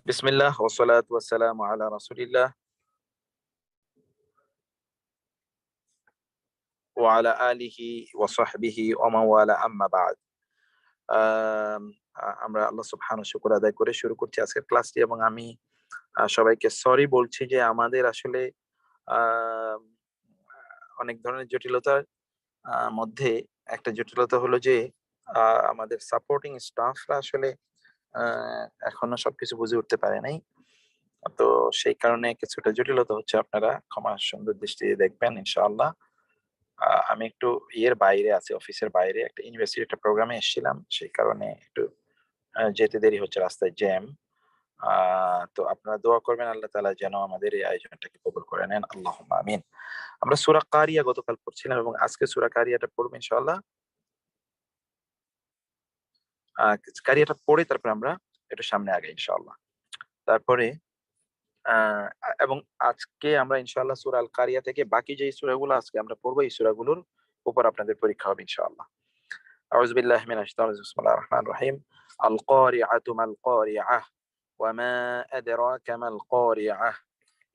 বিসমিল্লাহ ওয়াসসালাতু ওয়াসসালামু আলা রাসূলিল্লাহ ওয়া আলা আলিহি ওয়া সাহবিহি ওয়া মান ওয়ালা আম্মা বা'দ। আম আমরা আল্লাহ সুবহানাহু শুকর আদায় করে শুরু করছি আজকের ক্লাসটি এবং আমি সবাইকে সরি বলছি যে আমাদের আসলে আম অনেক ধরনের জটিলতার মধ্যে একটা জটিলতা হলো যে আ আমাদের সাপোর্টিং স্টাফরা আসলে আ এখনো সবকিছু বুঝে উঠতে পারে নাই। তো সেই কারণে কিছুটা জটিলতা হচ্ছে। আপনারা ক্ষমা সুন্দর দৃষ্টিতে দেখবেন ইনশাআল্লাহ। আমি একটু ইয়ের বাইরে আছি, অফিসের বাইরে একটা ইউনিভার্সিটির একটা প্রোগ্রামে এসেছিলাম। সেই কারণে একটু যেতে দেরি হচ্ছে, রাস্তায় জ্যাম। আ তো আপনারা দোয়া করবেন আল্লাহ তাআলা যেন আমাদের এই আয়োজনটাকে কবুল করে নেন। আল্লাহুম্মা আমিন। আমরা সূরা কারিয়া গতকাল পড়ছিলাম এবং আজকে সূরা কারিয়াটা পড়ব ইনশাআল্লাহ। আ কারিয়াটা পড়ে তারপরে আমরা একটু সামনে আগাই ইনশাআল্লাহ। তারপরে আ এবং আজকে আমরা ইনশাআল্লাহ সূরা আল কারিয়া থেকে বাকি যেই সূরাগুলো আজকে আমরা পড়ব এই সূরাগুলোর উপর আপনাদের পরীক্ষা হবে ইনশাআল্লাহ। أعوذ بالله من الشيطان الرجيم بسم الله الرحمن الرحيم القارعة ما القارعة وما أدراك ما القارعة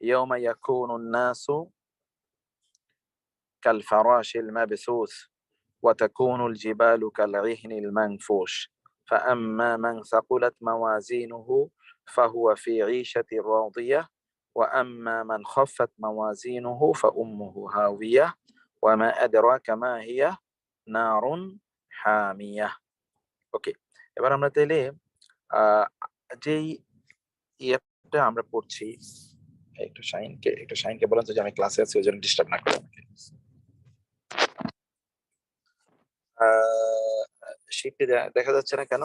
يوم يكون الناس كالفراش المبثوث وتكون الجبال كالعهن المنفوش فأما من ثقلت موازينه فهو في عيشة راضية وأما من خفت موازينه فأمه هاوية وما أدراك ما هي نار حامية. ওকে, এবার আমরা তাইলে আহ যেই ইয়েটা আমরা পড়ছি, একটু শাহিনকে বলেন তো যে আমি ক্লাসে আছি, ওই জন্য ডিস্টার্ব না করে আমাকে। শীটটি দেখা যাচ্ছে না কেন?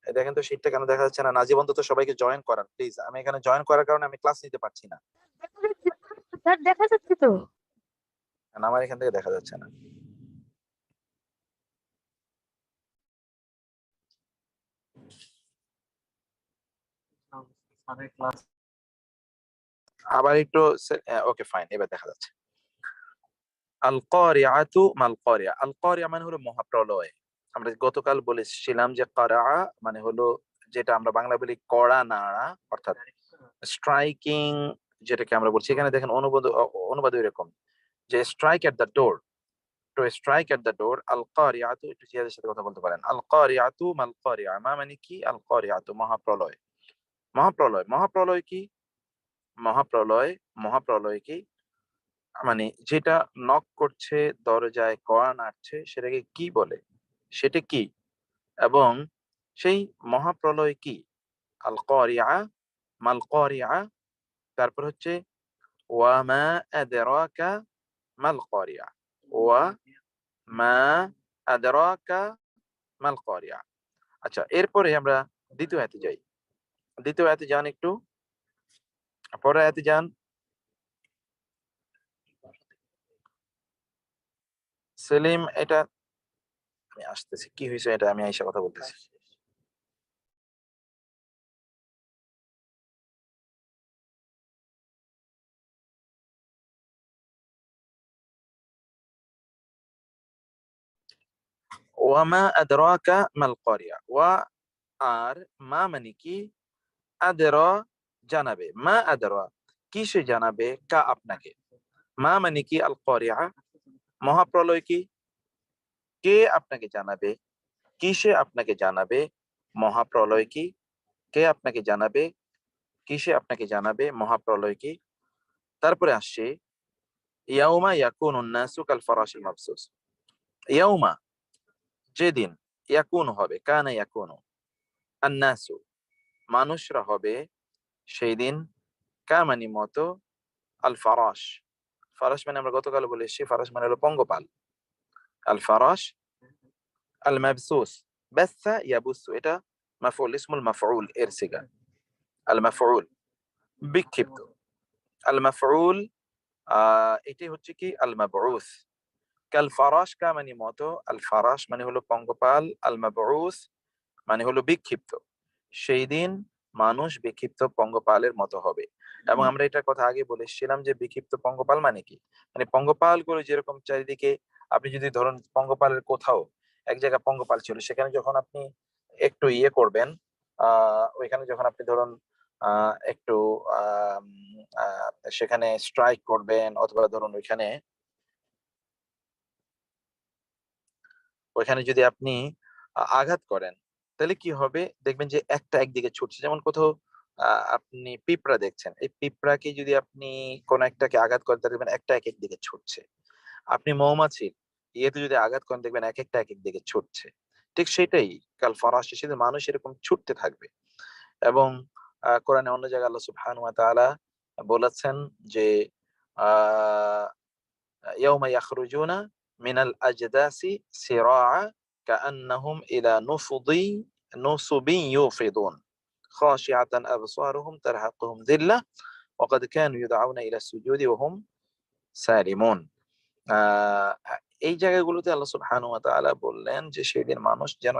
দেখেন তো শীটটা কেন দেখা যাচ্ছে না? নাজিব অন্তত সবাইকে জয়েন করান প্লিজ। আমি এখানে জয়েন করার কারণে আমি ক্লাস নিতে পারছি না। স্যার দেখা যাচ্ছে তো। কারণ আমার এখান থেকে দেখা যাচ্ছে না। আবার একটু ওকে ফাইন, এবার দেখা যাচ্ছে। আল কারিআতু মাল কারিআ। আল কারিআ মানে হলো মহাপ্রলয়। আমরা গতকাল বলেছিলাম যে কারা মানে হলো যেটা আমরা বাংলা বলি কড়া নাড়া, অর্থাৎ স্ট্রাইকিং, যেটাকে আমরা বলছি এখানে দেখেন অনুবাদ এরকম যে strike at the door. To strike at the door. আল কারিআতু, একটু জিয়াদের সাথে কথা বলতে পারেন। আল কারিআতু মাল কারিআ মানে কি? আল কারিআতু মহাপ্রলয়। মহাপ্রলয়, মহাপ্রলয় কি? মহাপ্রলয়, মহাপ্রলয় কি মানে যেটা নক করছে, দরজায় কড়া নাড়ছে, সেটাকে কি বলে? সেটা কি? এবং সেই মহাপ্রলয় কি? আল কারিআ মাল কারিআ। তারপর হচ্ছে ওয়া মা আদরাকা মাল কারিআ। ওয়া মা আদরাকা মাল কারিআ। আচ্ছা, এরপরে আমরা দ্বিতীয় আয়াতে যাই। দ্বিতীয় আয়াতে যান একটু। পরের আয়াতে যান। সেলিম, এটা আমি আসতেছি। কি হইছে এটা আমি আইসা কথা বলতেছি। ওয়ামা আদরাকা মাল কারিয়া। ওয়া আর মা মানে কি? আদরা জানাবে। মা আদরা কিসে জানাবে? কা আপনাকে। মা মানে কি? আল কারিয়া মহাপ্রলয় কি? কে আপনাকে জানাবে? কিসে আপনাকে জানাবে? মহাপ্রলয় কি? কে আপনাকে জানাবে? কিসে আপনাকে জানাবে? মহাপ্রলয় কি? তারপরে আসছে ইয়াউমা ইয়াকুনুন নাসু কাল ফারাশিল মাবসুস। ইয়াউমা যেদিন, ইয়াকুন হবে, কানা ইয়াকুনু, আন-নাসু মানুষরা হবে সেই দিন, কামানি মতো, আল ফারাশ। ফারাশ মানে আমরা গতকাল বলে এসেছি, ফারাশ মানে হলো পঙ্গপাল। আল ফারাশ আল মাবসুস। বাসসা ইয়াবুসু, এটা মাফউল, ইসমুল মাফউল এর সিগা। আল মাফউল বিক্ষিপ্ত। আল মাফউল এটি হচ্ছে কি? আল মাবউস। কাল ফারাশ কামানি মতো, আল ফারাশ মানে হলো পঙ্গপাল, আল মাবউস মানে হলো বিক্ষিপ্ত। সেই দিন মানুষ বিক্ষিপ্ত পঙ্গপালের মতো হবে। এবং আমরা এটার কথা আগে বলেছিলাম যে বিক্ষিপ্ত পঙ্গপাল মানে কি? মানে পঙ্গপাল গুলো যেরকম চারিদিকে, আপনি যদি ধরুন, পঙ্গপালের কোথাও এক জায়গায় পঙ্গপাল ছিল, সেখানে যখন আপনি একটু ইয়ে করবেন, ওইখানে যখন আপনি ধরুন একটু সেখানে স্ট্রাইক করবেন, অথবা ধরুন ওইখানে যদি আপনি আঘাত করেন, তাহলে কি হবে দেখবেন যে একটা একদিকে ছুটছে। যেমন কোথাও আপনি পিঁপড়া দেখছেন, এই পিঁপড়াকে যদি আপনি কোন একটাকে আঘাত করেন, তাহলে দেখবেন একটা এক এক দিকে ছুটছে। আপনি মৌমাছি ইয়েতে যদি আঘাত করেন, দেখবেন এক একটা এক এক দিকে ছুটছে। ঠিক সেটাই কাল ফরাসি সেদিন মানুষ এরকম ছুটতে থাকবে। এবং কোরআনে অন্য জায়গায় আল্লাহ সুবহানাহু ওয়া তাআলা বলেছেন যে আহ ইয়াউমা ইয়াখরুজুনা মিনাল আজদাসি সিরাআ কাআন্নাহুম ইলা নুসুবিন ইউফিদুন খাশিআতান আবসারুহুম তারহাকুহুম যিল্লাহ ওয়া ক্বাদ কানু ইউদআউনা ইলা সুজুদি ওয়া হুম সালিমুন। আহ এই জায়গাগুলোতে আল্লাহ সুবহানাহু ওয়া তাআলা বললেন যে সেদিন মানুষ যেন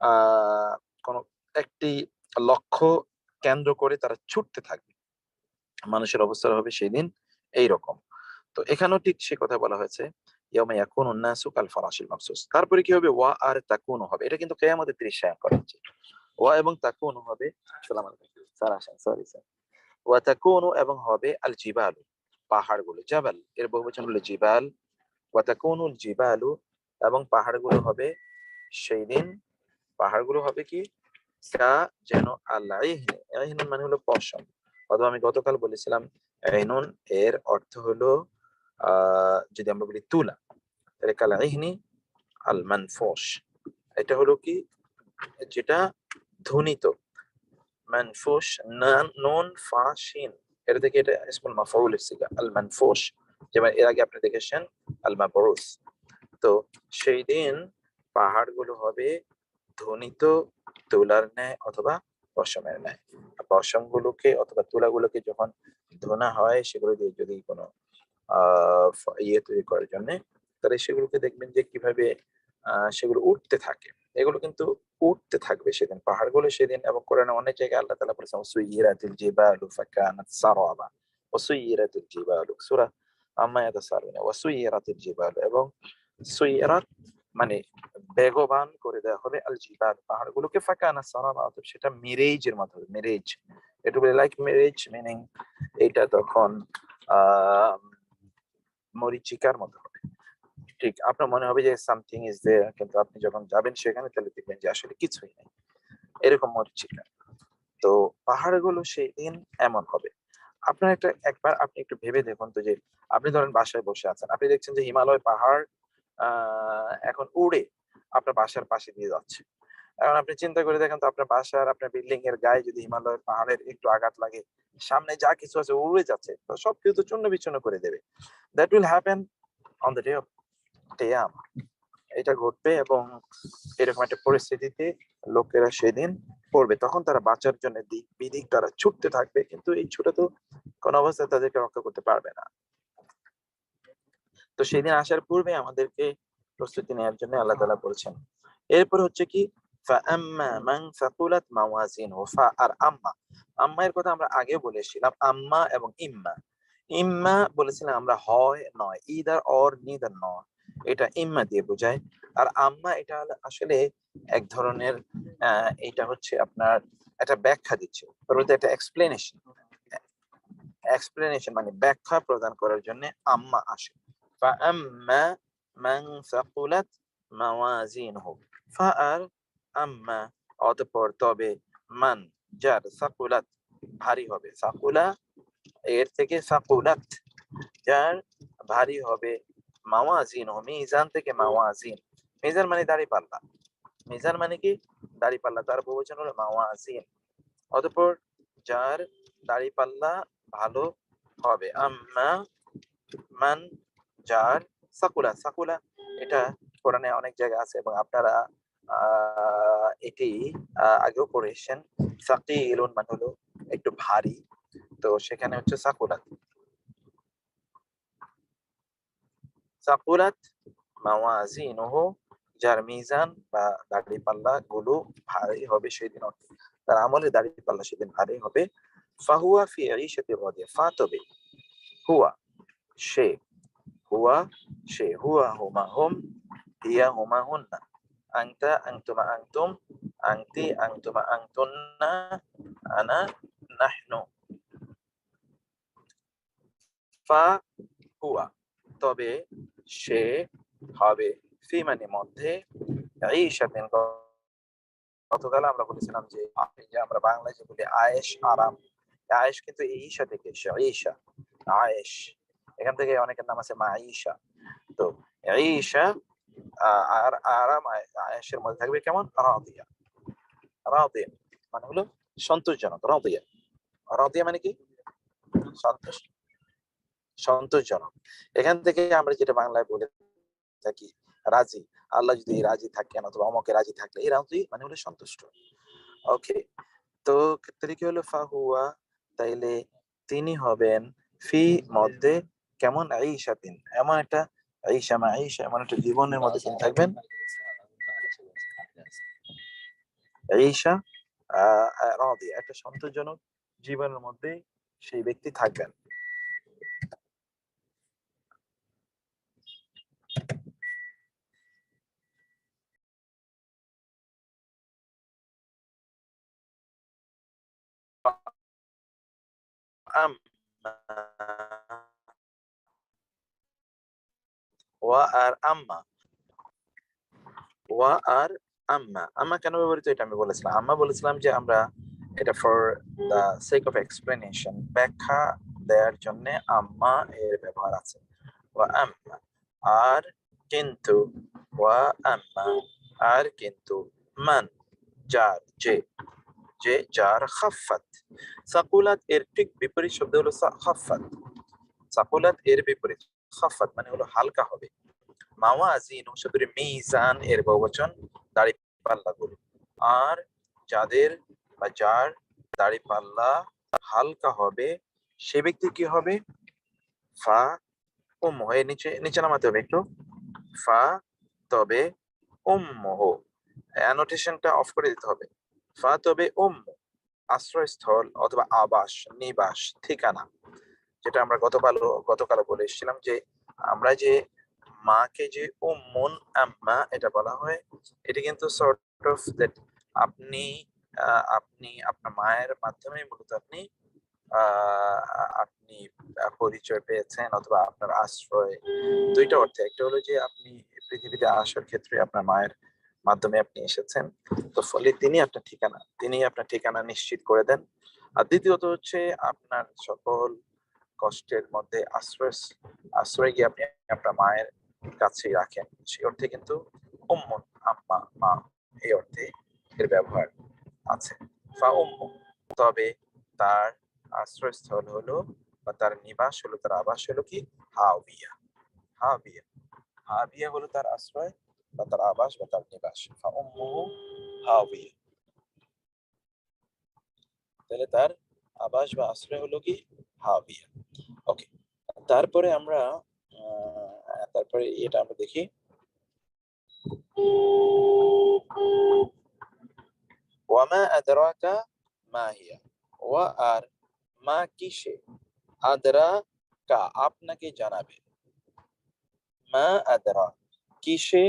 আহ কোন একটি লক্ষ্য কেন্দ্র করে তারা ছুটতে থাকবে। মানুষের অবস্থা হবে সেদিন এইরকম। তো এখানেও ঠিক সে কথা বলা হয়েছে, ইয়াউমা ইয়াকুনুন নাসু কাল ফারাশিল মাবসুস। তারপরে কি হবে? ওয়া আর তাকুনু হবে। এটা কিন্তু কিয়ামতের দৃশ্য করা হচ্ছে। ওয়া এবং তাকুনু হবে, আসসালামু আলাইকুম স্যার, আসেন, সরি স্যার। ওয়া তাকুনু এবং হবে আল জিবালু, পাহাড়গুলো। জাবাল এর বহুবচন হলো জিবাল। ওয়া তাকুনুল জিবালু এবং পাহাড়গুলো হবে সেই দিন, পাহাড়গুলো হবে কি কা যেন আল্লাহ ইহনুন মানে হলো পশম। অথবা আমি গতকাল বলেছিলাম ইহনুন এর অর্থ হলো যদি আমরা বলি তুলা, তাহলে কাল ইহনি আল মানফুস, এটা হলো কি যেটা ধ্বনিত। মানফুস নুন ফা শিন, এটা থেকে এটা ইসমুল মাফউল সিগা আল মানফুস, যেমন এর আগে আপনি দেখেছেন আল মাবরুস। তো সেই দিন পাহাড়গুলো হবে ধ্বনিত তুলার ন্যায় অথবা পশমের ন্যায়। পশমগুলোকে অথবা তুলাগুলোকে যখন ধোনা হয়, সেগুলো দিয়ে যদি কোনো ইয়ে তৈরি করার জন্য, তাহলে সেগুলোকে দেখবেন যে কিভাবে সেগুলো উঠতে থাকে। এগুলো কিন্তু উঠতে থাকবে সেদিন পাহাড়গুলো সেদিন। এবং কোরআনে অনেক জায়গায় আল্লাহ তাআলা বলেছেন সুইরাতিল জিবালু ফাকানাত সারাবা ওয়াসুইরাতিল জিবালু, সূরা আম্মা ইয়াতাসালুনা, ওয়াসুইরাতিল জিবালু এবং সুইরাত মানে বেগবান করে দেওয়া হবে আল জিবাল, পাহাড়গুলোকে। ফাকানাত সারাবা অর্থাৎ সেটা মিরেজের মতো হবে। মিরেজ, এটা বলে লাইক মিরেজ মিনিং এইটা তখন আহ মরিচিকার মতো হবে। ঠিক আপনার মনে হবে যে সামথিং ইজ দেয়ার, কিন্তু আপনি যখন যাবেন সেখানে, তাহলে দেখবেন যে আসলে কিছুই নেই, এরকম মরিচিকা। তো পাহাড়গুলো সেই দিন এমন হবে। আপনার একবার আপনি একটু ভেবে দেখুন তো, যে আপনি ধরেন বাসায় বসে আছেন, আপনি দেখছেন যে হিমালয় পাহাড় এখন উড়ে আপনার বাসার পাশে দিয়ে যাচ্ছে। এখন আপনি চিন্তা করে দেখেন তো, আপনার বাসার আপনার বিল্ডিং এর গায়ে যদি হিমালয় পাহাড়ের একটু আঘাত লাগে, সামনে যা কিছু আছে উড়ে যাচ্ছে, তো সবকিছু তো চূর্ণ বিচূর্ণ করে দেবে। That will happen on the day of কিয়ামা। এটা ঘটবে এবং এরকম একটা পরিস্থিতিতে লোকেরা সেদিন পড়বে। তখন তারা বাঁচার জন্য দিক বিদিক তারা ছুটতে থাকবে, কিন্তু এই ছুটে তো কোন অবস্থায় তাদেরকে রক্ষা করতে পারবে না। তো সেদিন আসার পূর্বে আমাদেরকে প্রস্তুতি নেওয়ার জন্য আল্লাহ তাআলা বলছেন। এরপর হচ্ছে কি ফাআম্মা মান সাকুলাত মাওয়াজিনহু আর আম্মা, আম্মা এর কথা আমরা আগে বলেছিলাম। আম্মা এবং ইম্মা, ইম্মা বলেছিলাম আমরা হয় নয়, ইদার অর নিদার নয়, এটা ইম্মা দিয়ে বোঝায়। আর আম্মা এটা আসলে এক ধরনের এটা হচ্ছে আপনার একটা ব্যাখ্যা দিচ্ছে, বলতে একটা এক্সপ্লেনেশন। এক্সপ্লেনেশন মানে ব্যাখ্যা প্রদান করার জন্য আম্মা আসে। ফাআম্মা মান সাকুলাত মাওয়াজিনহু, ফাআর আম্মা অতঃপর তবে, মান যার, সাকুলাত ভারী হবে, সাকুলা এর থেকে সাকুলাত যার ভারী হবে, মাওয়াজিনহু মিজান থেকে মাওয়াজিন, মিজান মানে দাঁড়িপাল্লা, মিজান মানে কি দাঁড়িপাল্লা, তার বহুবচন হলো মাওয়াজিন। অতঃপর যার দাঁড়িপাল্লা ভালো হবে। আম্মা মান যার সাকুলা, সাকুলা এটা কোরআনে অনেক জায়গায় আছে এবং আপনারা এটি আগেও পড়েছেন। সাকিলুন মানে হলো একটু ভারী, তো সেখানে হচ্ছে সাকুলাত। সাকুলাত মাওয়াজিনুহু যার মিজান বা দাড়িপাল্লা গুলো ভারী হবে সেদিন, তার আমলে দাড়িপাল্লা সেদিন ভারী হবে। ফাহুয়া ফি ঈশাতি রাদিয়া, ফা তবে, হুয়া সে, হুয়া সে, হুয়া হুমা হুম, হিয়া হুমা হুন্না, আনতা আনতুমা আনতুম, আংতি, আংতুমা, আংতুন্না, আনা, নাহনু। ফা হুয়া, তবে সে হবে, ফি মানে মধ্যে, ঈশাতিন, গতকাল আমরা বলেছিলাম যে আমরা বাংলায় যে বলি আয়েশ আরাম, আয়েশ কিন্তু এই ঈশা থেকে এসে, ঈশা, আয়েশ, এখান থেকে অনেকের নাম আছে মাঈশা। তো ঈশা আর আরাম, আয়েশের মধ্যে থাকবে কেমন, রাদিয়া, রাদিয়া মানে হলো সন্তোষজনক, রাদিয়া, রাদিয়া মানে কি, সন্তোষ, সন্তোষজনক। এখান থেকে আমরা যেটা বাংলায় বলে থাকি রাজি, আল্লাহ যদি রাজি থাকেন অথবা অমকে রাজি থাকলে, এই রাজি মানে হলো সন্তুষ্ট। ওকে, তো ক্ষেত্রে কি হলো ফাহুয়া, তাইলে তিনি হবেন, ফি মধ্যে, কেমন, ঈশাতিন, এমন একটা, ঈশা মাঈশা এমন একটা জীবনের মধ্যে তিনি থাকবেন, ঈশা রাদিয়া, একটা সন্তোষজনক জীবনের মধ্যে সেই ব্যক্তি থাকবেন। ওয়া আর আম্মা, ওয়া আর আম্মা, আম্মা কেন ব্যবহৃত এটা আমি বলেছিলাম, আম্মা বলেছিলাম যে আমরা এটা for the sake of explanation, ব্যাখ্যা দেওয়ার জন্য আম্মা এর ব্যবহার আছে। ওয়া আম্মা, আর কিন্তু, ওয়া আম্মা, আর কিন্তু, মান, যার, যে, যে যার, খাফাত, সাকুলাত এর ঠিক বিপরীত শব্দ হলো খাফাত, সাকুলাত এর বিপরীত, খাফাত মানে হলো হালকা হবে। মাওয়াজিন শব্দের মিজান এর বহুবচন, দাঁড়িপাল্লাগুলো। আর যাদের বা যার দাঁড়িপাল্লা হালকা হবে, সে ব্যক্তি কি হবে, ফা উম্মুহ, এর নিচে নিচে নামাতে হবে একটু, ফা, তবে, উম্মুহ, অ্যানোটেশনটা অফ করে দিতে হবে, ফা তবে উম্মু, আশ্রয়স্থল অথবা আবাস, নিবাস, ঠিকানা, যেটা আমরা গতকাল বলে এসেছিলাম যে আমরা যে মাকে যে উম্মুন আম্মা এটা বলা হয়, এটা কিন্তু সর্ট অফ দ্যাট আপনি আপনি আপনার মায়ের মাধ্যমে মূলত আপনি আপনি পরিচয় পেয়েছেন অথবা আপনার আশ্রয়, দুইটা অর্থে, একটা হলো যে আপনি পৃথিবীতে আসার ক্ষেত্রে আপনার মায়ের মাধ্যমে আপনি এসেছেন, তো ফলে তিনি আপনার ঠিকানা নিশ্চিত করে দেন। আর দ্বিতীয়ত হচ্ছে আপনার সকল কষ্টের মধ্যে আশ্রয় গিয়ে আপনি আপনার মায়ের কাছেই রাখেন, সেই অর্থে কিন্তু উম্মুন আম্মা, মা, এই অর্থে এর ব্যবহার আছে। ফা উম্মু, তবে তার আশ্রয়স্থল হলো বা তার নিবাস হলো, তার আবাস হলো কি, হাবিয়া, হাবিয়া, হাবিয়া হলো তার আশ্রয় বা তার আবাস বা তার নিবাস, ফা উম্মুহু হাবিয়া, তাহলে তার আবাস বা আশ্রয় হলো কি, হাবিয়া। ওকে, তারপরে আমরা তারপরে এটা আমরা দেখি, ওয়ামা আদরাকা মা হিয়া, ওয়া আর মা কিসে, আদরা কা আপনাকে জানাবে, মা আদরা কিসে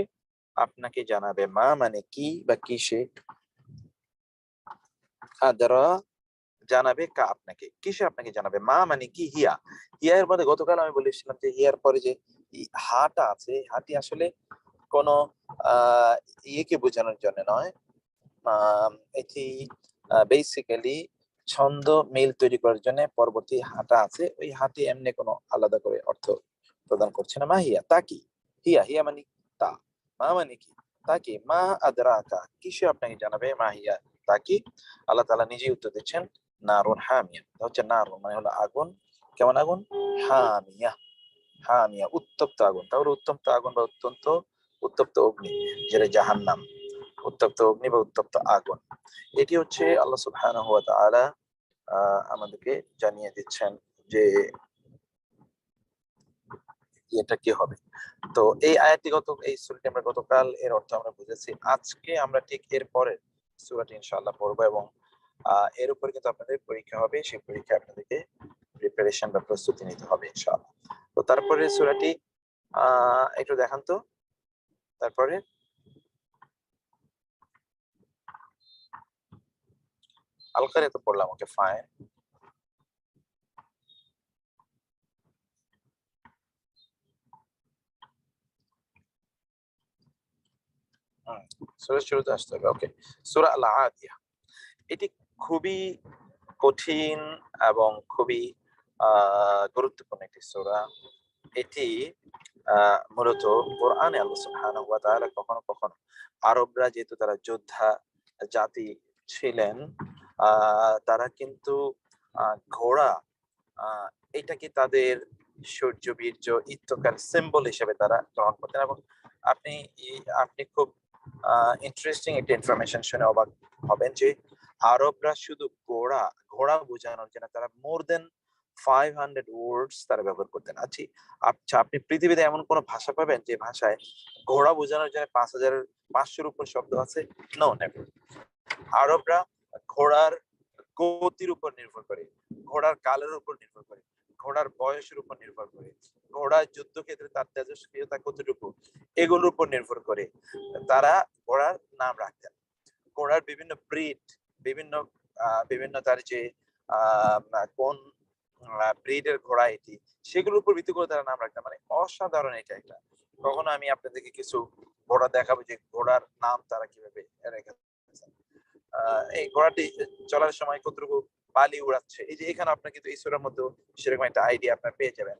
আপনাকে জানাবে, মা মানে কি বা কিসে, আদরা জানাবে, কা আপনাকে, কিসে আপনাকে জানাবে, মা মানে কি, হিয়া, হিয়া এর মধ্যে গতকাল আমি বলেছিলাম যে হিয়ার পরে যে হাটা আছে, হাটি আসলে কোন ইয়েকে বোঝানোর জন্য নয়, এটি বেসিক্যালি ছন্দ মিল তৈরি করার জন্য পরবর্তী হাটা আছে, ওই হাটি এমনি কোনো আলাদা করে অর্থ প্রদান করছে না। মা হিয়া, তা কি, হিয়া, হিয়া মানে তা, মা মানে কি, তা কি, মা আদরাকা কিসে আপনাকে জানাবে, মা হিয়া তা কি, আল্লাহ তাআলা নিজেই উত্তর দিচ্ছেন, নারুন হামিয়া, হচ্ছে নারুন মানে হলো আগুন, কেমন আগুন, হামিয়া, হামিয়া উত্তপ্ত আগুন, তাহলে উত্তপ্ত আগুন বা অত্যন্ত উত্তপ্ত অগ্নি, যেটা জাহান্নাম, উত্তপ্ত অগ্নি বা উত্তপ্ত আগুন, এটি হচ্ছে আল্লাহ সুবহানাহু ওয়া তাআলা আমাদেরকে জানিয়ে দিচ্ছেন যে এটা কি হবে। তো এই আয়াতটি এই সূরাটি আমরা গতকাল এর অর্থ আমরা বুঝেছি, আজকে আমরা ঠিক এর পরে সূরাটি ইনশাআল্লাহ পড়বো এবং এর উপর কিন্তু আপনাদের পরীক্ষা হবে, সেই পরীক্ষায় আপনাদেরকে প্রিপারেশন বা প্রস্তুতি নিতে হবে ইনশাআল্লাহ। তো তারপরে সূরাটি একটু দেখান তো, তারপরে আল কারিয়া তো পড়লাম, ওকে ফাইন। সূরা শুরুতে আসতে হবে, ওকে। সূরা আল আদিয়া, এটি খুবই কঠিন এবং খুবই গুরুত্বপূর্ণ একটি সূরা। এটি মূলত কোরআনে আল্লাহ সুবহানাহু ওয়া তাআলা কখনো কখনো আরবরা যেহেতু তারা যোদ্ধা জাতি ছিলেন, তারা কিন্তু ঘোড়া এটাকে তাদের শৌর্য বীর্য ইত্যকার সিম্বল হিসেবে তারা গ্রহণ করতেন। এবং আপনি আপনি খুব ইন্টারেস্টিং একটা ইনফরমেশন শুনে অবাক হবেন যে আরবরা শুধু ঘোড়া ঘোড়া বোঝানোর জন্য তারা মোর দেন 500 ওয়ার্ডস তারা ব্যবহার করতেন। আচ্ছা, আপনি পৃথিবীতে এমন কোন ভাষা পাবেন যে ভাষায় ঘোড়া বোঝানোর জন্য 5,500-এর উপর শব্দ আছে? No, never. আরবরা ঘোড়ার গতির উপর নির্ভর করে, ঘোড়ার কালের উপর নির্ভর করে, ঘোড়ার বয়সের উপর নির্ভর করে, ঘোড়ার যুদ্ধক্ষেত্রে তার তেজস্ক্রিয়তা কতটুকু, এগুলোর উপর নির্ভর করে তারা ঘোড়ার নাম রাখতেন। ঘোড়ার বিভিন্ন ব্রিড, বিভিন্ন বিভিন্ন তার যে কোন ব্রিডের ঘোড়া এটি, সেগুলোর উপর ভিত্তি করে তারা নাম রাখতেন। মানে অসাধারণ এটা একটা। কখনো আমি আপনাদেরকে কিছু ঘোড়া দেখাবো যে ঘোড়ার নাম তারা কিভাবে রেখেছেন। এই ঘোড়াটি চলার সময় কতটুকু বালি উড়াচ্ছে, এই যে এখানে আপনার কিন্তু এই সূরার মধ্যে সেরকম একটা আইডিয়া আপনার পেয়ে যাবেন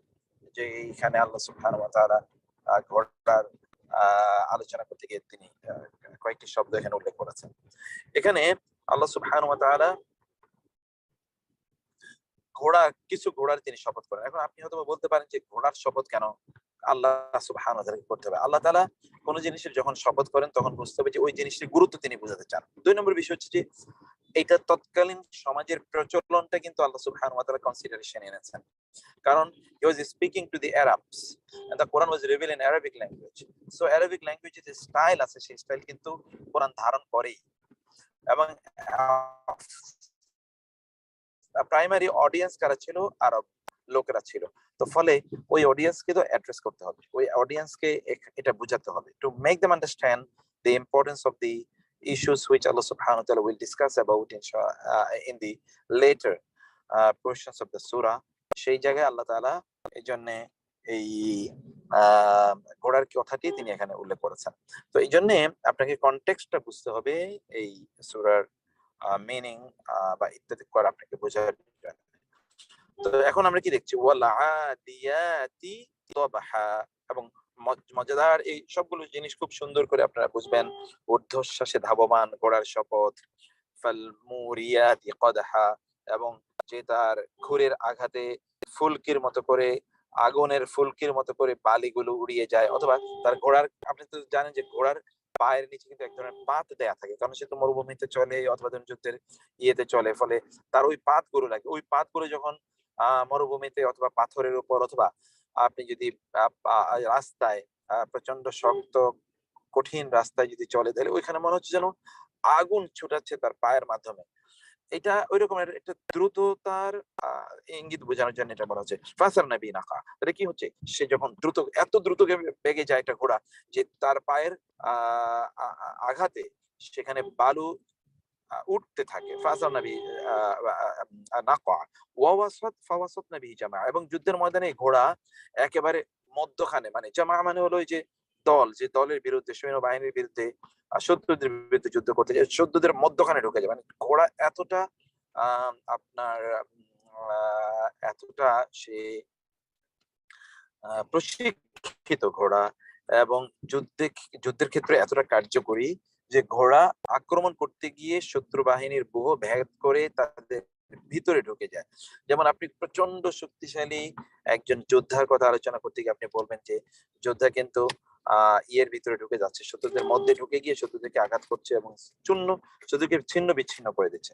যে এইখানে আল্লাহ সুবহানাহু ওয়া তাআলা ঘোড়ার আলোচনা করতে গিয়ে তিনি কয়েকটি শব্দ এখানে উল্লেখ করেছেন। এখানে আল্লাহ সুবহানাহু ওয়া তাআলা কিছু ঘোড়ার তিনি শপথ করেন। এখন আপনি হয়তো বলতে পারেন যে ঘোড়ার শপথ কেন আল্লাহ সুবহানাহু ওয়া তাআলা করতে হবে? আল্লাহ তাআলা কোন জিনিসের যখন শপথ করেন তখন বুঝতে হবে যে ওই জিনিসটির গুরুত্ব তিনি বোঝাতে চান। ২ নম্বর বিষয় হচ্ছে যে এটা তৎকালীন সমাজের প্রচলনটা কিন্তু আল্লাহ সুবহানাহু ওয়া তাআলা কনসিডারেশন এনেছেন। কারণ he was speaking to the Arabs and the Quran was revealed in Arabic language. So Arabic language যে স্টাইল আছে সেই স্টাইল কিন্তু কোরআন ধারণ করেই। এবং প্রাইমারি অডিয়েন্স কারা ছিল? আরব লোকেরা ছিল। তো ফলে ওই অডিয়েন্সকে তো অ্যাড্রেস করতে হবে, ওই অডিয়েন্সকে এটা বোঝাতে হবে, to make them understand the importance of the issues which Allah subhanahu wa ta'ala will discuss about in the later portions of the surah. সেই জায়গায় আল্লাহ তাআলা এই জন্য এই ঘোড়ার কথাটি তিনি এখানে উল্লেখ করেছেন। তো এই জন্য আপনাকে কনটেক্সটটা বুঝতে হবে এই সূরার মিনিং বা ইত্যাদি করে আপনাকে বোঝার জন্য। তো এখন আমরা কি দেখছি? ওয়াল আদিয়াতি দবহা, এবং মজাদার এই সবগুলো জিনিস খুব সুন্দর করে আপনারা বুঝবেন। ঊর্ধ্বশ্বাসে ধাবমান ঘোড়ার শপথ, ফাল মুরিয়াতি কদহা, এবং যে তার ঘুরের আঘাতে ফুলকির মতো করে আগুনের ফুলকির মতো করে বালিগুলো উড়িয়ে যায়, অথবা তার ঘোড়ার, আপনি তো জানেন যে ঘোড়ার পায়ের নিচে কিন্তু এক ধরনের পাত দেয়া থাকে, কারণ সে তো মরুভূমিতে চলে অথবা যুদ্ধের ইয়েতে চলে, ফলে তার ওই পাতগুলো লাগে। ওই পাতগুলো যখন মরুভূমিতে অথবা পাথরের উপর অথবা আপনি যদি রাস্তায় প্রচন্ড শক্ত কঠিন রাস্তায় যদি চলে, তাহলে ওইখানে মনে হচ্ছে যেন আগুন ছুটাচ্ছে তার পায়ের মাধ্যমে। এটা ওই রকমের একটা দ্রুততার ইঙ্গিত বোঝানোর জন্য এটা বলা হচ্ছে ফাসার নবী নাকা। এটা কি হচ্ছে? সে যখন এত দ্রুত বেগে যায় একটা ঘোড়া, যে তার পায়ের আঘাতে সেখানে বালু উঠতে থাকে। ফাসার নবী নাকা ওয়াসাত ফাওয়াসাত নবী জামা, এবং যুদ্ধের ময়দানে ঘোড়া একেবারে মধ্যখানে, মানে জামা মানে হলো যে দল, যে দলের বিরুদ্ধে সৈন্যবাহিনীর বিরুদ্ধে শত্রুদের বিরুদ্ধে যুদ্ধ করতে যায়, শত্রুদের মধ্যখানে ঢুকে যায়। মানে ঘোড়া এতটা আপনার এতটা সে প্রশিক্ষিত ঘোড়া, এবং যুদ্ধের ক্ষেত্রে এতটা কার্যকরী যে ঘোড়া আক্রমণ করতে গিয়ে শত্রু বাহিনীর ব্যূহ ভেদ করে তাদের ভিতরে ঢুকে যায়। যেমন আপনি প্রচন্ড শক্তিশালী একজন যোদ্ধার কথা আলোচনা করতে গিয়ে আপনি বলবেন যে যোদ্ধা কিন্তু ইয়ের ভিতরে ঢুকে যাচ্ছে, শত্রুদের মধ্যে ঢুকে গিয়ে শত্রুদেরকে আঘাত করছে এবং শত্রুকে ছিন্ন বিচ্ছিন্ন করে দিচ্ছে।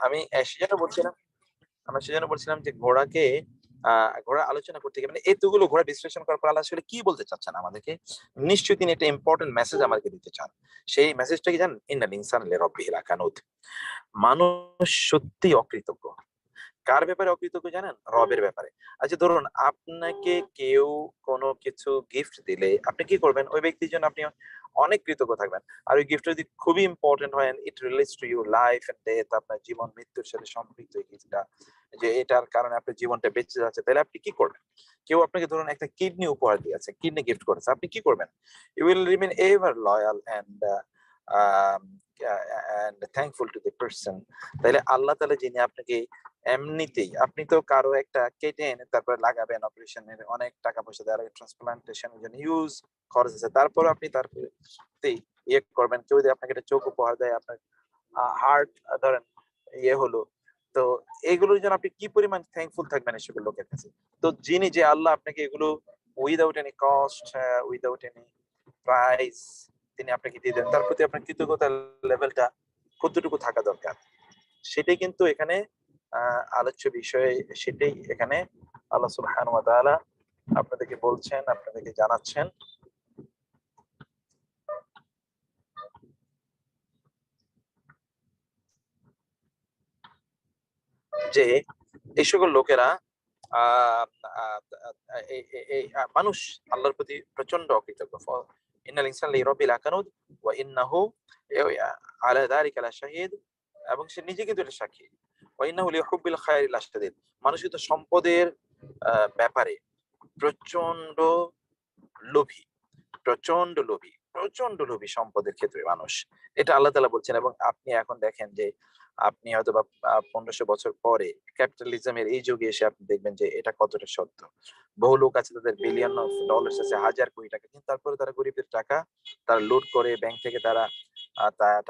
আমি সেজন্য বলছিলাম যে ঘোড়া আলোচনা করতে গিয়ে, মানে এতগুলো ঘোড়া বিশ্লেষণ করার পর আল্লাহ আসলে কি বলতে চাচ্ছেন আমাদেরকে? নিশ্চয়ই তিনি একটা ইম্পর্টেন্ট মেসেজ আমাদেরকে দিতে চান। সেই মেসেজটা কি জানেন? ইন্নাল ইনসানা লিরাব্বিহি লাকানুত। মানুষ সত্যি অকৃতজ্ঞ। কার ব্যাপারে অকৃতজ্ঞ জানেন? রবের ব্যাপারে। আচ্ছা, ধরুন আপনাকে কেউ কোনো কিছু গিফট দিলে আপনি কি করবেন? ওই ব্যক্তির জন্য আপনি অনেক কৃতজ্ঞ থাকবেন। আর ওই গিফট যদি খুবই ইম্পর্টেন্ট হয়, it relates to your life and death, আপনার জীবন মৃত্যুর সাথে সম্পৃক্ত এই গিফটটা, যে এটার কারণে আপনার জীবনটা বেঁচে যাচ্ছে, তাহলে আপনি কি করবেন? কেউ আপনাকে ধরুন একটা কিডনি উপহার দিয়েছে, কিডনি গিফট করেছে, আপনি কি করবেন? You will remain ever loyal and thankful to the person. তাহলে আল্লাহ তাআলা যিনি আপনাকে এমনিতেই, আপনি তো কারো একটা কেটে এনে তারপরে লাগাবেন, অপারেশনের অনেক টাকা পয়সা দেওয়ার আগে ট্রান্সপ্লান্টেশনের জন্য হিউজ খরচ আছে, তারপর আপনি তারপরে ইয়ে করবেন। কেউ যদি আপনাকে একটা চোখ উপহার দেয়, আপনার হার্ট ধরেন ইয়ে হলো, তো এগুলোর জন্য আপনি কি পরিমাণ থ্যাঙ্কফুল থাকবেন এসব লোকের কাছে। তো যিনি, যে আল্লাহ আপনাকে এগুলো without any cost, without any price তিনি আপনাকে দিয়ে দেন, তার প্রতি আপনার কৃতজ্ঞতার লেভেলটা কতটুকু থাকা দরকার, সেটাই কিন্তু এখানে আলোচ্য বিষয়। সেটাই এখানে আল্লাহ সুবহানাহু ওয়া তাআলা আপনাদেরকে বলছেন, আপনাদেরকে জানাচ্ছেন যে এই সকল লোকেরা মানুষ আল্লাহর প্রতি প্রচন্ড অকৃতজ্ঞ। ইন্নাল ইনসানা লিরাব্বিল লাকানুদ ওয়া ইন্নাহু আলা যালিকা লাশাহিদ, এবং সে নিজে কিন্তু এটা সাক্ষী। ওয়া ইন্নাহু লিহুব্বিল খায়রি লাশাদীদ, মানুষ কিন্তু সম্পদের ব্যাপারে প্রচন্ড লোভী, প্রচন্ড লোভী সম্পদের ক্ষেত্রে মানুষ, এটা আল্লাহ তাআলা বলছেন। এবং আপনি এখন দেখেন যে আপনি হয়তো বা 1500 বছর পরে ক্যাপিটালিজমের এই যুগে এসে আপনি দেখবেন যে এটা কতটা সত্য। বহু লোক আছে তাদের বিলিয়ন অফ ডলার্স আছে, হাজার কোটি টাকা, কিন্তু তারপরে তারা গরিবদের টাকা তারা লুট করে, ব্যাংক থেকে তারা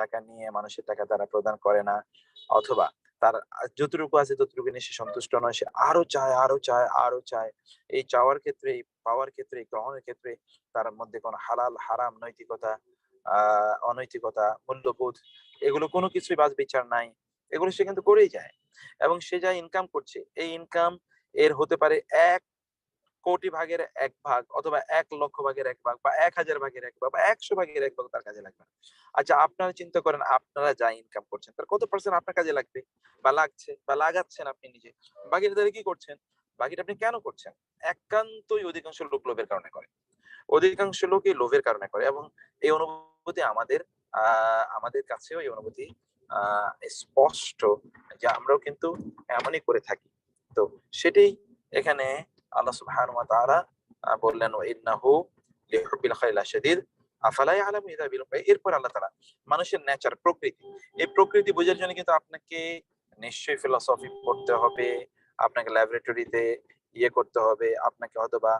টাকা নিয়ে মানুষের টাকা তারা প্রদান করে না, অথবা তার যতটুকু আছে ততটুকু নিয়ে সে সন্তুষ্ট নয়, সে আরো চায়, আরো চায়, আরো চায়। এই চাওয়ার ক্ষেত্রে, এই পাওয়ার ক্ষেত্রে, এই গ্রহণের ক্ষেত্রে তার মধ্যে কোনো হালাল হারাম নৈতিকতা, অনৈতিকতা, মূল্যবোধ, এগুলো কোনো কিছুই বাছ বিচার নাই। এগুলো সে কিন্তু করেই যায়। এবং সে যা ইনকাম করছে, এই ইনকাম এর হতে পারে 1,000,000,000 ভাগের 1 ভাগ, অথবা 1,00,000 ভাগের 1 ভাগ, বা 1,000 ভাগের 1 ভাগ, বা 100 ভাগের 1 ভাগ তার কাজে লাগবে না। আচ্ছা, আপনারা চিন্তা করেন, আপনারা যা ইনকাম করছেন তার কত পার্সেন্ট আপনার কাজে লাগবে, বা লাগছে, বা লাগাচ্ছেন আপনি নিজে? বাকিটা তাহলে কি করছেন? বাকিটা আপনি কেন করছেন? একান্তই অধিকাংশ লোক লোভের কারণে করে। অধিকাংশ লোকই লোভের কারণে করে, এবং এই অনুভূতি আমাদের কাছেও এই অনুভূতি স্পষ্ট, যে আমরাও কিন্তু এমনই করে থাকি। তো সেটাই এখানে আল্লাহ সুবহানাহু ওয়া তাআলা বললেন, ওয়া ইন্নাহু লিহুব্বিল খায়রি লাশাদীদ আফালা ইয়ালামু ইযা বিল। এরপর আল্লাহ তাআলা মানুষের নেচার, প্রকৃতি, এই প্রকৃতি বোঝার জন্য কিন্তু আপনাকে নিশ্চয়ই ফিলোসফি পড়তে হবে, আপনাকে ল্যাবরেটরিতে ইয়ে করতে হবে, আপনাকে হয়তোবা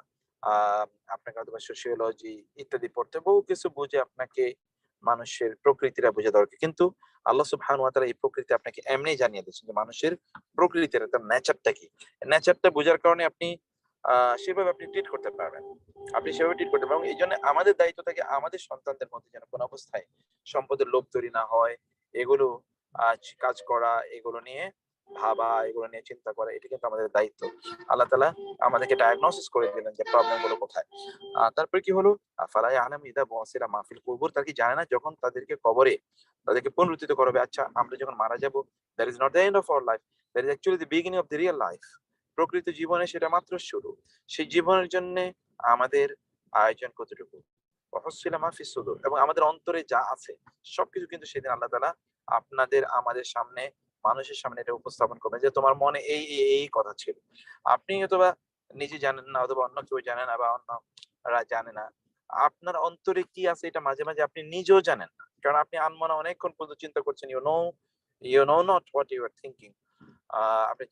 সোশিওলজি ইত্যাদি পড়তে, বহু কিছু বুঝে আপনাকে মানুষের প্রকৃতিটা বোঝা দরকার। কিন্তু আল্লাহ সুবহানাহু ওয়া তাআলা এই প্রকৃতি আপনাকে এমনিই জানিয়ে দিচ্ছেন যে মানুষের প্রকৃতির তার নেচারটা কি। নেচারটা বোঝার কারণে আপনি সেভাবে আপনি ট্রিট করতে পারবেন। আপনি সেভাবে ট্রিট করতে পারবেন। এইজন্য আমাদের দায়িত্ব থাকে আমাদের সন্তানদের মধ্যে যেন কোন অবস্থায় সম্পদের লোভ তৈরি না হয়। এগুলো কাজ করা, এগুলো নিয়ে ভাবা, এগুলো নিয়ে চিন্তা করা, এটা কিন্তু আমাদের দায়িত্ব। আল্লাহ তাআলা আমাদেরকে ডায়াগনোসিস করে দিলেন যে প্রবলেম গুলো কোথায়। তারপরে কি হলো? আফালা ইয়ালামু ইযা বু'সিরা মা ফিল কুবুর, তারা কি জানে না যখন তাদেরকে কবরে তাদেরকে পুনরুত্থিত করা হবে? আচ্ছা, আমরা যখন মারা যাব, that is not the end of our life, that is actually the beginning of the Real life. প্রকৃত জীবনে সেটা মাত্র শুরু। সেই জীবনের জন্য আমাদের আয়োজন কতটুকু? ওয়াহুসিলা মা ফিস সুদুর, এবং আমাদের অন্তরে যা আছে সবকিছু কিন্তু সেদিন আল্লাহ তাআলা আমাদের সামনে, মানুষের সামনে এটা উপস্থাপন করবেন, যে তোমার মনে এই কথা ছিল। আপনি হয়তোবা নিজে জানেন না, অথবা অন্য কেউ জানে না, বা অন্যরা জানে না। আপনার অন্তরে কি আছে এটা মাঝে, মাঝে আপনি নিজেও জানেন না। কারণ আপনি আনমনা অনেকক্ষণ পর্যন্ত চিন্তা করছেন, you know not what you are thinking. আ আপনি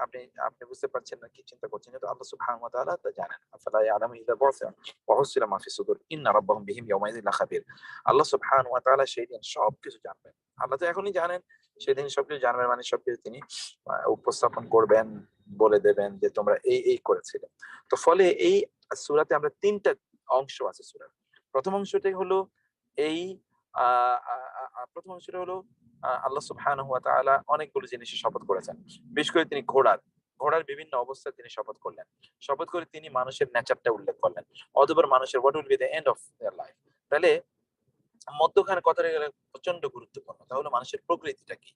আপনি আপনি বুঝতে পারছেন না কি চিন্তা করছেন। কিন্তু আল্লাহ সুবহানাহু ওয়া তাআলা তা জানেন। আফালা ইয়ালামু ইযা বু'সিরা ওয়া হুসিলা মা ফিস সুদুর ইন্না রাব্বাহুম বিহিম ইয়াওমাইযিন লাখাবীর। আল্লাহ সুবহানাহু ওয়া তাআলা সেদিন সবকিছু জানবেন। আল্লাহ তো এখনই জানেন, সেদিন সবকিছু জানবেন মানে সবকিছু তিনি উপস্থাপন করবেন, বলে দেবেন যে তোমরা এই করেছিলে। তো ফলে এই সূরাতে আমরা ৩ টা অংশ আছে সূরার। প্রথম অংশটাই হলো এই আ আ আ প্রথম অংশটা হলো আল্লাহ সুবহানাহু ওয়া তাআলা অনেকগুলো জিনিসের শপথ করেছেন। বিশেষ করে তিনি ঘোড়ার বিভিন্ন অবস্থায় তিনি শপথ করলেন। শপথ করে তিনি মানুষের নেচারটা উল্লেখ করলেন। অতঃপর মানুষের what will be the end of their life। তাহলে মধ্যখানে কথাটা গেলে প্রচন্ড গুরুত্বপূর্ণ। তাহলে মানুষের প্রকৃতিটা কি?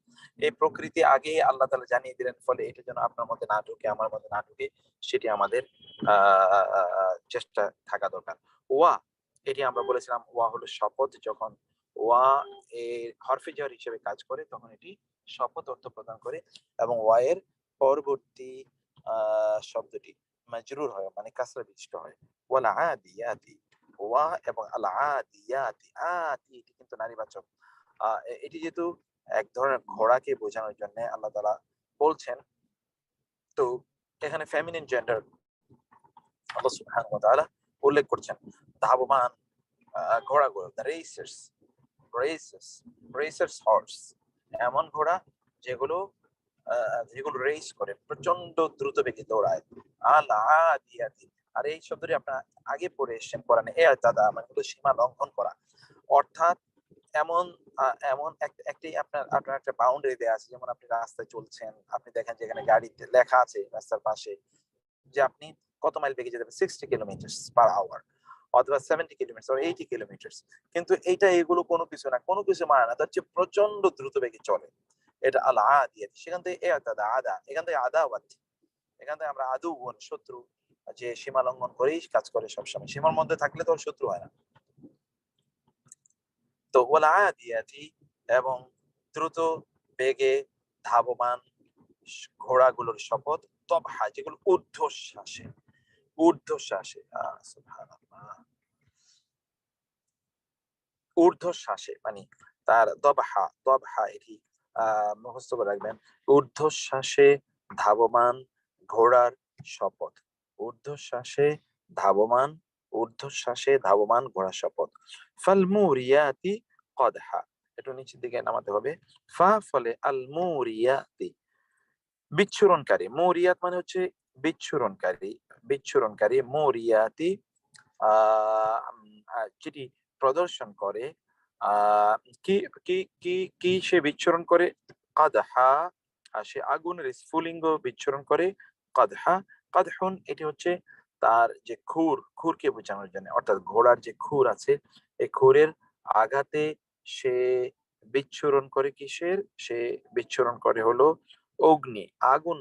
এই প্রকৃতি আগে আল্লাহ তাআলা জানিয়ে দিলেন, ফলে এটা যেন আপনার মধ্যে না ঢুকে, আমার মধ্যে না ঢুকে, সেটি আমাদের চেষ্টা থাকা দরকার। ওয়া এটি আমরা বলেছিলাম ওয়া হলো শপথ, যখন ওয়া এর হরফে জার হিসেবে কাজ করে তখন এটি শপথ অর্থ প্রদান করে, এবং ওয়া এর পরবর্তী শব্দটি মাজরুর হয় মানে কাসরা বিশিষ্ট হয়। ওয়াল আদিয়াতি, ওয়া এবং আল আদিয়াতি, আতি এটি কিন্তু নারীবাচক। এটি যেহেতু এক ধরনের ঘোড়াকে বোঝানোর জন্য আল্লাহ তাআলা বলছেন, তো এখানে ফেমিনিন জেন্ডার আল্লাহ সুবহানাহু ওয়া তাআলা উল্লেখ করছেন। ধাবমান ঘোড়াগুলো, দ্য রেসার্স, রেসার্স হর্স, এমন ঘোড়া যেগুলো যেগুলো রেস করে, প্রচন্ড দ্রুত বেগে দৌড়ায়। আল আদিয়াতি, আর এই শব্দটি আপনার আগে পড়ে এসেছেন কোরআনে, এ দাদা মানে হলো সীমা লঙ্ঘন করা, অর্থাৎ এমন এমন একটি আপনার আপনার একটা বাউন্ডারি দেওয়া আছে। যেমন আপনি রাস্তায় চলছেন, আপনি দেখেন যেখানে গাড়িতে লেখা আছে রাস্তার পাশে যে আপনি কত মাইল বেগে যেতে পারেন, 60 কিলোমিটার/আওয়ার অথবা 70 কিলোমিটার or 80 কিলোমিটার, কিন্তু এইটা এগুলো কোনো কিছু না, কোনো কিছু মানে না, তার চেয়ে প্রচন্ড দ্রুত বেগে চলে। এটা আল আদিয়াত, সেখান থেকে আদা, এখান থেকে আদাওয়াত, এখান থেকে আমরা আদু বোন শত্রু, যে সীমা লঙ্ঘন করেই কাজ করে সবসময়, সীমার মধ্যে থাকলে তো শত্রু হয় না। তো ওয়াল আদিয়াতি, এবং দ্রুত বেগে ধাবমান ঘোড়াগুলোর শপথ, তবহা যেগুলো ঊর্ধ্বশ্বাসে, ঊর্ধ্বশ্বাসে, সুবহানাল্লাহ, ঊর্ধ্বশ্বাসে মানে তার দবহা, দবহা এটি মুখস্থ করে রাখবেন। ঊর্ধ্বশ্বাসে ধাবমান ঘোড়ার শপথ, ঊর্ধ্বশ্বাসে ধাবমান, ঊর্ধ্বশ্বাসে ধাবমান ঘোড়ার শপথ। ফাল মুরিয়াতি কদহা, একটু নিচের দিকে নামাতে হবে। ফা ফলে আল মুরিয়াতি, বিচ্ছুরণকারী, মুরিয়াত মানে হচ্ছে বিচ্ছুরণকারী, বিচ্ছুরণকারী, মুরিয়াতি যেটি প্রদর্শন করে, আহ কি কি কি কি সে বিচ্ছুরণ করে, কাদহা, সে আগুনের স্ফুলিঙ্গ বিচ্ছুরণ করে। কাদহা, কাদহুন এটি হচ্ছে তার যে খুর, খুরকে বোঝানোর জন্য, অর্থাৎ ঘোড়ার যে খুর আছে এই খুরের আঘাতে সে বিচ্ছুরণ করে, কিসের সে বিচ্ছুরণ করে হলো অগ্নি, আগুন,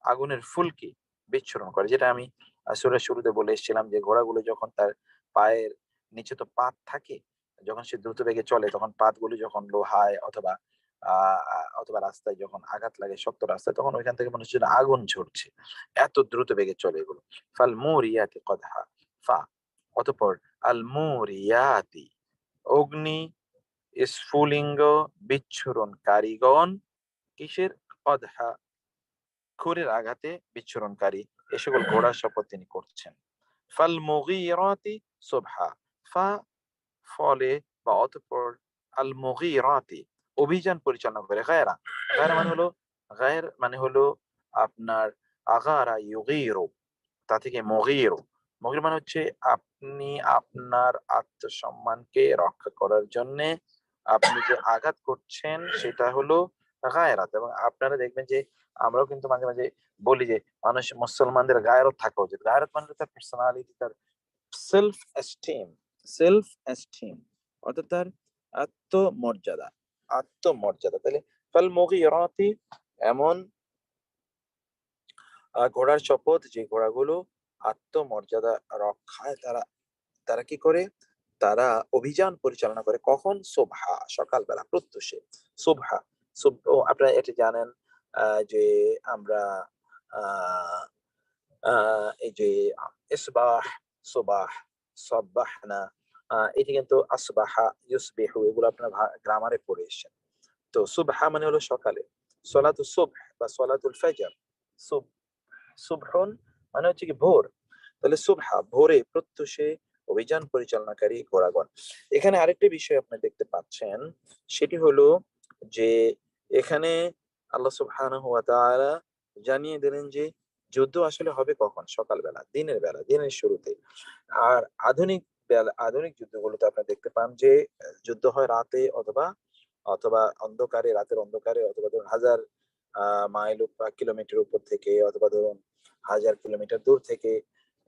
আগুনের ফুলকি বিচ্ছুরণ করে। যেটা আমি সূরার শুরুতে বলে এসেছিলাম যে ঘোড়াগুলো যখন তার পায়ের নিচে তো পাত থাকে, যখন সে দ্রুত বেগে চলে তখন পাতগুলো যখন লোহায় অথবা অথবা রাস্তায় যখন আঘাত লাগে, শক্ত রাস্তায়, তখন ওইখান থেকে মনে হচ্ছে যেন আগুন ঝরছে, এত দ্রুত বেগে চলে এগুলো। ফাল মুরিয়াতি কদহা, ফা অতঃপর আল মুরিয়াতি অগ্নি স্ফুলিঙ্গ বিচ্ছুরণ কারিগণ, কিসের, কদহা খুরের আঘাতে বিচ্ছুরণকারী, এ সকল ঘোড়ার শপথ তিনি করছেন। ফাল মুগীরাতি সুবহা, ফা ফলে বা অতঃপর, আল মুগীরাতি অভিযান পরিচালনা করে। গায়রা, গায়রা মানে হলো, গায়ের মানে হলো আপনার আগারা ইউগীরু, তা থেকে মুগীরু, মুগীর মানে হচ্ছে আপনি আপনার আত্মসম্মানকে রক্ষা করার জন্য আপনি যে আঘাত করছেন সেটা হলো গায়রাত। এবং আপনারা দেখবেন যে আমরাও কিন্তু মাঝে মাঝে বলি যে মানুষ, মুসলমানদের গায়রত থাকা উচিত। গায়রত মানে তার পার্সোনালিটি, তার সেলফ এস্টিম, সেলফ এস্টিম, অর্থাৎ তার আত্মমর্যাদা, আত্মমর্যাদা। তাহলে ফাল মুগীরাতি, এমন ঘোড়ার শপথ যে ঘোড়াগুলো আত্মমর্যাদা রক্ষায় তারা, তারা কি করে, তারা অভিযান পরিচালনা করে। কখন, সুবহা সকালবেলা, প্রত্যুষে, সুবহা, আপনারা এটা জানেন যে আমরা আহ এই যে ইসবাহ, সুবাহ, সাব্বাহনা, এটি কিন্তু আসবাহা, ইউসবিহু, এগুলো আপনারা গ্রামারে পড়ে এসেছেন। তো সুবহা মানে হলো সকালে, সলাতুল সুবহ বা সলাতুল ফজর, সুবহুন মানে হচ্ছে কি ভোর, তাহলে সুবহা ভোরে, প্রত্যুষে অভিযান পরিচালনাকারী ঘোড়াগণ। এখানে আরেকটি বিষয় আপনি দেখতে পাচ্ছেন, সেটি হলো যে এখানে আল্লাহ সুবহানাহু ওয়া তাআলা জানিয়ে দিলেন যে যুদ্ধ আসলে হবে কখন, সকালবেলা, দিনের বেলা, দিনের শুরুতে। আর আধুনিক আধুনিক যুদ্ধগুলোতে আপনারা দেখতে পান যে যুদ্ধ হয় রাতে, অথবা অথবা অন্ধকারে, রাতের অন্ধকারে, অথবা ধরুন হাজার মাইল বা কিলোমিটার উপর থেকে, অথবা ধরুন 1000 কিলোমিটার দূর থেকে,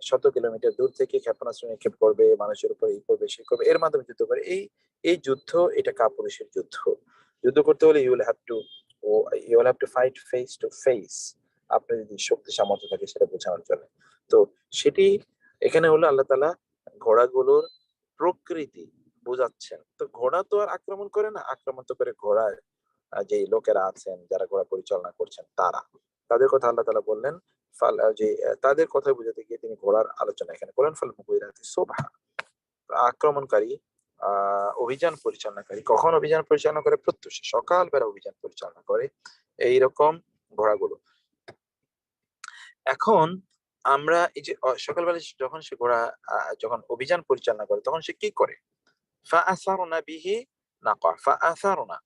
100 কিলোমিটার দূর থেকে ক্ষেপণাস্ত্র নিক্ষেপ করবে, মানুষের উপর ই করবে, সে করবে, এর মাধ্যমে যুদ্ধ করে। এই এই যুদ্ধ, এটা কাপুরুষের যুদ্ধ। যুদ্ধ করতে হলে you will have to fight face to face, আপনার যদি শক্তি সামর্থ্য থাকে সেটা বোঝানোর জন্য। তো সেটি এখানে হলো আল্লাহ তাআলা ঘোড়াগুলোর প্রকৃতি বোঝাচ্ছেন। তো ঘোড়া তো আর আক্রমণ করে না, আক্রমণ তো করে ঘোড়ার যে লোকেরা আছেন যারা ঘোড়া পরিচালনা করছেন তারা, তাদের কথা আল্লাহ তাআলা বললেন। তাদের কথা বুঝাতে গিয়ে তিনি ঘোড়ার আলোচনা এখানে করেন। ফাল মুগিরাতি সুবহা, আক্রমণকারী, অভিযান পরিচালনাকারী। কখন অভিযান পরিচালনা করে? প্রত্যুষে, সকালবেলা অভিযান পরিচালনা করে এইরকম ঘোড়াগুলো। এখন আমরা এই যে সকালবেলা যখন সে ঘোড়া যখন অভিযান পরিচালনা করে তখন সে কি করে? ফাআসারনা বিহি নাকা, ফাআসারনা,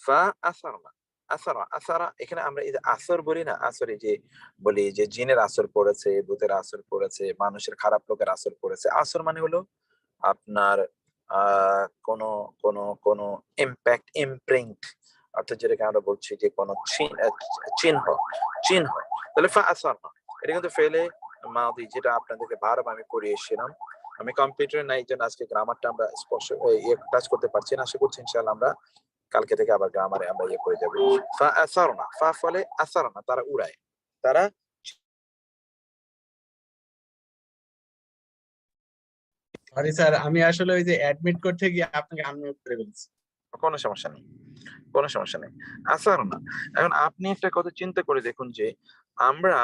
ফাআসারনা, আসারা, আসারা, এখানে আমরা এই যে আসর বলি না, আসর এই যে বলি যে জিনের আসর পড়েছে, ভূতের আসর পড়েছে, মানুষের খারাপ লোকের আসর পড়েছে। আসর মানে হলো আপনার কোনো কোনো ইম্প্যাক্ট, ইমপ্রিন্ট, অর্থাৎ যেটাকে আমরা বলছি যে কোনো চিহ্ন, চিহ্ন। তাহলে ফাআসারনা এটা কিন্তু ফেলে মাদি, যেটা আপনাদেরকে বারবার আমি পড়িয়ে এসেছিলাম। আমি কম্পিউটারে নাই, এই জন্য আজকে গ্রামারটা আমরা স্পষ্ট টাচ করতে পারছি না। আশা করছি ইনশাআল্লাহ আমরা কালকে থেকে আবার গ্রামারে আমরা করে যাবো। ফাআসারনা, ফা ফলে আসারনা, তারা উড়ায়, তারা। সরি স্যার, আমি আসলে ওই যে অ্যাডমিট করতে গিয়ে আপনাকে আনমিউট করে ফেলছি। কোনো সমস্যা নেই, কোনো সমস্যা নেই। আসারনা। এখন আপনি একটা কথা চিন্তা করে দেখুন যে আমরা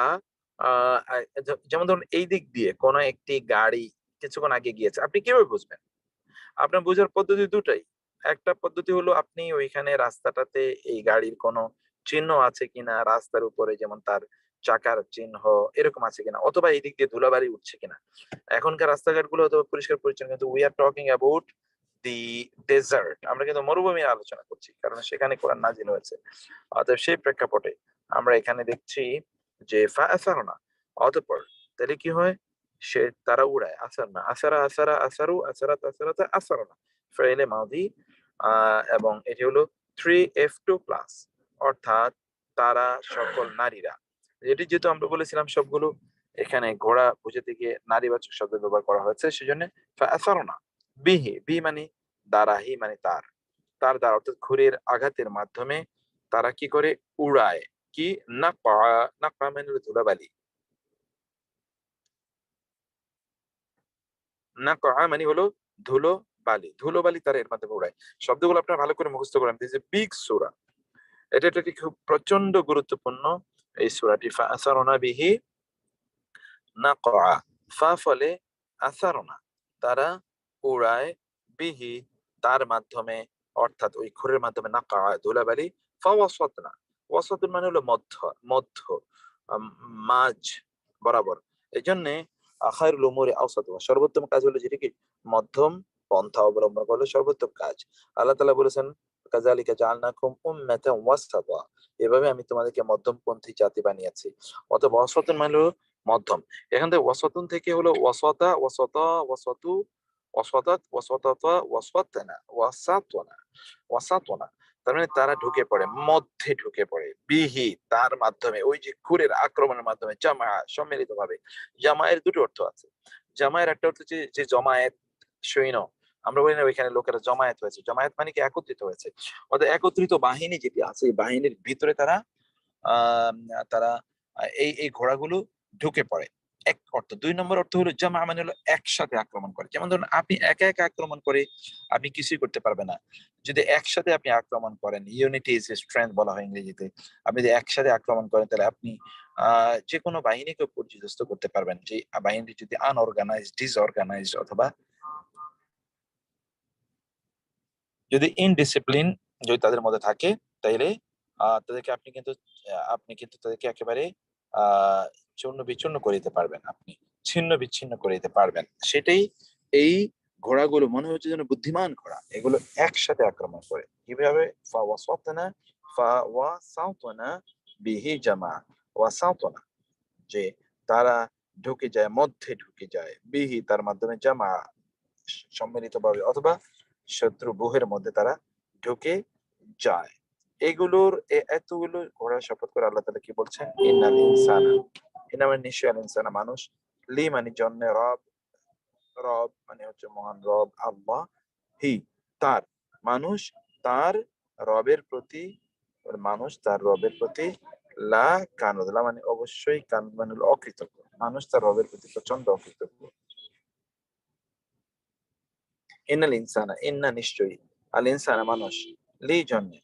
যেমন ধরুন এই দিক দিয়ে কোন একটি গাড়ি কিছুক্ষণ আগে গিয়েছে, আপনি কিভাবে বুঝবেন? আপনার বোঝার পদ্ধতি দুটাই। একটা পদ্ধতি হলো আপনি ওইখানে রাস্তাটাতে এই গাড়ির কোনো চিহ্ন আছে কিনা, রাস্তার উপরে যেমন তার চাকার চিহ্ন এরকম আছে কিনা, অথবা এই দিক দিয়ে ধুলাবালি উঠছে কিনা। এখনকার রাস্তাঘাট গুলো তো পরিষ্কার পরিচ্ছন্ন, কিন্তু we are talking about the desert, আমরা কিন্তু মরুভূমির আলোচনা করছি, কারণ সেখানে কোরআন নাজিল হয়েছে। অতএব সেই প্রেক্ষাপটে আমরা এখানে দেখছি যে ফাআসারনা, অতঃপর তাহলে কি হয়? সে তারা উড়ায়, আসার না, আসারা, আসারা, আসারু, আসারাত, আসারাতা, আসারনা, ফেলে মাদি। এবং এটি হলো 3F2 প্লাস, অর্থাৎ তারা সকল নারীরা। এটি যেহেতু আমরা বলেছিলাম সবগুলো এখানে ঘোড়া বুঝাতে গিয়ে নারীবাচক শব্দ ব্যবহার করা হয়েছে, সেজন্য ফাআসারনা বিহি, বি মানে দ্বারা, হি মানে তার, তার দ্বারা, অর্থাৎ ঘুরের আঘাতের মাধ্যমে তারা কি করে? উড়ায়। কি? নাকা, নাকা মানে হলো ধুলাবালি, নাকা মানে হলো ধুলো বালি, ধুলো বালি তারা এর মাধ্যমে উড়ায়। শব্দগুলো আপনারা ভালো করে মুখস্থ করেন। দিস ইজ এ বিগ সূরা, এটা একটি খুব প্রচন্ড গুরুত্বপূর্ণ এই সূরাটি। ফাআসারনা বিহি নাকা, ফা ফলে আসারনা, তারা উড়ায়, বিহি তার মাধ্যমে, অর্থাৎ ওই ঘুরের মাধ্যমে, নাকা ধুলাবালি, ফাওয়াসাতনা, ওয়াসাতুন মানে হলো মধ্য, মধ্য, মাঝ, বরাবর। এই জন্যে খায়রুল উমুরি আওসাতুহা, সর্বোত্তম কাজ হলো যেটা কি? মধ্যম পন্থা অবলম্বন করলে সর্বোত্তম কাজ। আল্লাহ তাআলা বলেছেন কাযালিকা জাআলনাকুম উম্মাতান ওয়াসাতা, এভাবে আমি তোমাদেরকে মধ্যমপন্থী জাতি বানিয়েছি। অতএব ওয়াসাতুন মানে হলো মধ্যম। এখান থেকে ওয়াসাতুন থেকে হলো ওয়াসাতা, ওয়াসাতা, ওয়াসাতু, ওয়াসাতাত, ওয়াসাতাতা, ওয়াসাতনা, ওয়াসাতনা, ওয়াসাতনা। তার মানে তারা ঢুকে পড়ে, মধ্যে ঢুকে পড়ে, বিহি তার মাধ্যমে, ওই যে ঘুরের আক্রমণের মাধ্যমে, জামা সম্মিলিত ভাবে। জামায়ের দুটো অর্থ আছে। জামায়ের একটা অর্থ হচ্ছে যে জমায়েত, সৈন্য, আমরা বলি না ওইখানে লোকেরা জমায়েত হয়েছে, জমায়েত মানে কি? একত্রিত হয়েছে। অর্থাৎ একত্রিত বাহিনী যেটি আছে, এই বাহিনীর ভিতরে তারা আহ তারা এই এই ঘোড়াগুলো ঢুকে পড়ে, এক অর্থ। দুই নম্বর অর্থ হলো জামা মানে হলো একসাথে আক্রমণ করে। যেমন ধরুন আপনি একা একা আক্রমণ করে আপনি কিছুই করতে পারবেন না। যদি একসাথে আপনি আক্রমণ করেন, ইউনিটি ইজ স্ট্রেংথ বলা হয় ইংরেজিতে। আপনি যদি একসাথে আক্রমণ করেন তাহলে আপনি যে কোনো বাহিনীকে পর্যদস্ত করতে পারবেন। যে বাহিনী যদি আনঅর্গানাইজড, ডিসঅর্গানাইজড, অথবা যদি ইনডিসিপ্লিন যদি তাদের মধ্যে থাকে, তাইলে তাদেরকে আপনি কিন্তু তাদেরকে একেবারে আহ চূর্ণ বিচূর্ণ করে দিতে পারবেন, আপনি ছিন্ন বিচ্ছিন্ন করে দিতে পারবেন। সেটাই এই ঘোড়াগুলো মনে হচ্ছে যেন বুদ্ধিমান ঘোড়া, এগুলো একসাথে আক্রমণ করে। কিভাবে? ফাওয়াসাতনা, ফাওয়াসাতনা বিহি জামা, ওয়াসাতনা, যে তারা ঢুকে যায়, মধ্যে ঢুকে যায়, বিহি তার মাধ্যমে, জামা সম্মিলিত ভাবে, অথবা শত্রু বুহের মধ্যে তারা ঢুকে যায়। এগুলোর এতগুলো ঘোড়া শপথ করে আল্লাহ তাআলা কি বলছেন? ইন্নাল ইনসানা, ইন্না মানে নিশ্চয়, আল ইনসানা মানুষ, লি মানে জন্য, রব, রব মানে হচ্ছে মহান রব আল্লাহ, হি তার, মানুষ তার রবের প্রতি, মানুষ তার রবের প্রতি, লা কানুদ, লা মানে অবশ্যই, কানুদ মানে হলো অকৃতজ্ঞ, মানুষ তার রবের প্রতি প্রচন্ড অকৃতজ্ঞ। ইন্নাল ইনসানা, ইন্না নিশ্চয়ই, আল ইনসানা মানুষ, লি জন্যে,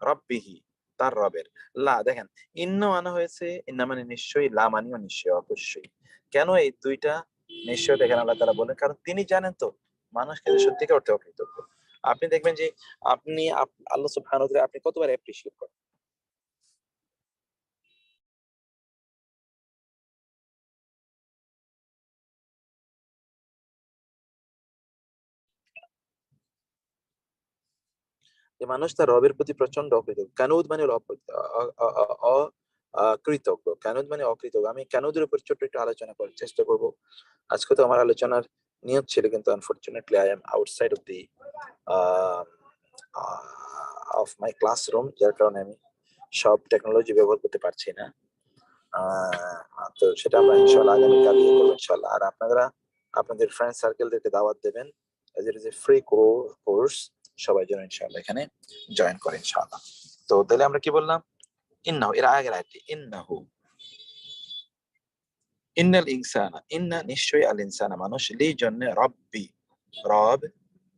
রব্বিহি তার রবের, লা দেখেন ইন্না আনা হয়েছে, ইন্না মানে নিশ্চয়ই, লা মানেও নিশ্চয় অবশ্যই। কেন এই দুইটা নিশ্চয় দেখেন আল্লাহ তাআলা বলেন, কারণ তিনি জানেন তো মানুষ কিন্তু সত্যিকার অর্থে অকৃতজ্ঞ। আপনি দেখবেন যে আপনি আল্লাহ সুবহানাহু ওয়া তাআলা আপনি কতবার অ্যাপ্রিশিয়েট করেন। যে মানুষ তার রবের প্রতি প্রচন্ড অকৃতজ্ঞ। কানুদ মানে হলো অকৃতজ্ঞ, কানুদ মানে অকৃতজ্ঞ। আমি কানুদের উপর ছোট্ট একটু আলোচনা করার চেষ্টা করব। আজকে তো আমার আলোচনার নিয়ত ছিল, কিন্তু unfortunately I am outside of the of my classroom, যার কারণে আমি সব টেকনোলজি ব্যবহার করতে পারছি না। তো সেটা আমরা ইনশাআল্লাহ আগামীকাল ইয়ে করবো ইনশাআল্লাহ। আর আপনারা আপনাদের ফ্রেন্ড সার্কেলদেরকে দাওয়াত দেবেন, এজ এ ফ্রি কোর্স, সবাই যেন ইনশাআল্লাহ এখানে জয়েন করে ইনশাআল্লাহ। তো তাহলে আমরা কি বললাম, ইন্নাহু, এর আগের আয়াতটি ইন্নাহু, ইন্নাল ইনসানা, ইন্না নিশ্চয়ই, আল ইনসানা মানুষ, লি জন্য, রব্বি রব,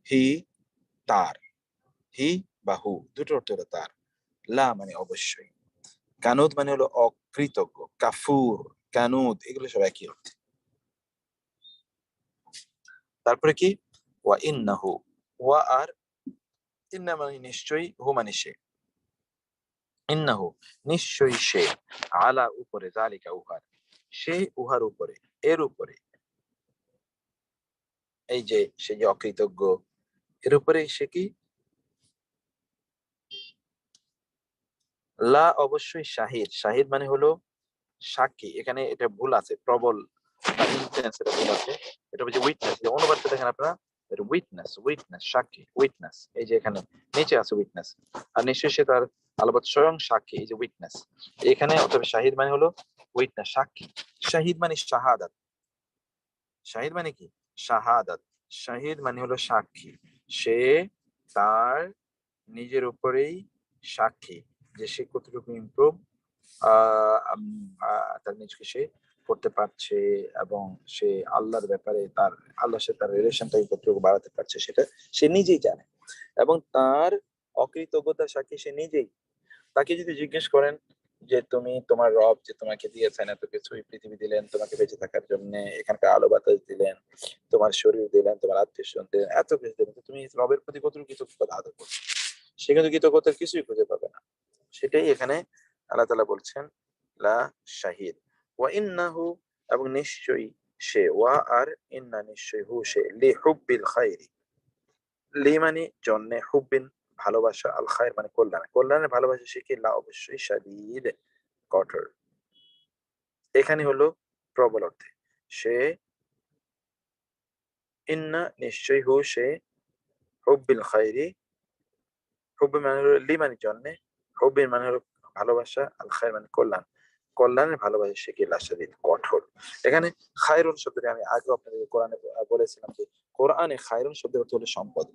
হি তার, হি বা হু দুটো অর্থ হলো তার, লা মানে অবশ্যই, কানুদ মানে হলো অকৃতজ্ঞ, কাফুর, কানুদ এগুলো সব একই অর্থ। তারপরে কি, ওয়া ইন্নাহু, ওয়া আর ইন্না মানে নিশ্চয়ই, হু মানে সে, ইন্নাহু নিশ্চয়ই সে, আলা উপরে, যালিকা উহার, সে উহার উপরে, এর উপরে, এই যে সে যে অকৃতজ্ঞ, এর উপরে সে কি, লা অবশ্যই শাহিদ, শাহিদ মানে হলো সাক্ষী। এখানে এটা ভুল আছে, প্রবল ইন্টেন্স, এটা ভুল আছে। এটা হচ্ছে উইটনেস, যে অনুবাদটা দেখেন আপনারা, উইটনেস, উইটনেস সাক্ষী, উইটনেস, এই যে এখানে নিচে আছে উইটনেস, আর নিশ্চয়ই সে তার আলাবাত স্বয়ং সাক্ষী, এই যে উইটনেস এখানে। অথবা শাহিদ মানে হলো উইটনেস, সাক্ষী। শাহিদ মানে শাহাদাত, শাহিদ মানে কি, শাহাদাত, শাহিদ মানে হলো সাক্ষী। সে তার নিজের উপরেই সাক্ষী, যে সে কতটুকু ইমপ্রুভ তার নিজকে সে করতে পারছে, এবং সে আল্লাহর ব্যাপারে তার, আল্লাহর সাথে তার রিলেশনটা কতটুকু বাড়াতে পারছে সেটা সে নিজেই জানে। এবং তার অকৃতজ্ঞতার সাক্ষী সে নিজেই। তাকে যদি জিজ্ঞেস করেন যে তুমি তোমার রব যে তোমাকে দিয়েছেন এত কিছু, পৃথিবী দিলেন তোমাকে বেঁচে থাকার জন্য, এখানকার আলো বাতাস দিলেন, তোমার শরীর দিলেন, তোমার আত্মীয় স্বজন দিলেন, এত কিছু দিলেন, তুমি রবের প্রতি কতটুকু কৃতজ্ঞতা আদর করছো, সে কিন্তু কৃতজ্ঞতার কিছুই খুঁজে পাবে না। সেটাই এখানে আল্লাহ তাআলা বলছেন, লা শাহিদ, ওয়া ইন্নাহু এবং নিশ্চয়ই সে, ওয়া আর ইন্না নিশ্চয়ই, হু সে, লি হুব্বিল খাইরি, লি মানে জন্য, হুব্বিন ভালোবাসা, আল খায়ের মানে কল্যাণ, কল্যাণের ভালোবাসা সে কি, লা অবশ্যই, শাদীদ কঠোর। এখানে হলো প্রবল অর্থে, সে, ইন্না নিশ্চয়ই, হু সে, হুব্বিল খাইরি, হুব্বি মানে হলো লি মানে জন্য, হুব্বিন মানে হলো ভালোবাসা, আল খায়ের মানে কল্যাণ, কল্যাণের ভালোবাসা সে কি, লা শাদীদ কঠোর। এখানে খায়রুন শব্দটি আমি আগে আপনাদের কোরআনে বলেছিলাম যে কোরআনে খায়রুন শব্দের অর্থ হলো সম্পদ,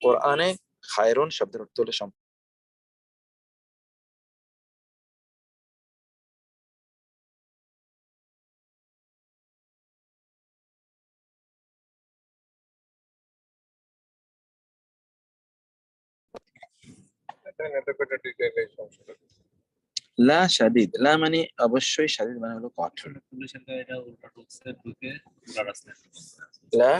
কোরআনে খায়রুন শব্দের অর্থ হলো সম্পদ। লা শাদীদ, লা মানে অবশ্যই, শাদীদ মানে হলো কঠোর। লা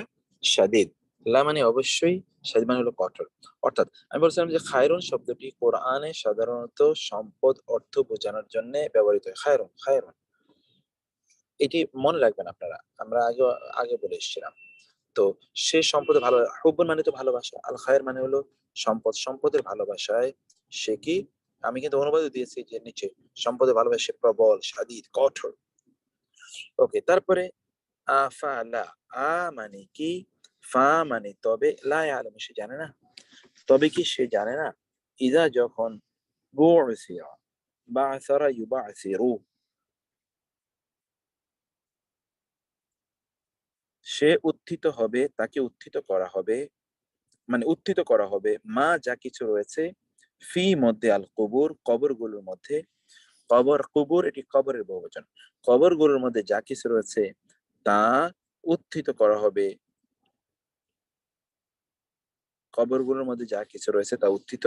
শাদীদ, লা মানে অবশ্যই, শাদীদ মানে হলো কঠোর। অর্থাৎ আমি বলছিলাম যে খায়রুন শব্দটি কোরআনে সাধারণত সম্পদ অর্থ বোঝানোর জন্য ব্যবহৃত হয়। খায়রুন, খায়রুন এটি মনে রাখবেন আপনারা, আমরা আগে আগে বলে এসেছিলাম। তো সে সম্পদে ভালো, হুব্বুন মানে তো ভালোবাসা, আল খায়ের মানে হলো সম্পদ, সম্পদের ভালোবাসায় সে কি, আমি কিন্তু অনুবাদও দিয়েছি যে নিচে, সম্পদের ভালোবাসা সে প্রবল, শাদীদ কঠোর। ওকে, তারপরে আফালা, আ মানে কি, ফা মানে তবে, লা ইয়ালামু সে জানে না, তবে কি সে জানে না, ইদা যখন, বু'সিরা, বা'সারা ইউবা'সিরু, সে উত্থিত হবে, তাকে উত্থিত করা হবে, মানে উত্থিত করা হবে, মা যা কিছু রয়েছে, ফি মধ্যে, আল কবর কবরগুলোর মধ্যে, কবর কুবুর এটি কবরের বহুবচন। কবরগুলোর মধ্যে যা কিছু রয়েছে তা উত্থিত করা হবে। কবরগুলোর মধ্যে যা কিছু রয়েছে তা উত্থিত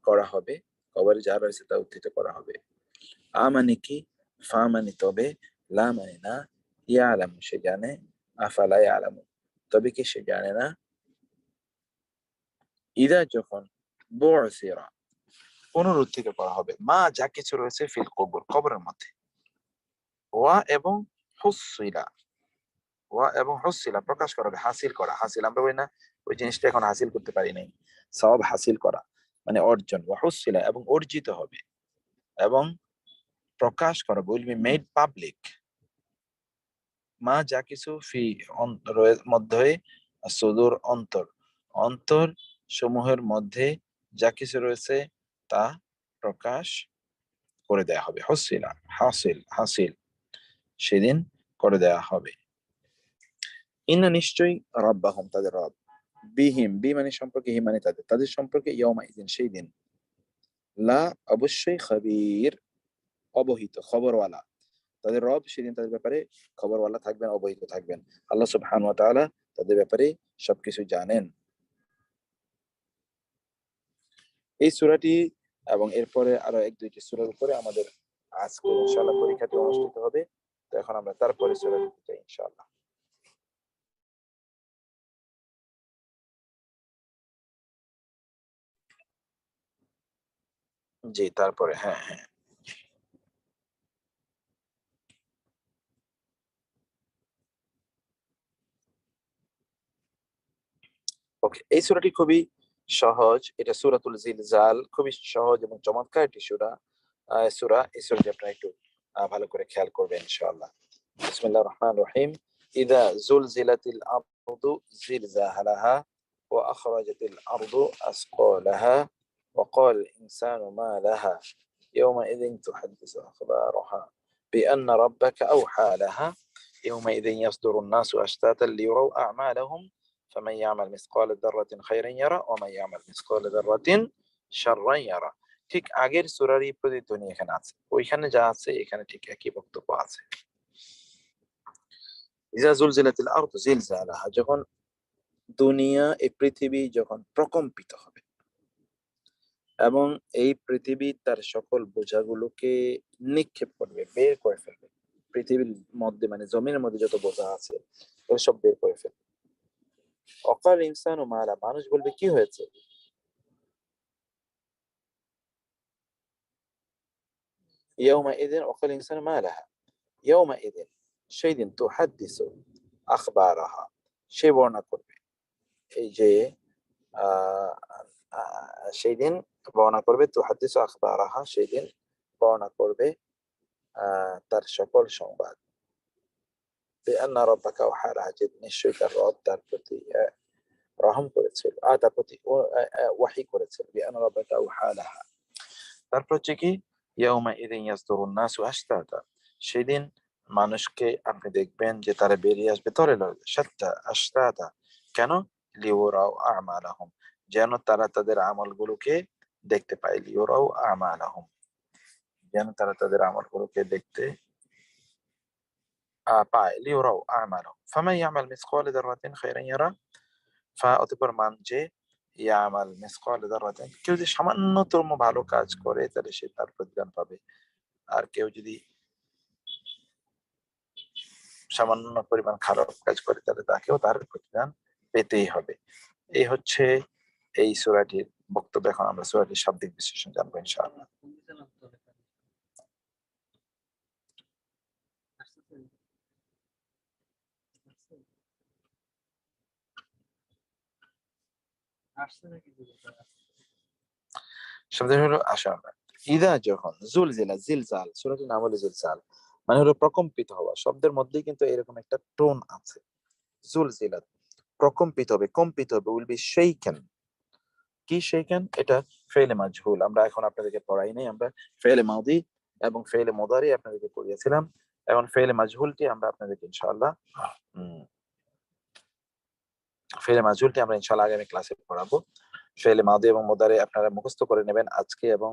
করা হবে। কবরে যা রয়েছে তা উত্থিত করা হবে। আ মানে কি, ফা মানে তবে, লা মানে না, ইয়ালামু সে জানে, আফালা ইয়ালামু তবে কি সে জানে না, ইদা যখন, বু'সিরা পুনরুত্থিত করা হবে, মা যা কিছু রয়েছে ফিল কবর কবরের মধ্যে, ওয়া এবং হুসিলা, ওয়া এবং হুসিলা প্রকাশ করা হবে, হাসিল করা, হাসিল আমরা বলি না ওই জিনিসটা এখন হাসিল করতে পারি নাই, সওয়াব হাসিল করা মানে অর্জন, ওয়া হুসিলা এবং অর্জিত হবে, এবং প্রকাশ করা উইল বি মেড পাবলিক, মা যা কিছু ফি মধ্যে, সুদূর অন্তর, অন্তর সমূহের মধ্যে যা কিছু রয়েছে তা প্রকাশ করে দেয়া হবে, হসিলা হাসিল হাসিল সেদিন করে দেয়া হবে। ইন্না নিশ্চয়ই রাব্বাহুম তাদের রব, বিহিম বি মানে সম্পর্কে, হি মানে তাদের, তাদের সম্পর্কে, ইয়াউমা ইদিন সেই দিন, লা অবশ্যই, খবীর অবহিত খবরওয়ালা, তাদের রব সেদিন তাদের ব্যাপারে খবরওয়ালা থাকবেন, অবহিত থাকবেন। আল্লাহ সুবহানাহু ওয়া তাআলা তাদের ব্যাপারে সবকিছু জানেন। এই সূরাটি এবং এরপরে আরো এক দুইটি সূরার উপরে আমাদের আজকে ইনশাআল্লাহ পরীক্ষাটি অনুষ্ঠিত হবে। তো এখন আমরা তারপরে সূরা নিতে চাই ইনশাআল্লাহ। জি তারপরে হ্যাঁ হ্যাঁ ওকে, এই সূরাটি খুবই সহজ, এটা সূরাতুল জিলজাল, খুবই সহজ এবং চমৎকার একটি সূরা। সূরা, এই সূরাটি আপনারা একটু ভালো করে খেয়াল করবেন ইনশাআল্লাহ। বিসমিল্লাহির রহমানির রহিম। ইযা জুলজিলাতিল আরদু জিলজালাহা ওয়া আখরাজাতিল আরদু আসকালাহা ওয়া ক্বাল ইনসানু মা লাহা ইয়াওমাইযিন তুহাদ্দিসু আখবারাহা বিআন্না রাব্বাকা আওহা লাহা ইয়াওমাইযিন ইয়াসদুরুন নাসু আশতাতান লিয়ারাউ আ'মালাহুম فمن يعمل مثقال ذرة خيرا يرى ومن يعمل مثقال ذرة شرا يرى। ঠিক আগের সূরারই প্রতিধ্বনি এখানে আছে, ওইখানে যা আছে এখানে ঠিক একই বক্তব্য আছে। ইজা জুলজিলাতিল আরদু জিলজালাহা, যখন দুনিয়া এই পৃথিবী যখন প্রকম্পিত হবে এবং এই পৃথিবী তার সকল বোঝাগুলোকে নিক্ষেপ করবে, বের করে ফেলবে, পৃথিবীর মধ্যে মানে জমিনের মধ্যে যত বোঝা আছে ওগুলো সব বের করে ফেলবে। অকাল ইনসানু মালা, মানুষ বলবে কি হয়েছে, ইয়াউমা ইদিন অকাল ইনসানু মালাহা ইয়াউমা ইদিন সেই দিন তুহাদ্দিসু আখবারাহা সে বর্ণনা করবে, এই যে সেই দিন বর্ণনা করবে, তুহাদ্দিসু আখবারাহা সেই দিন বর্ণনা করবে তার সকল সংবাদ, বিআন্না রাব্বাকা আওহা লাহা, যে নিশ্চয়ই তার রব তার প্রতি রহম করেছিল, তার প্রতি ওয়াহি করেছিল, বিআন্না রাব্বাকা আওহা লাহা। তারপর হচ্ছে কি, ইয়াউমা ইদিন ইয়াসদুরুন নাসু আশতাতা, সেদিন মানুষকে আপনি দেখবেন যে তারা বেরিয়ে আসবে তরে লরে, শাত্তা আশতাতা, কেন, লিউরাউ আমালাহুম, যেন তারা তাদের আমলগুলোকে দেখতে পায়, লিউরাউ আমালাহুম যেন তারা তাদের আমলগুলোকে দেখতে পায়, লিউরাউ আমালাহুম ফামান ইয়ামাল মিসকালা যাররাতিন খায়রান ইয়ারা, ফা অতঃপর মান যে, ইয়ামাল মিসকালা যাররাতিন কেউ যদি সামান্যতম ভালো কাজ করে তাহলে সে তার প্রতিদান পাবে, আর কেউ যদি সামান্য পরিমাণ খারাপ কাজ করে তাহলে তাকেও তার প্রতিদান পেতেই হবে। এই হচ্ছে এই সূরাটির বক্তব্য। এখন আমরা সূরাটির শাব্দিক বিশ্লেষণ জানবো ইনশাআল্লাহ। শব্দ হলো আশা, ইদা যখন, জুলজিলা জিলজাল, সূরাটির নাম হলো জিলজাল, মানে হলো প্রকম্পিত হওয়া, শব্দের মধ্যেই কিন্তু এরকম একটা টোন আছে, জুলজিলা প্রকম্পিত হবে, কম্পিত হবে, উইল বি শেইকেন, কি শেইকেন, এটা ফেলে মাজহুল, আমরা এখন আপনাদেরকে পড়াই নাই, আমরা ফেলে মাউদি এবং ফেলে মুদারি আপনাদেরকে পড়িয়েছিলাম, এখন ফেলে মাজহুলটি আমরা আপনাদেরকে ইনশাআল্লাহ ফেলে মাজহুলটি আমরা ইনশাআল্লাহ আগামী ক্লাসে পড়াবো। ফেলে মাউদি এবং মুদারি আপনারা মুখস্থ করে নেবেন আজকে এবং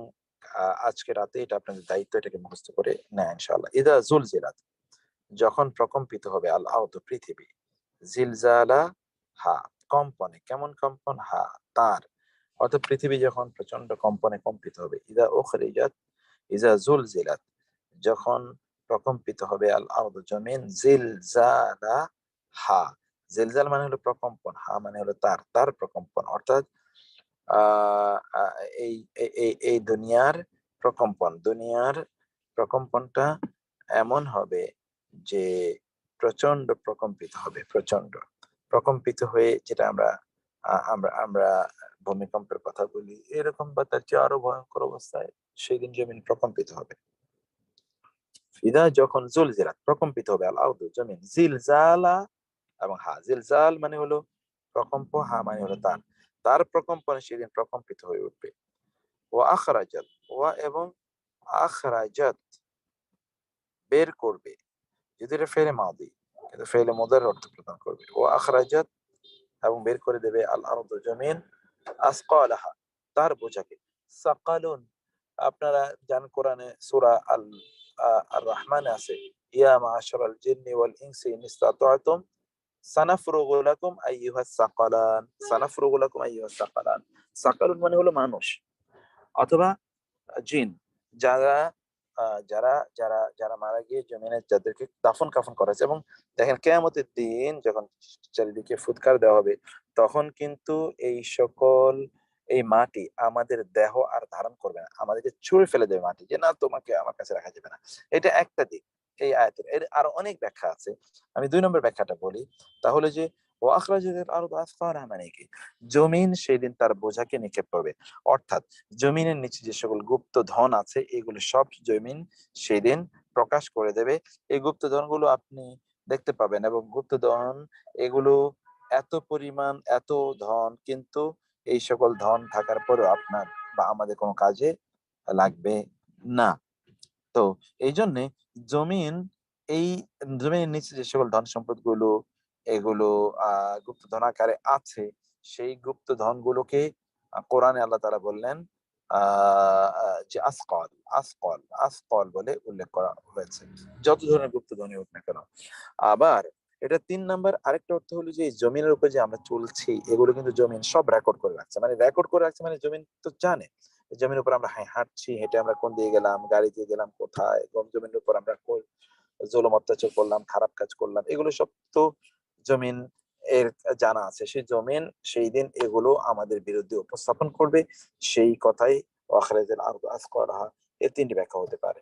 আজকে রাতে এটা আপনাদের দায়িত্ব, এটাকে মুখস্থ করে নেয় ইনশাআল্লাহ। ইদা জুলজিলাত, যখন প্রকম্পিত হবে, আল আরদু পৃথিবী, জিলজালা হা কম্পনে, কেমন কম্পন, হা তার, অর্থাৎ পৃথিবী যখন প্রচন্ড কম্পনে কম্পিত হবে। ইদা উখরিজাত, ইজা জুলজিলাত, যখন প্রকম্পিত হবে, আল আরদু জমিন, জিলজালা হা, জিলজাল মানে হলো প্রকম্পন, হা মানে হলো তার, তার প্রকম্পন, অর্থাৎ আহ আহ, এই এই দুনিয়ার প্রকম্পন, দুনিয়ার প্রকম্পনটা এমন হবে যে প্রচন্ড প্রকম্পিত হবে, প্রচন্ড প্রকম্পিত হয়ে, যেটা আমরা আমরা আমরা ভূমিকম্পের কথা বলি, এরকম বা তার চেয়ে আরো ভয়ঙ্কর অবস্থায় সেদিন জমিন প্রকম্পিত হবে। ফিদা যখন জুলজিলাত প্রকম্পিত হবে, আল আরদু জমিন, জিলজালা এবং হা, জিলজাল মানে হলো প্রকম্প, হা মানে হলো তার, তার প্রকম্পনে সেদিন প্রকম্পিত হয়ে উঠবে। ও আখরাজাত, ওয়া এবং আখরাজাত বের করবে, যদি এটা ফেলে মাদি, কিন্তু ফেলে মুদার অর্থ প্রদান করবে। ও আখরাজাত এবং বের করে দেবে, আল আরদু জমিন, আসকালাহা তার বোঝাকে। সাকালুন, আপনারা জান কোরআনে সূরা আল আর রহমানে আছে, ইয়া মাআশারাল জিন্নি ওয়াল ইনসি ইন ইসতাতা'তুম সানাফরুগু লাকুম আইয়ুহাস সাকালান, সানাফরুগু লাকুম আইয়ুহাস সাকালান। সাকালুন মানে হলো মানুষ অথবা জিন, যারা যারা যারা যারা মারা গিয়ে জমিনে যাদেরকে দাফন কাফন করা হয়েছে। এবং দেখেন কিয়ামতের দিন যখন চারিদিকে ফুৎকার দেওয়া হবে, তখন কিন্তু এই সকল এই মাটি আমাদের দেহ আর ধারণ করবে না, আমাদেরকে ছুঁড়ে ফেলে দেবে মাটি, যে না তোমাকে আমার কাছে রাখা যাবে না। এটা একটা দিক এই আয়াতের। এর আরো অনেক ব্যাখ্যা আছে, আমি 2 নম্বর ব্যাখ্যাটা বলি, তাহলে যে ও আখরাজাতিল আরদু আসফারাহা মানে কি, জমিন সেদিন তার বোঝাকে নিক্ষেপ করবে, অর্থাৎ জমিনের নিচে যে সকল গুপ্ত ধন আছে এগুলো সব জমিন সেদিন প্রকাশ করে দেবে। এই গুপ্ত ধনগুলো আপনি দেখতে পাবেন, এবং গুপ্ত ধন এগুলো এত পরিমাণ, এত ধন, কিন্তু এই সকল ধন থাকার পরেও আপনার বা আমাদের কোনো কাজে লাগবে না। তো এই জন্যে জমিন, এই জমিনের নিচে যে সকল ধন সম্পদ গুলো এগুলো গুপ্ত ধন আকারে আছে, সেই গুপ্ত ধন গুলোকে কোরআনে আল্লাহ তাআলা বললেন যে আসকাল, আসকাল, আসকাল বলে উল্লেখ করা হয়েছে, যত ধরনের গুপ্ত ধনই হোক না কেন। আবার এটা 3 নম্বর আরেকটা অর্থ হলো যে এই জমিনের উপর যে আমরা চলছি এগুলো কিন্তু জমিন সব রেকর্ড করে রাখছে, মানে রেকর্ড করে রাখছে মানে জমিন তো জানে জমির উপর আমরা হাঁটছি, হেঁটে আমরা কোন দিকে গেলাম, গাড়ি দিয়ে গেলাম কোথায়, জমিনের উপর আমরা জুলুম অত্যাচার করলাম, খারাপ কাজ করলাম, এগুলো সব তো জমিন এর জানা আছে। সেই জমিন সেই দিন এগুলো আমাদের বিরুদ্ধে উপস্থাপন করবে, সেই কথাই আখরাজাল আরদু আসকালাহা, এর 3টি ব্যাখ্যা হতে পারে।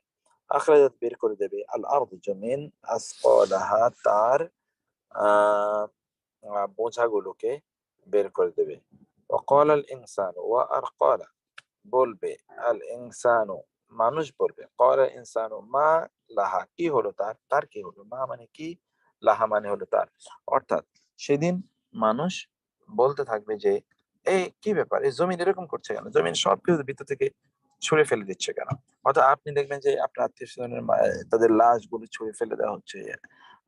আখরাজাত বের করে দেবে, আল আরদু জমিন, আসকালাহা তার আহ বোঝাগুলোকে বের করে দেবে। ওয়াকাল আল ইনসান ওয়া আরকালা, বলবে আল ইনসানু মানুষ বলবে, ক্বালা ইনসানু মা লাহা কি হলো তার, তার কি হলো, মা মানে কি, লাহা মানে হলো তার, অর্থাৎ সেদিন মানুষ বলতে থাকবে যে এই কি ব্যাপার, এই জমিন এরকম করছে কেন, জমিন সবকিছু ভিতর থেকে ছুঁড়ে ফেলে দিচ্ছে কেন। অর্থাৎ আপনি দেখবেন যে আপনার আত্মীয় স্বজনের তাদের লাশ গুলো ছুঁড়ে ফেলে দেওয়া হচ্ছে,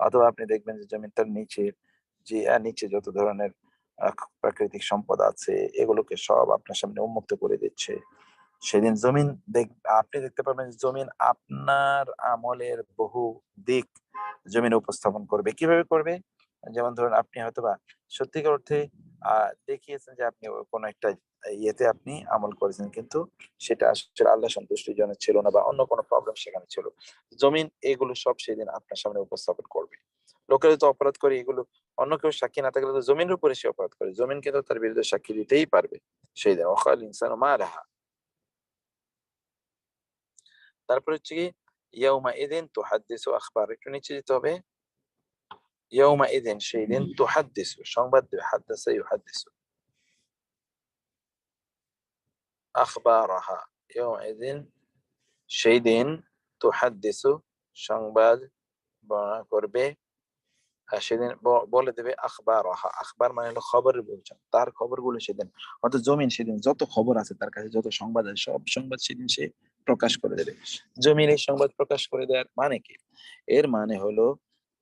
অথবা আপনি দেখবেন যে জমিন তার নিচে যে নিচে যত ধরনের প্রাকৃতিক সম্পদ আছে এগুলোকে সব আপনার সামনে উন্মুক্ত করে দিচ্ছে। সেদিন জমিন আপনি দেখতে পাবেন যে জমিন আপনার আমলের বহু দিক জমিন উপস্থাপন করবে। কিভাবে করবে? যেমন ধরুন আপনি হয়তোবা সত্যিকার অর্থে দেখিয়েছেন যে আপনি কোনো একটা ইয়েতে আপনি আমল করেছেন, কিন্তু সেটা আসলে আল্লাহ সন্তুষ্টির জন্য ছিল না, বা অন্য কোনো প্রবলেম সেখানে ছিল। জমিন এগুলো সব সেদিন আপনার সামনে উপস্থাপন করবে। লোকেরা তো অপরাধ করে, এগুলো অন্য কেউ সাক্ষী না থাকলে তো জমিনের উপরে সে অপরাধ করে, জমিন কিন্তু তার বিরুদ্ধে সাক্ষী দিতেই পারবে সেই দিন। ওয়াকাল ইনসানু মা লাহা, তারপর হচ্ছে কি ইয়াউমা ইদিন তুহাদ্দিসু আখবার, একটু নিচে যেতে হবে। ইয়াউমা ইদিন সেই দিন, তুহাদ্দিসু সংবাদ দেবে, হাদ্দাসা ইউহাদ্দিসু, আখবারাহা ইয়াউমা ইদিন সেই দিন, তুহাদ্দিসু সংবাদ বর্ণনা করবে, সেদিন বলে দেবে, আখবারাহা, আখবার মানে হলো খবরের বলছেন, তার খবরগুলো সেদিন, অর্থাৎ জমিন সেদিন যত খবর আছে তার কাছে, যত সংবাদ আছে সব সংবাদ সেদিন সে প্রকাশ করে দেবে। জমিন এই সংবাদ প্রকাশ করে দেওয়ার মানে কি? এর মানে হলো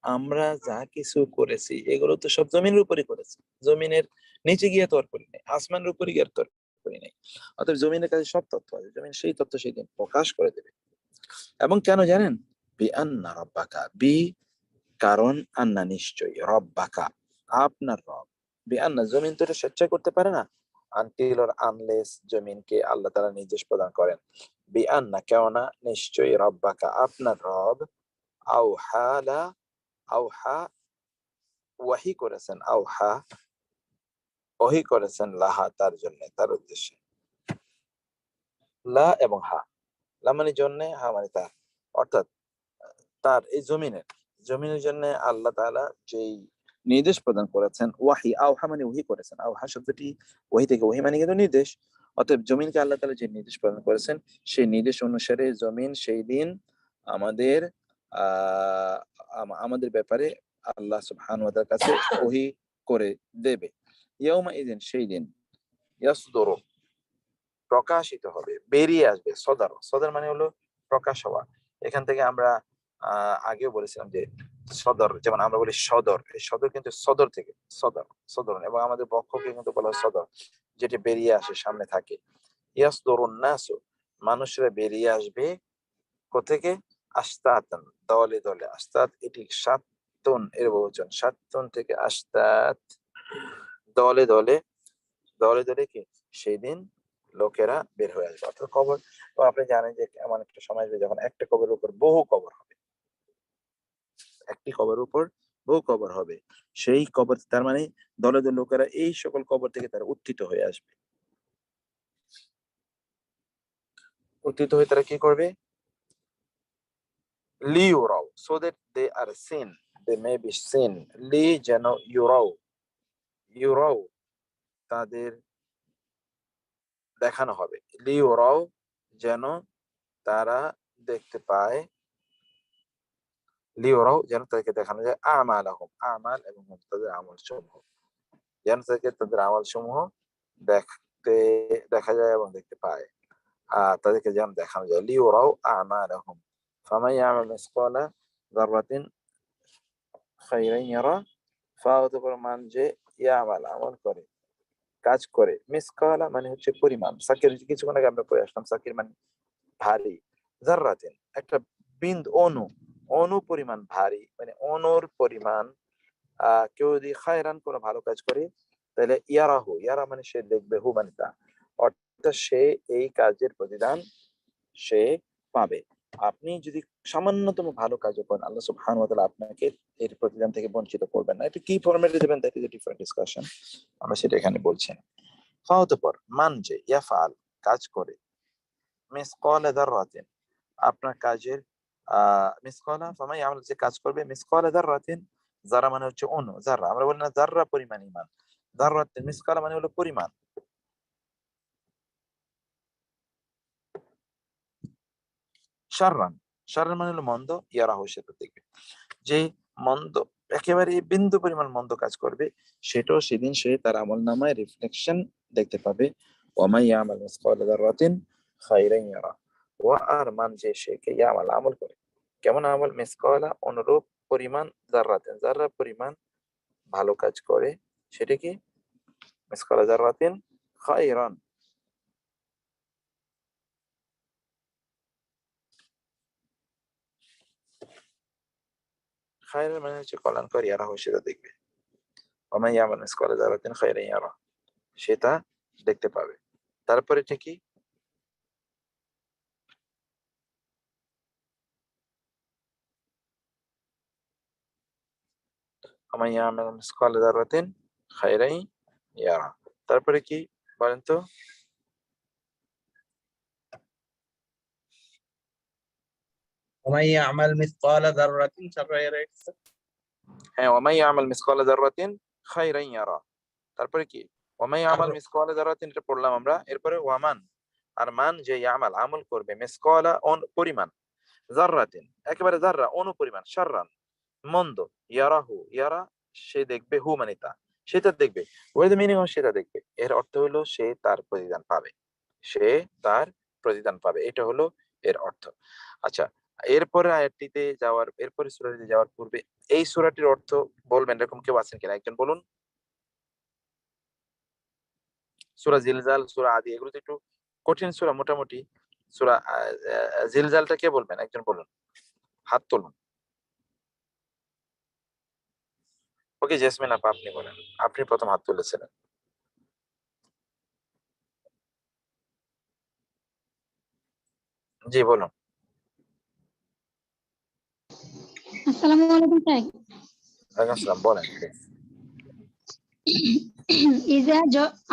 আমরা যা কিছু করেছি এগুলো তো সব জমিনের উপরই করেছি, জমিনের নিচে গিয়ে তো আর করিনি, আসমানের উপরে গিয়ে তো আর করি নাই। অতএব জমিনের কাছে সব তথ্য আছে, জমিন সেই তথ্য সেই দিন প্রকাশ করে দেবে। এবং কেন জানেন? বি আন্না রব্বাকা, বি কারণ, আন্না নিশ্চয়ই, রব্বাকা আপনার রব, বি আন্না জমিন তো এটা স্বেচ্ছায় করতে পারে না, আনটিল অর আনলেস জমিনকে আল্লাহ তাআলা নির্দেশ প্রদান করেন। বি আন্না কেননা নিশ্চয়ই, রব্বাকা আপনার রব, আওহালা, আওহা ওয়াহি করেছেন, আওহা ওহি করেছেন, লাহা তার জন্য, তার উদ্দেশ্যে। লা এবং হা, লা মানে জন্য, হা মানে তার, অর্থাৎ তার এই জমিনের জন্য আল্লাহ তাআলা যেই নির্দেশ প্রদান করেছেন, ওয়াহি, আওহা মানে ওহি করেছেন, আওহা শব্দটি ওহি থেকে, ওহি মানে কিন্তু নির্দেশ। অতএব জমিনকে আল্লাহ তাআলা যে নির্দেশ প্রদান করেছেন, সেই নির্দেশ অনুসারে জমিন সেই দিন আমাদের আমাদের ব্যাপারে আল্লাহ সুবহানাহু ওয়া তাআলার কাছে ওহি করে দেবে। ইয়াউমা ইযিন সেই দিন, ইয়াসদুরু প্রকাশিত হবে, বেরিয়ে আসবে, সদর, সদর মানে হলো প্রকাশ হওয়া। এখান থেকে আমরা আগেও বলেছিলাম যে সদর, যেমন আমরা বলি সদর, এই সদর কিন্তু সদর থেকে, সদর, সদর, এবং আমাদের বক্ষকে কিন্তু বলা হয় সদর, যেটি বেরিয়ে আসে, সামনে থাকে। ইয়াসদুরুন নাসু মানুষরা বেরিয়ে আসবে কোথেকে? আশতাতান দলে দলে, আশতাত এটি সাতন এর বহুবচন, সাতন থেকে আশতাত দলে দলে, দলে দলে কি সেই দিন লোকেরা বের হয়ে আসবে, অর্থাৎ কবর। তো আপনি জানেন যে এমন একটা সময় আসবে যখন একটা কবরের উপর বহু কবর হবে, একটি কবরের উপর বহু কবর হবে, সেই কবর, তার মানে দলে দলে লোকেরা এই সকল কবর থেকে তারা উত্থিত হয়ে আসবে। উত্থিত হয়ে তারা কি করবে? লি ইউরাও, so that they are seen, they may be seen, লি যেন, ইউরাও, ইউরাও তাদের দেখানো হবে, লি ইউরাও যেন তারা দেখতে পায়, লিওরাও যেন তাদেরকে দেখানো যায়, আমালাহুম আমাল এবং তাদের আমল সমূহ, যেন তাদেরকে তাদের আমল সমূহ দেখতে, দেখা যায় এবং দেখতে পায়, তাদেরকে যেন দেখানো যায়, লিওরাও আমালাহুম, ফামান ইয়ামাল মিসকালা যাররাতিন খাইরান ইয়ারা, ফাওয়ার মান যে ইয়ামাল আমল করে, কাজ করে, মিসকালা মানে হচ্ছে পরিমাণ, সাকির কিছুক্ষণ আগে আমরা পড়ে আসলাম, সাকির মানে ভারী, যাররাতিন একটা বিন্দু, অনু, অনু পরিমাণ ভারী, মানে অনুর পরিমাণ, কেউ যদি খায়রান কোনো ভালো কাজ করে, তাহলে ইয়ারাহু, ইয়ারা মানে সে দেখবে, হু মানে তা, অর্থাৎ সে এই কাজের প্রতিদান সে পাবে। আপনি যদি সামান্যতম ভালো কাজ করেন, আল্লাহ সুবহানাহু ওয়া তাআলা আপনাকে এর প্রতিদান থেকে বঞ্চিত করবেন না। এটা কি ফরম্যাটে দেবেন, that is a different discussion, আমরা সেটা এখানে বলছি না। ফাওয়াতপর মান যে ইয়াফআল কাজ করে, মিসকালা যাররাতিন আপনার কাজের মিসকালা, ফামান ইয়ামাল যে কাজ করবে, মিসকালা যাররাতিন, যারা মানে হচ্ছে অনু, যারা আমরা বলি না যাররা পরিমাণ ইমান, যাররাতিন মিসকালা মানে হলো পরিমাণ, শাররান, শাররান মানে হলো মন্দ, ইয়ারাহু সেটা দেখবে, যে মন্দ একেবারে বিন্দু পরিমাণ মন্দ কাজ করবে, সেটাও সেদিন সে তার আমল নামায় রিফ্লেকশন দেখতে পাবে। ওয়ামাই ইয়ামাল মিসকালা যাররাতিন খাইরান ইয়ারা, ও আর মান যে সে কে ইয়ামাল আমল করে, কেমন আমল? মিসকালা অনুরূপ পরিমাণ, যাররাতিন যাররা পরিমাণ ভালো কাজ করে, সেটা কি? মিসকালা যাররাতিন খাইরান, খায়রান মানে হচ্ছে কল্যাণকর, ইয়ারাহু সেটা দেখবে, ওয়ামাই ইয়ামাল মিসকালা যাররাতিন খাইরান ইয়ারা সেটা দেখতে পাবে। তারপরে ঠিকই ওয়ামান ইয়ামাল মিসকালা যাররাতিন খাইরান ইয়ারা, তারপরে কি বলেন তো? ومن يعمل مثقال ذرة شرا يره। হ্যাঁ, ওয়ামান ইয়ামাল মিসকালা যাররাতিন খাইরান ইয়ারা, তারপরে কি? ওয়ামান ইয়ামাল তারপর মিসকালা যাররাতিন, এটা পড়লাম আমরা, এরপরে ওয়ামান আর মান যে ইয়ামাল আমল করবে, মিসকালা পরিমাণ, যাররাতিন একেবারে যাররা, অনুপরিমাণ, শাররান মন্দ, ইয়ারাহু ইয়ারা সে দেখবে, হু মানে তা, সেটা দেখবে, ওই দ্য মিনিং সেটা দেখবে, এর অর্থ হলো সে তার প্রতিদান পাবে, সে তার প্রতিদান পাবে, এটা হলো এর অর্থ। আচ্ছা, এরপরে আয়াতটিতে যাওয়ার, এরপরে সূরাটিতে যাওয়ার পূর্বে এই সূরাটির অর্থ বলবেন, এরকম কেউ আছেন কিনা? একজন বলুন। সূরা জিলজাল, সূরা আদি, এগুলো তো একটু কঠিন সূরা মোটামুটি। সূরা জিলজালটা কে বলবেন? একজন বলুন, হাত তুলুন। ওকে জেসমিন আপা, আপনি বলেন, আপনি প্রথম হাত তুলেছিলেন। জি বলুন। আসসালামু আলাইকুম স্যার। ওয়ালাইকুম আসসালাম, বলেন।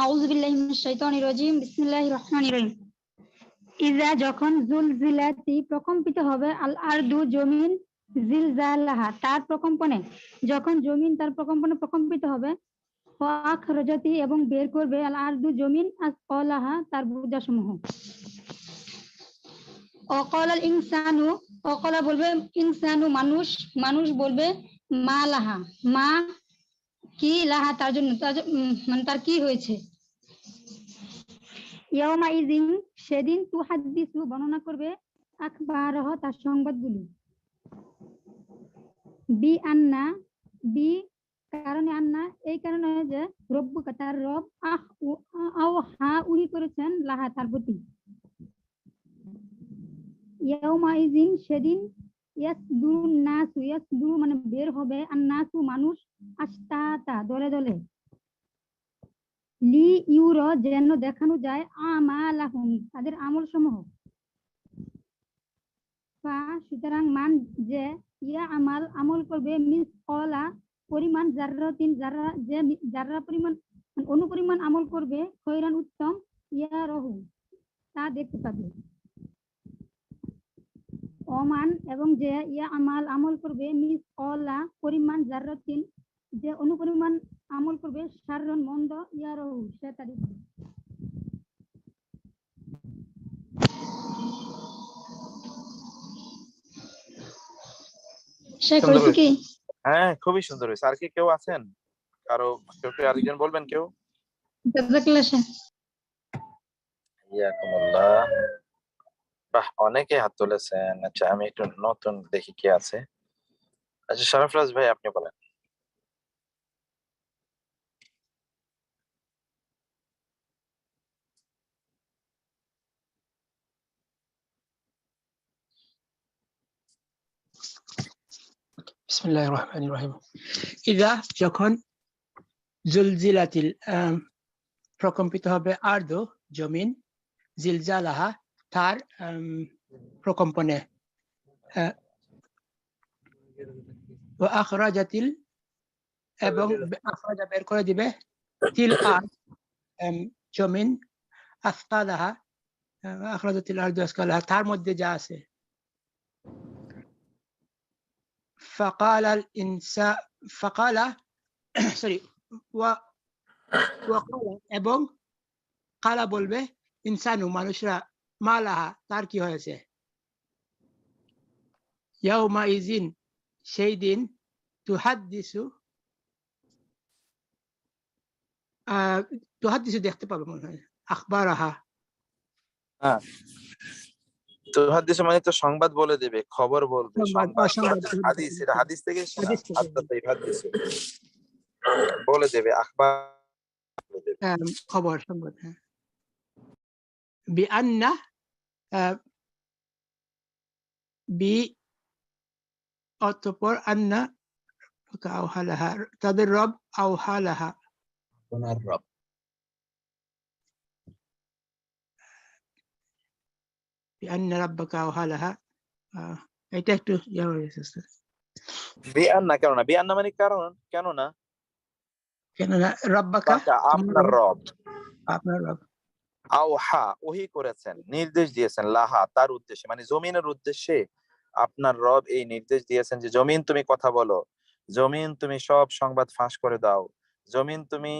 আউযু বিল্লাহি মিনাশ শাইতানির রাজিম, বিসমিল্লাহির রহমানির রহিম। ইজা যখন জুলজিলাতি প্রকম্পিত হবে, আল আরদু জমিন, জিলজালাহা তার প্রকম্পনে, যখন জমিন তার প্রকম্পনে প্রকম্পিত হবে, ওয়া আখরাজাতি এবং বের করবে, আল আরদু জমিন, আসকালাহা তার বোঝাসমূহ। অকলাল ইনসানু, অকলা বলবে ইনসানু মানুষ, মানুষ বলবে মা লাহা, মা কি লাহা তার জন্য, মানে তার কি হয়েছে। ইয়াউমা ইযিন সেদিন, তুহাদ্দিসু বর্ণনা করবে, আখবারহ তার সংবাদগুলি, বি আন্না, বি কারণে, আন্না এই কারণে যে রব্বুকা তার রব, আও হা উহি করেছেন, লাহা তার প্রতি। ইয়াউমা ইযিন সেদিন, ইয়াসদুরুন নাসু, ইয়াসদুরু মানে বের হবে, আন-নাসু মানুষ, আশতাতা দলে দলে, লি ইউর যেন দেখানো যায়, আমালাহুম তাদের আমল সমূহ। সুতরাং মান যে, ইয়া আমাল আমল করবে, মিসকালা পরিমাণ, জাররাতিন জাররা যে জাররা পরিমাণ, অনুপরিমাণ আমল করবে, খৈরান উত্তম, ইয়া রহু তা দেখতে পাবে। ওমান এবং যে, ইয়া আমাল আমল করবে, মিসকালা পরিমাণ, জাররাতিন যে অনুপরিমাণ আমল করবে, শাররন মন্দ, ইয়া রহু সে তা দেখবে। শেখ সুন্দর হয়েছে কি? হ্যাঁ, খুবই সুন্দর হয়েছে। আর কি কেউ আছেন? কেউ আরেকজন বলবেন কেউ? জাযাকাল্লাহ শেখ। ইয়াকুমুল্লাহ। বাহ, অনেকে হাত তুলেছেন। আচ্ছা, আমি একটু নতুন দেখি কে আছে। আচ্ছা, সরফরাজ ভাই আপনি বলেন। বিসমিল্লাহির রহমানির রহিম। ইযা যখন, জুলজিলাতিল প্রকম্পিত হবে, আরদু জমিন, জিলজালাহা তার প্রকম্পনে, ওয়া আখরাজাতিল এবং আখরাজা বের করে দিবে, তিল আরদ জমিন, আসকালাহা আখরাজাতিল আরদু আসকালাহা তার মধ্যে যা আছে। ফাকালাল ইনসা ফাকালা সরি ওয়াকালা এবং কালা বলবে, ইনসানু মানুষরা, মালাহা তার কি হয়েছে। ইয়াউমা ইজিন সেই দিন, তুহাদ্দিসু তুহাদ্দিসু দেখতে পাবে মনে হয়, আখবারাহা হ্যাঁ, তো হাদিস মানে তো সংবাদ বলে দেবে, খবর বলবে, সংবাদ। হাদিস, এটা হাদিস থেকে এসেছে না? আচ্ছা, তাই হাদিস বলে দেবে, আখবার বলে দেবে। খবর সংবাদ। হ্যাঁ, বিআন্না বি অতঃপর, আন্না আওহালাহা তাদের রব, আওহালাহা ওনার রব। বিআন্না রাব্বাকা আওহালাহা। এটা একটু ইয়া হয়ে গেছে, বিআন্না কেন না? বিআন্না মানে কারণ, কেন না? কেননা রব্বাকা আপনার রব, আপনার রব, আওহা ওহী করেছেন, নির্দেশ দিয়েছেন, লাহা তার উদ্দেশ্যে, মানে জমিনের উদ্দেশ্যে আপনার রব এই নির্দেশ দিয়েছেন যে জমিন তুমি কথা বলো, জমিন তুমি সব সংবাদ ফাঁস করে দাও, জমিন তুমি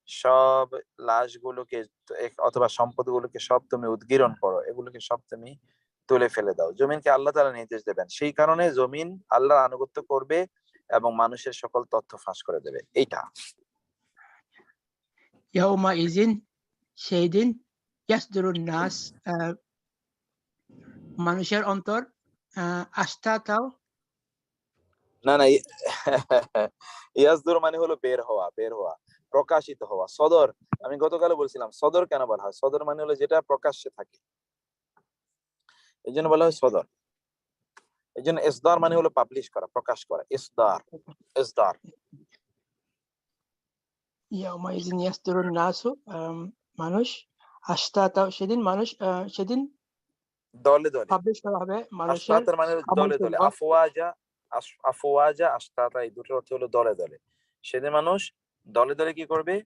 সব লাশগুলোকে অথবা সম্পদগুলোকে সব তুমি উদ্গীরণ করো, এগুলোকে সব তুমি তুলে ফেলে দাও। জমিনকে আল্লাহ তাআলা নির্দেশ দেবেন, সেই কারণে জমিন আল্লাহর আনুগত্য করবে এবং মানুষের সকল তথ্য ফাঁস করে দেবে। এইটা ইয়াউমা ইজিন সেই দিন, ইয়াসদুরুন নাস মানুষের অন্তর, আশতাতাও না না, ইয়াসদুর মানে হলো বের হওয়া, বের হওয়া। প্রকাশিত হওয়া। সদর, আমি গতকালে বলছিলাম সদর কেন বলা হয়, সদর মানে হলো যেটা প্রকাশ্যে থাকে, এই জন্য বলা হয় সদর। এই জন্য ইসদার মানে হলো পাবলিশ করা, প্রকাশ করা, ইসদার, ইসদার। ইয়াউমাইযিন ইয়াসদুরুন নাসু, মানুষ আশতাতা, সেদিন মানুষ সেদিন দলে দলে, পাবলিশ করা হবে মানুষের আশতাতার মানে হলো দলে দলে, আমলসমূহ। আফওয়াজা, আফওয়াজা, আশতাতা, এই দুটোর অর্থ হলো দলে দলে। সেদিন মানুষ দলে দলে কি করবে, বের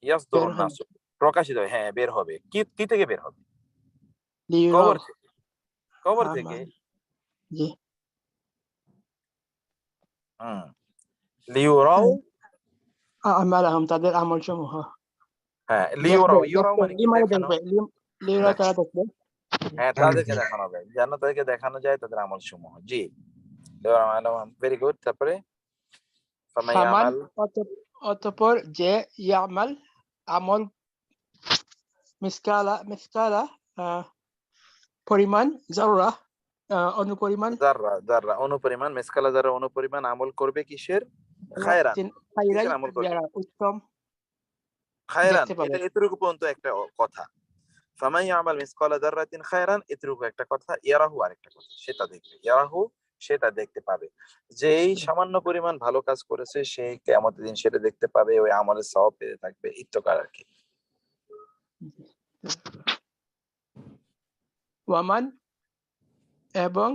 ইয়াসদুরুন হবে নাসু, প্রকাশিত হয়, হ্যাঁ বের হবে। কি থেকে বের হবে? লিইউরাউ কবর থেকে, কবর থেকে। আমাল, জি লিউরাও, আমালাহুম, তাদের আমলসমূহ হ্যাঁ দেখবে, লিউরাও, ইউরাও দেখবে মানে কি লিমারে দেখানো, দেখবে, লিউরাও তারা দেখবে। হ্যাঁ তাদেরকে দেখানো হবে, যেন তাদেরকে দেখানো যায় তাদের আমল সমূহ। জি, ভেরি গুড। তারপরে ফামাই ফামান, আমাল, অতঃপর যে ইয়ামাল আমল, মিসকালা মিসকালা পরিমাণ, যাররা অনুপরিমাণ, যাররা, যাররা অনুপরিমাণ, মিসকালা যাররা অনুপরিমাণ আমল করবে কিসের, খায়রান, খাইরাই, কিসের আমল করবে, যারা উত্তম খায়রান, দেখতে পাবে। এটা এতটুকু পর্যন্ত একটা কথা। ফামাই আমাল মিসকালা যাররাতিন খায়রান, এতটুকু একটা কথা। ইয়ারাহু আরেকটা কথা, সেটা দেখবে, ইয়ারাহু সেটা দেখতে পাবে। যেই সামান্য পরিমাণ ভালো কাজ করেছে সে কিয়ামতের দিন সেটা দেখতে পাবে, ওই আমলের সওয়াব পেতে থাকবে, ইত্তকার আর কি। ওয়ামান, এবং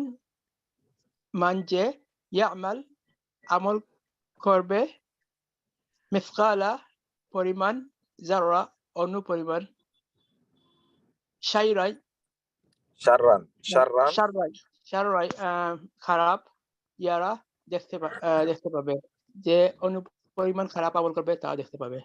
মান যে ইয়ামাল আমল করবে, মিসকালা পরিমাণ, যাররা অনুপরিমাণ, শাইরাই শাররান, শাররান, শাররাই, শাররাই খারাপ, ইয়ারা দেখতে পাবে, যে অনুপরিমাণ খারাপ আমল করবে তা দেখতে পাবে।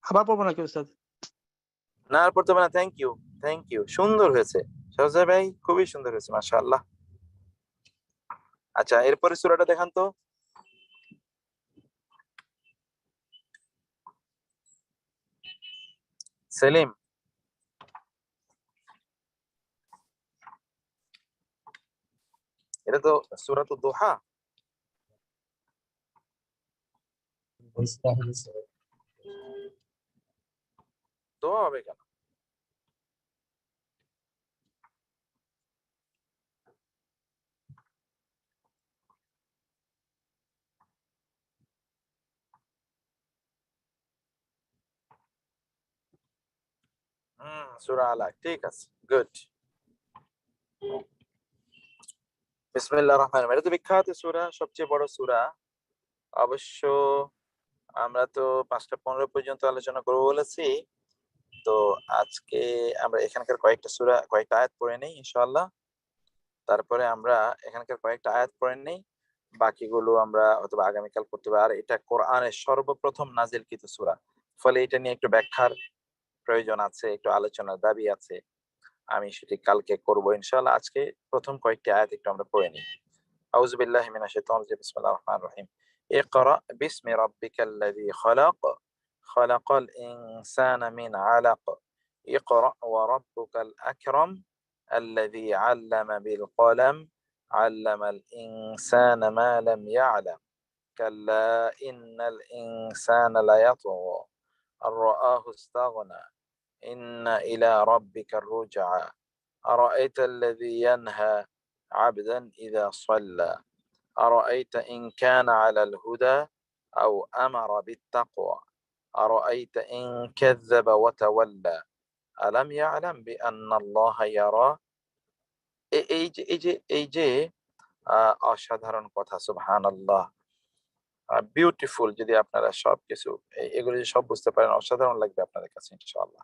আবার পড়বো নাকি উস্তাদ? না আর পড়তে হবে না, থ্যাংক ইউ, থ্যাংক ইউ, সুন্দর হয়েছে সহজে ভাই, খুবই সুন্দর হয়েছে, মাশাআল্লাহ। আচ্ছা এরপরে সূরাটা দেখান তো। সেলিম, এটা তো সূরাতুদ দুহা, দোয়া হবে কেন? সূরা আলাক, ঠিক আছে, গুড। বিসমিল্লাহির রহমানির রহিম, এটা তো বিখ্যাত সূরা, সবচেয়ে বড় সূরা। অবশ্য আমরা তো 5টা 15 পর্যন্ত আলোচনা করবো বলেছি, তো আজকে আমরা এখানকার কয়েকটা সূরা, কয়েকটা আয়াত পড়ে নেই ইনশাআল্লাহ। তারপরে আমরা এখানকার কয়েকটা আয়াত পড়ে নেই, বাকিগুলো আমরা অথবা আগামীকাল করতে পারি। আর এটা কোরআনের সর্বপ্রথম নাজিলকৃত সূরা, ফলে এটা নিয়ে একটু ব্যাখ্যার প্রয়োজন আছে, একটু আলোচনার দাবি আছে। আমি সেটি কালকে করব ইনশাআল্লাহ। আজকে প্রথম কয়েকটি আয়াত একটু আমরা পড়ে নিই। আউযু বিল্লাহি মিনাশ শাইতানির রাজিম, বিসমিল্লাহির রহমানির রহিম। ইকরা বিসমি রাব্বিকাল্লাযী খালাক, খালাকাল ইনসানা মিন আলাক, ইকরা ওয়া রাব্বুকাল আকরাম, الذي علم بالقلم، علم الإنسان ما لم يعلم، كلا إن الإنسان ليطغى أن رآه استغنى، إن إلى ربك الرجعى، أرأيت الذي ينهى عبدا إذا صلى، أرأيت إن كان على الهدى أو أمر بالتقوى، أرأيت إن كذب وتولى، ألم يعلم بأن الله يرى। এই যে অসাধারণ কথা, সুবহানাল্লাহ, বিউটিফুল। যদি আপনারা সবকিছু এগুলো যদি সব বুঝতে পারেন, অসাধারণ লাগবে আপনাদের কাছে ইনশাআল্লাহ।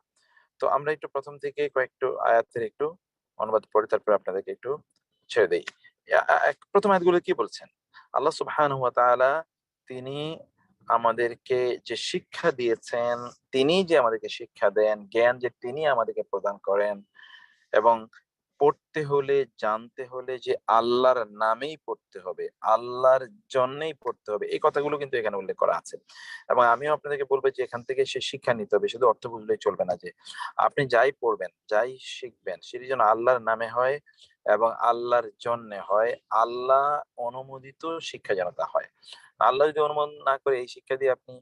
তো আমরা একটু প্রথম থেকে কয়েকটু আয়াতের একটু অনুবাদ পড়ে তারপর আপনাদেরকে একটু ছেড়ে দেই। প্রথম আয়াতগুলো কি বলছেন? আল্লাহ সুবহানাহু ওয়া তাআলা তিনি আমাদেরকে যে শিক্ষা দিয়েছেন, তিনি যে আমাদেরকে শিক্ষা দেন, জ্ঞান যে তিনি আমাদেরকে প্রদান করেন, এবং পড়তে হলে, জানতে হলে যে আল্লাহর নামেই পড়তে হবে, আল্লাহর জন্যই পড়তে হবে, এই কথাগুলো কিন্তু এখানে উল্লেখ করা আছে। এবং আমিও আপনাদেরকে বলবো যে এখান থেকে সে শিক্ষা নিতে হবে, শুধু অর্থ বুঝলেই চলবে না। যে আপনি যাই পড়বেন, যাই শিখবেন, সেটি যেন আল্লাহর নামে হয় এবং আল্লাহর জন্য হয়, আল্লাহ অনুমোদিত শিক্ষা যেন তা হয়। আল্লাহ যদি অনুমোদন না করে এই শিক্ষা দিয়ে আপনি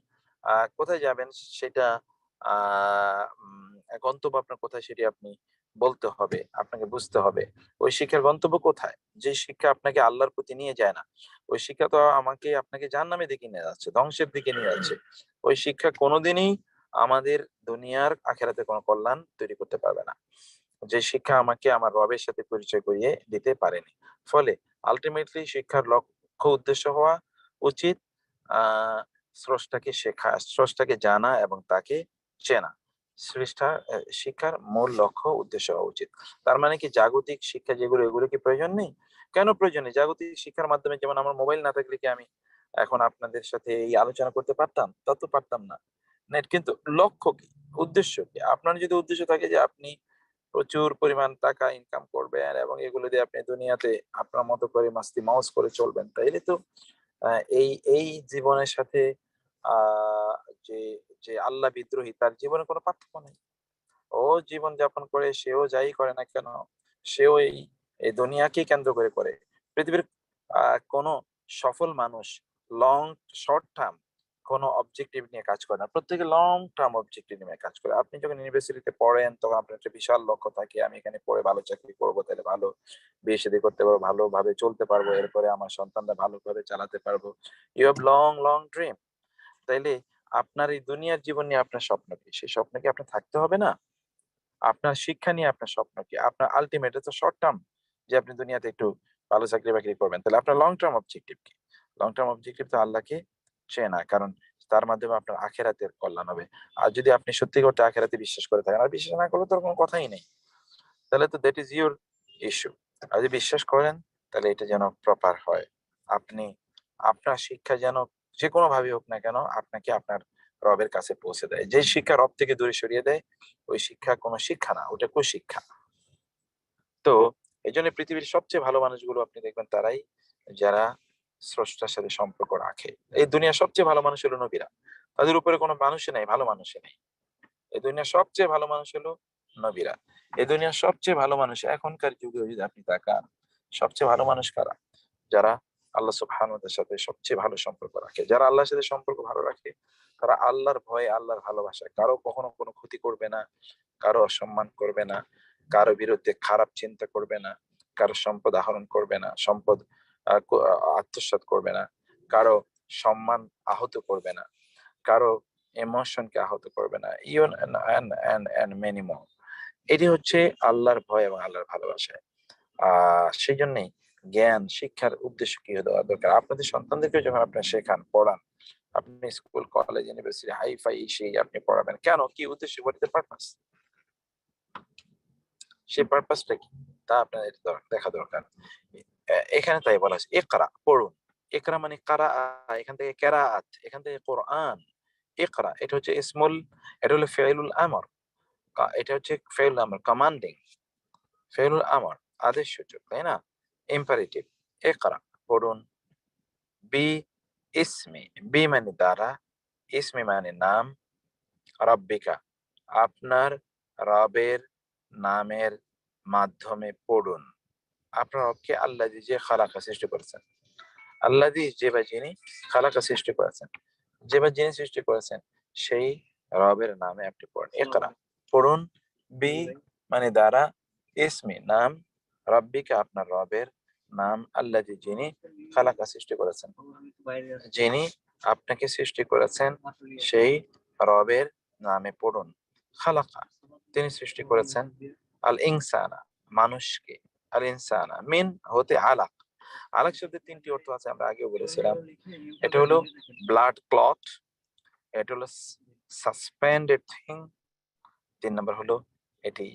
কোথায় যাবেন সেটা গন্তব্য আপনার কোথায় সেটি আপনি বলতে হবে, আপনাকে বুঝতে হবে ওই শিক্ষার গন্তব্য কোথায়। যে শিক্ষা আপনাকে আল্লাহর প্রতি নিয়ে যায় না, ওই শিক্ষা তো আপনাকে জাহান্নামের দিকে নিয়ে যাচ্ছে, ধ্বংসের দিকে নিয়ে যাচ্ছে। ওই শিক্ষা কোনোদিনই আমাদের দুনিয়ার আখেরাতে কোনো কল্যাণ তৈরি করতে পারবে না, যে শিক্ষা আমাকে আমার রবের সাথে পরিচয় করিয়ে দিতে পারেনি। ফলে আলটিমেটলি শিক্ষার লক্ষ্য উদ্দেশ্য হওয়া উচিত স্রষ্টাকে শেখা, স্রষ্টাকে জানা এবং তাকে চেনা। শিক্ষার মূল লক্ষ্য উদ্দেশ্য হওয়া উচিত। তার মানে কি জাগতিক শিক্ষা যেগুলো, এগুলো কি প্রয়োজন নেই? কেন প্রয়োজন নেই? জাগতিক শিক্ষার মাধ্যমে যেমন আমার মোবাইল না থাকলে কি আমি এখন আপনাদের সাথে এই আলোচনা করতে পারতাম? তা তো পারতাম না। নেট, কিন্তু লক্ষ্য কি, উদ্দেশ্য কি? আপনার যদি উদ্দেশ্য থাকে যে আপনি প্রচুর পরিমাণ টাকা ইনকাম করবেন এবং এগুলো দিয়ে আপনি দুনিয়াতে আপনার মতো করে মাস্তি মাউস করে চলবেন, তাইলে তো এই এই জীবনের সাথে আহ যে যে আল্লাহ বিদ্রোহী, তার জীবনে কোনো পার্থক্য নেই। ও জীবন যাপন করে, সেও যাই করে না কেন, সেও এই এই দুনিয়াকে কেন্দ্র করে করে। পৃথিবীর কোনো সফল মানুষ লং শর্ট টার্ম কোনো অবজেক্টিভ নিয়ে কাজ করে না, প্রত্যেকে লং টার্ম অবজেক্টিভ নিয়ে কাজ করে। আপনি যখন ইউনিভার্সিটিতে পড়েন তখন আপনার একটা বিশাল লক্ষ্য থাকে, আমি এখানে পড়ে ভালো চাকরি করবো, তাহলে ভালো বিয়ে শাদী করতে পারবো, ভালোভাবে চলতে পারবো, এরপরে আমার সন্তানরা ভালোভাবে চালাতে পারবো। You have long long dream. তাইলে আপনার এই দুনিয়ার জীবন নিয়ে আপনার স্বপ্ন কি? সেই স্বপ্ন কি আপনার থাকতে হবে না? আপনার শিক্ষা নিয়ে আপনার স্বপ্ন কি? আপনার আলটিমেট তো শর্ট টার্ম, যে আপনি দুনিয়াতে একটু ভালো চাকরি বাকরি করবেন, তাহলে আপনার লং টার্ম অবজেক্টিভ কি? লং টার্ম অবজেক্টিভ তো আল্লাহকে চেনা, কারণ তার মাধ্যমে আপনার আখেরাতের কল্যাণ হবে। আর যদি আপনি সত্যি করতে আখেরাতে বিশ্বাস করে থাকেন, আর বিশ্বাস না করলে তো কোনো কথাই নেই, তাহলে তো দ্যাট ইজ ইউর ইস্যু। আর যদি বিশ্বাস করেন তাহলে এটা যেন প্রপার হয়। আপনি আপনার শিক্ষা যেন যে কোনো ভাবে হোক না কেন আপনাকে আপনার রবের কাছে পৌঁছে দেয়। যে শিক্ষা রব থেকে দূরে সরিয়ে দেয়, ওই শিক্ষা কোনো শিক্ষা না, ওটা কুশিক্ষা। তো এই জন্য পৃথিবীর সবচেয়ে ভালো মানুষগুলো আপনি দেখবেন তারাই যারা স্রষ্টার সাথে সম্পর্ক রাখে। এই দুনিয়ার সবচেয়ে ভালো মানুষ হলো নবীরা, তাদের উপরে কোনো মানুষই নাই, ভালো মানুষই নেই। এই দুনিয়ার সবচেয়ে ভালো মানুষ হলো নবীরা। এই দুনিয়ার সবচেয়ে ভালো মানুষ এখনকার যুগে যদি আপনি তাকান, সবচেয়ে ভালো মানুষ কারা? যারা আল্লাহ সুবহানাহু ওয়া তাআলার সাথে সবচেয়ে ভালো সম্পর্ক রাখে। যারা আল্লাহর সাথে সম্পর্ক ভালো রাখে, তারা আল্লাহর ভয়ে, আল্লাহর ভালোবাসায় কারো কখনো কোনো ক্ষতি করবে না, কারো অসম্মান করবে না, কারো বিরুদ্ধে খারাপ চিন্তা করবে না, কারো সম্পদ আহরণ করবে না, সম্পদ আত্মসাৎ করবে না, কারো সম্মান আহত করবে না, কারো ইমোশনকে আহত করবে না, ইভেন এন্ড মেনি মোর। এটি হচ্ছে আল্লাহর ভয় এবং আল্লাহর ভালোবাসায়। সেই জন্যই জ্ঞান শিক্ষার উদ্দেশ্য কি দেওয়া দরকার। আপনাদের সন্তানদেরকে যখন আপনারা শেখান, পড়ান, আপনি school college university hi fi সেই আপনি পড়াবেন কেন, কি উদ্দেশ্য, হোয়াট ইজ দ্য পারপাস? সেই পারপাসটা কি তা আপনাদের দেখা দরকার। এখানে তাই বলা আছে ইকরা, পড়ুন। ইকরা মানে কারা, এখান থেকে কেরাআত, এখান থেকে কোরআন। ইকরা এটা হচ্ছে ইসমুল, এটা হলো ফিউলুল আমর, এটা হচ্ছে ফিউলুল আমর, কমান্ডিং, ফিউলুল আমর আদেশ সূচক, তাই না? ইম্পারেটিভ। ইকরা পড়ুন, বি ইসমি, বি মানে দ্বারা, ইসমি মানে নাম, রাব্বিকা আপনার রবের নামের মাধ্যমে পড়ুন। আপনার রবকে আল্লাযী, যে খালাকা সৃষ্টি করেছেন, আল্লাযী যে বা যিনি খালাকা সৃষ্টি করেছেন, যে বা যিনি সৃষ্টি করেছেন সেই রবের নামে আপনি পড়ুন। ইকরা পড়ুন, বি মানে দ্বারা, ইসমি নাম, রাব্বিকা আপনার রবের নাম, আল্লাযী যিনি খালাকা সৃষ্টি করেছেন, যিনি আপনাকে সৃষ্টি করেছেন সেই রবের নামে পড়ুন। খালাকা তিনি সৃষ্টি করেছেন, আল ইনসানা মানুষকে, আল ইনসানা মিন হতে আলাক। আলাক শব্দের তিনটি অর্থ আছে, আমরা আগেও বলেছিলাম। এটা হলো ব্লাড ক্লট, এটা হলো সাসপেন্ডেড থিং, 3 নম্বর হলো এটি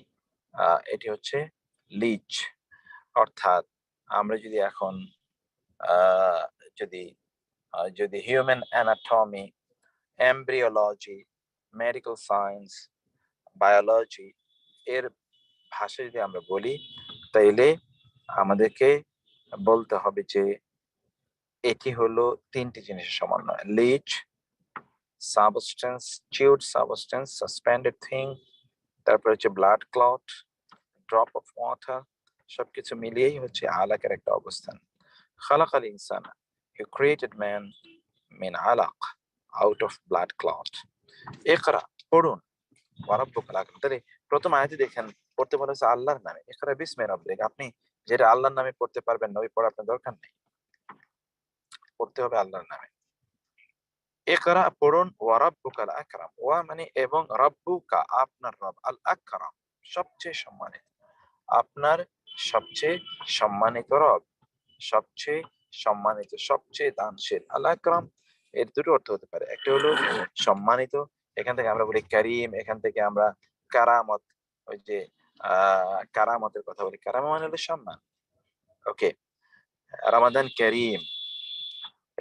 এটি হচ্ছে লিচ। অর্থাৎ আমরা যদি এখন আহ, যদি যদি human anatomy, embryology, medical science, biology এর ভাষায় যদি আমরা বলি, তাইলে আমাদেরকে বলতে হবে যে এটি হলো তিনটি জিনিসের সমন্বয়: leech, substance, chewed substance, suspended thing, তারপর হচ্ছে blood clot, drop of water, সবকিছু মিলিয়েই হচ্ছে আলাকের একটা অবস্থান। খালাকাল ইনসান, হি ক্রিয়েটেড ম্যান মিন আলাক, আউট অফ ব্লাড ক্লট। ইকরা, পড়ুন, ওয়ারাব্বুকাল আকরাম। তাহলে প্রথম আয়াতে দেখেন পড়তে বলা হয়েছে আল্লাহর নামে, ইকরা বিসমি রাব্বিক। আপনি যেটা আল্লাহর নামে পড়তে পারবেন নবী পড়া আপনার দরকার নেই, পড়তে হবে আল্লাহর নামে। ইকরা, পড়ুন, ওয়ারাব্বুকাল আকরাম, ওয়া মানে এবং, রাব্বুকা আপনার রব, আল আকরাম সবচেয়ে সম্মানিত, আপনার সবচেয়ে সম্মানিত রব, সবচেয়ে সম্মানিত, সবচেয়ে দানশীল। আল আকরাম এর দুটো অর্থ হতে পারে, একটা হলো সম্মানিত, এখান থেকে আমরা বলি কারিম, এখান থেকে আমরা কারামত, ওই যে কারামতের কথা বলি, কারামত মানে হলো সম্মান। ওকে, রামাদান কারিম,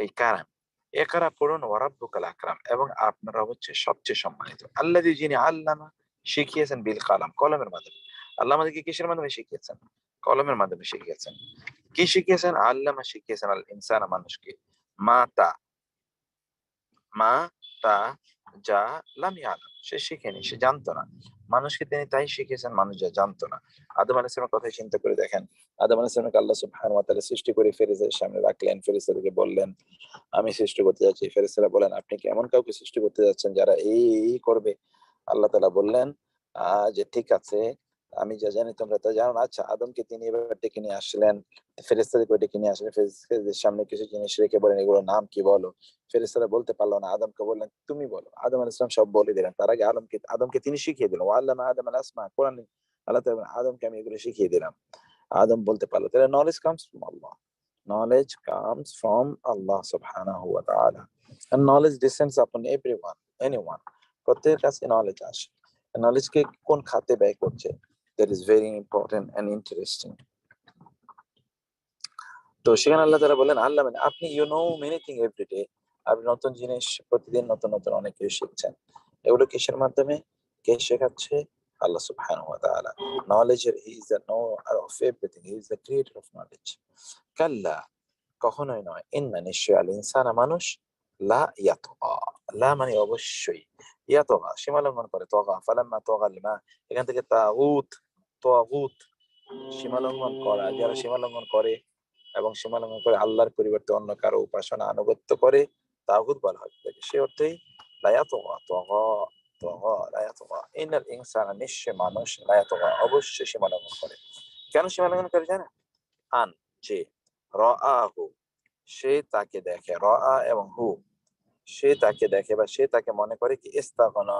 এই কারাম। ইকরা, পড়ুন, ওয়ারাব্বুকাল আকরাম এবং আপনার রব হচ্ছে সবচেয়ে সম্মানিত। আল্লাযী, যিনি, আল্লামা শিখিয়েছেন, বিল কালাম কলমের মাধ্যমে। আল্লাহ আমাদেরকে কিসের মাধ্যমে শিখিয়েছেন? কলমের মাধ্যমে শিখিয়েছেন। কি শিখিয়েছেন? আল্লামা শিখিয়েছেন আল ইনসানা মানুষকে, মা তা, মা তা যা লাম ইয়ালাম, সে শিখেনি, সে জানতো না। মানুষকে তিনি তাই শিখিয়েছেন মানুষ যা জানতো না। আদম আলাইহিস সালামের কথা চিন্তা করে দেখেন, আদম আলাইহিস সালামকে আল্লাহ সুবহানাহু ওয়া তাআলা সৃষ্টি করে ফেরেশতাদের সামনে রাখলেন, ফেরেশতাদেরকে বললেন আমি সৃষ্টি করতে যাচ্ছি। ফেরেশতারা বলেন আপনি কি এমন কাউকে সৃষ্টি করতে যাচ্ছেন যারা এই করবে? আল্লাহ তাআলা বললেন যে ঠিক আছে, আমি যা জানি তোমরা তা জানো না। আচ্ছা, আদমকে তিনি এবার ডেকে নিয়ে আসলেন, ফেরেশতাদেরকে ডেকে নিয়ে আসলেন, ফেরেশতাদের সামনে কিছু জিনিস রেখে বলেন এগুলোর নাম কি বলো। ফেরেশতারা বলতে পারলো না, আদমকে বললেন তুমি বলো। আদম আলাইহিস সালাম সব বলে দিলেন। তার আগে আদমকে তিনি শিখিয়ে দিলেন, ওয়াল্লামা আদম আল আসমা, কোরআন আল্লাহ তাআলা আদমকে আমি এগুলো শিখিয়ে দিলাম। আদম বলতে পারলো। তাহলে knowledge comes from Allah, knowledge comes from Allah subhanahu wa ta'ala, and knowledge descends upon everyone, anyone. প্রত্যেকের কাছে knowledge আসে। knowledge কে কোন খাতে ব্যয় করছে, that is very important and interesting. তো সেখানে আল্লাহ তাআলা বলেন আল্লাহ মানে আপনি you know many things every day, আপনি নতুন জিনিস প্রতিদিন নতুন নতুন অনেক কিছু শিখছেন। এগুলো কিসের মাধ্যমে? কে শেখাচ্ছে? আল্লাহ সুবহানাহু ওয়া তাআলা। knowledge, he is the knower of everything, he is the creator of knowledge. কাল্লা, কখনোই নয়, ইন্না নিশ্চয়, আল ইনসানা মানুষ, লা ইয়াতগা, লা মানে অবশ্যই, ইয়াতগা সীমা লঙ্ঘন করে, তগা ফালাম্মা তগাল মা, এখান থেকে তাগুত, তাগুত সীমা লঙ্ঘন করা, যারা সীমা লঙ্ঘন করে এবং সীমা লঙ্ঘন করে আল্লাহর পরিবর্তে অন্য কারো উপাসনা আনুগত্য করে, তাগুত বলা হয় তাকে। সে অর্থেই লা ইয়াতগা, তগা, তগা লা ইয়াতগা, ইন্নাল ইনসানা নিশ্চয় মানুষ, লা ইয়াতগা অবশ্যই সীমা লঙ্ঘন করে। কেন সীমা লঙ্ঘন করে জানেন? আন যে, রাআহু সে তাকে দেখে, রাআ এবং হু সে তাকে দেখে বা সে তাকে মনে করে কি, ইস্তাগনা,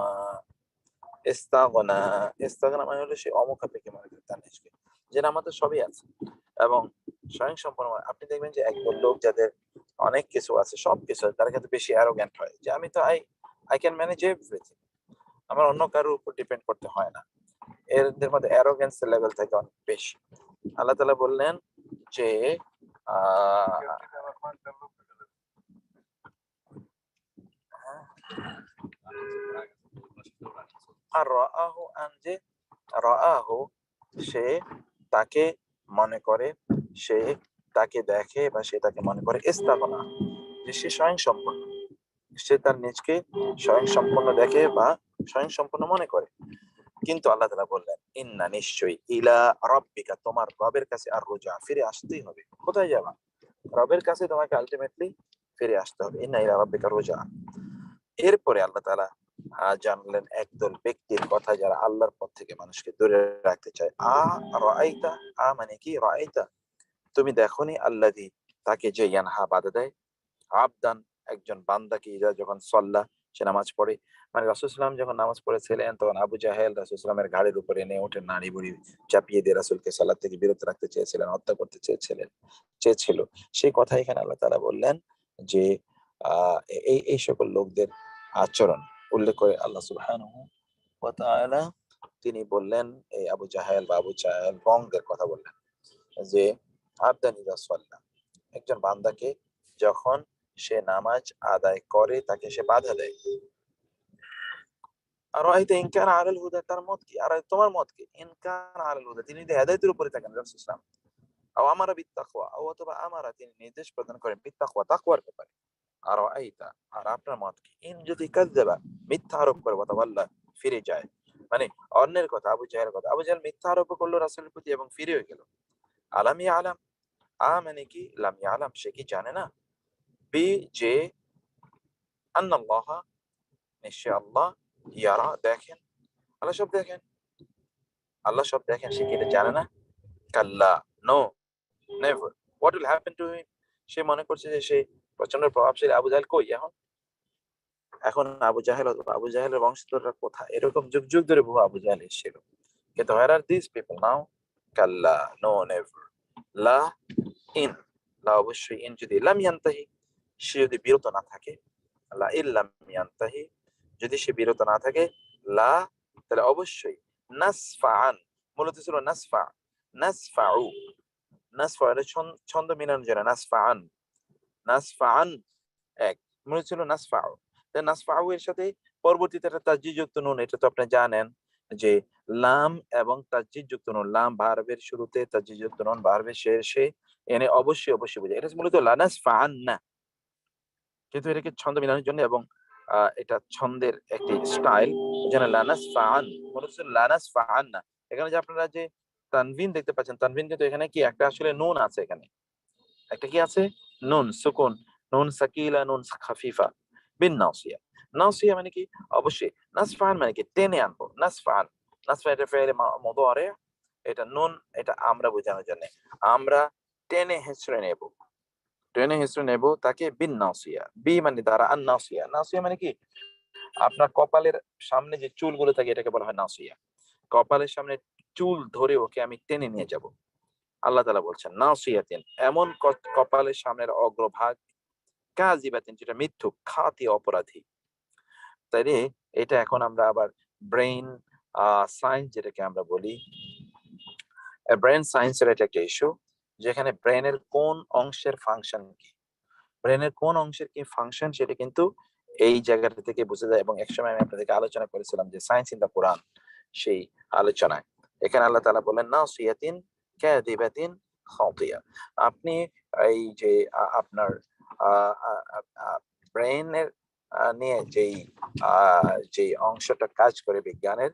ইস্তাগনা, ইস্তাগনা মানে হলো সে অমুখাপেক্ষী মনে করে তার নিজকে, যে আমাদের সবই আছে এবং স্বয়ং সম্পূর্ণ। আপনি দেখবেন যে একদল লোক যাদের অনেক কিছু আছে, সব কিছু আছে, তারা কিন্তু বেশি অ্যারোগ্যান্ট হয়, যে আমি তো আই ক্যান ম্যানেজ এভরিথিং, আমার অন্য কারোর উপর ডিপেন্ড করতে হয় না। এদের মধ্যে অ্যারোগ্যান্সের লেভেল থাকে অনেক বেশি। আল্লাহ তাআলা বললেন যে আর রাআহু, আনজে রাআহু সে তাকে মনে করে, সে তাকে দেখে বা সে তাকে মনে করে, ইস্তাগনা যে সে স্বয়ং সম্পূর্ণ, সে তার নিজকে স্বয়ং সম্পূর্ণ দেখে বা স্বয়ং সম্পূর্ণ মনে করে। কিন্তু আল্লাহ তাআলা বললেন ইন্না নিশ্চয়ই, ইলা রাব্বিকা তোমার রবের কাছে আর রুজা, ফিরে আসতেই হবে। কোথায় যাবা? রবের কাছে তোমাকে আলটিমেটলি ফিরে আসতে হবে। ইন্না ইলা রাব্বিকা রুজা। এরপরে আল্লাহ তাআলা জানলেন একদল ব্যক্তির কথা যারা আল্লাহর পথ থেকে মানুষকে দূরে রাখতে চায়। রাআইতা, মানে কি? রাআইতা তুমি দেখোনি, আল্লাযী তাকে যে ইয়ানহা বাধা দেয়, আবদান একজন বান্দাকে, ইদা যখন সাল্লা সে নামাজ পড়ে। মানে রাসূল সাল্লাল্লাহু আলাইহি ওয়াসাল্লাম যখন নামাজ পড়েছিলেন তখন আবু জাহেল রাসূল সাল্লাল্লাহু আলাইহি ওয়াসাল্লামের ঘাড়ের উপরে এনে ওঠে নাড়ি বুড়ি চাপিয়ে দিয়ে রাসূলকে সালাত থেকে বিরত রাখতে চেয়েছিলেন, হত্যা করতে চেয়েছিল। সেই কথা এখানে আল্লাহ তাআলা বললেন যে এই সকল লোকদের আচরণ উল্লেখ করে আল্লাহ সুবহানাহু ওয়া তাআলা তিনি বললেন, এই আবু জাহেল বা আবু জাহেল বংদের কথা বললেন যে আবদান ইযা সাল্লা, একজন বান্দাকে যখন সে নামাজ আদায় করে তাকে সে বাধা দেয়। আর আইতে ইনকার আলাল হুদা, তার মত কি? আর তোমার মত কি? ইনকার আলাল হুদা, তিনি যদি হেদায়েতের উপরে থাকেন রাসূলুল্লাহ, আও আমারা বিত্তাকওয়া, অথবা আমারা তিনি নির্দেশ প্রদান করেন বিত্তাকওয়া, তাকওয়ার ব্যাপারে। আর আইতা, আর আপনার মত কি? ইন যদি কাযযাবা, মিথ্যা আরোপ করে, ওয়াতাওয়াল্লা, ফিরে যায়, মানে অন্যের কথা, আবু জাহেলের কথা। আবু জাহেল মিথ্যা আরোপ করলো রাসূলের প্রতি এবং ফিরে গেল। আলাম ইয়ালাম, মানে কি? লাম ইয়ালাম, সে কি জানে না? বি, যে, আন্নাল্লাহ, নিশ্চয় আল্লাহ, ইয়ারা, দেখেন, আল্লাহ সব দেখেন, আল্লাহ সব দেখেন, সে কি এটা জানে না? কাল্লা, no, never. What will happen to him? সে মনে করছে যে সে প্রচন্ড প্রভাবশালী। আবু জাহেল কই এখন? এখন আবু জাহেল অথবা আবু জাহেলের বংশধররা কোথায়? এরকম যুগ যুগ ধরে বহু আবু জাহেল এসেছিল, কিন্তু where are these people now? Kalla, no, never. লা, ইন, লা অবশ্যই, ইন যদি, লাম ইয়ান্তাহি, সে যদি বিরত না থাকে, লা ইল্লাম ইয়ান্তাহি, যদি সে বিরত না থাকে, লা, তাহলে অবশ্যই, নাসফাআন, মূলত ছিল নাসফা, নাসফাউ, নাসফা এটা ছন্দ মিলানোর জন্য, নাসফাআন, নাসফাআন এক, মূলত ছিল নাসফাউ। তাই নাসফাউ এর সাথে পরবর্তীতে একটা তাসজিদ যুক্ত নুন, এটা তো আপনি জানেন যে লাম এবং তাসজিদ যুক্ত নুন, লাম ভার্বের শুরুতে, তাসজিদ যুক্ত নুন ভার্বের শেষে, এনে অবশ্যই অবশ্যই বোঝায়। এটা মূলত লানাসফাআন্না, কিন্তু এটাকে ছন্দ মিলানোর জন্য এবং এটা ছন্দের একটি স্টাইল, যেন লানাসফাআন, মূলত লানাসফাআন্না। এখানে যে আপনারা যে তানভিন দেখতে পাচ্ছেন, তানভিন কিন্তু এখানে কি একটা আসলে নুন আছে, এখানে একটা কি আছে? নুন সুকুন, নুন সাকিলা, নুন খাফিফা, বিন নাসিয়া। নাসিয়া মানে কি? অবশ্যই। নাসফান মানে কি? টেনে আনবো, নাসফান, নাসফা এটা ফেলে মুদারে, এটা নুন, এটা আমরা বোঝানোর জন্য, আমরা টেনে হেঁচড়ে নেব, টেনে হেঁচড়ে নেব তাকে, বিন নাসিয়া, বি মানে দ্বারা, আন নাসিয়া, নাসিয়া মানে কি? আপনার কপালের সামনে যে চুলগুলো থাকে এটাকে বলা হয় নাসিয়া। কপালের সামনে চুল ধরে ওকে আমি টেনে নিয়ে যাব। আল্লাহ তাআলা বলছেন নাসিয়াতিন, এমন কপালের সামনের অগ্রভাগ, কাযিবাতিন, যেটা মিথ্যুক, খাতি, অপরাধী। তাইলে এটা এখন আমরা আবার ব্রেইন সায়েন্স যেটাকে আমরা বলি, ব্রেন সায়েন্সের এটা একটা ইস্যু, যেখানে ব্রেনের কোন অংশের ফাংশন কি, ব্রেনের কোন অংশের কি ফাংশন, সেটা কিন্তু এই জায়গাটা থেকে বোঝা যায়। এবং একসময় আমি আপনাদেরকে আলোচনা করেছিলাম যে সায়েন্স ইন দা কোরআন, সেই আলোচনায় এখানে আল্লাহ তাআলা বলেন নাসিয়াতিন কাযিবাতিন খাতিয়া। আপনি এই যে আপনার ব্রেইনের নিয়ে যে অংশটা কাজ করে বিজ্ঞানের,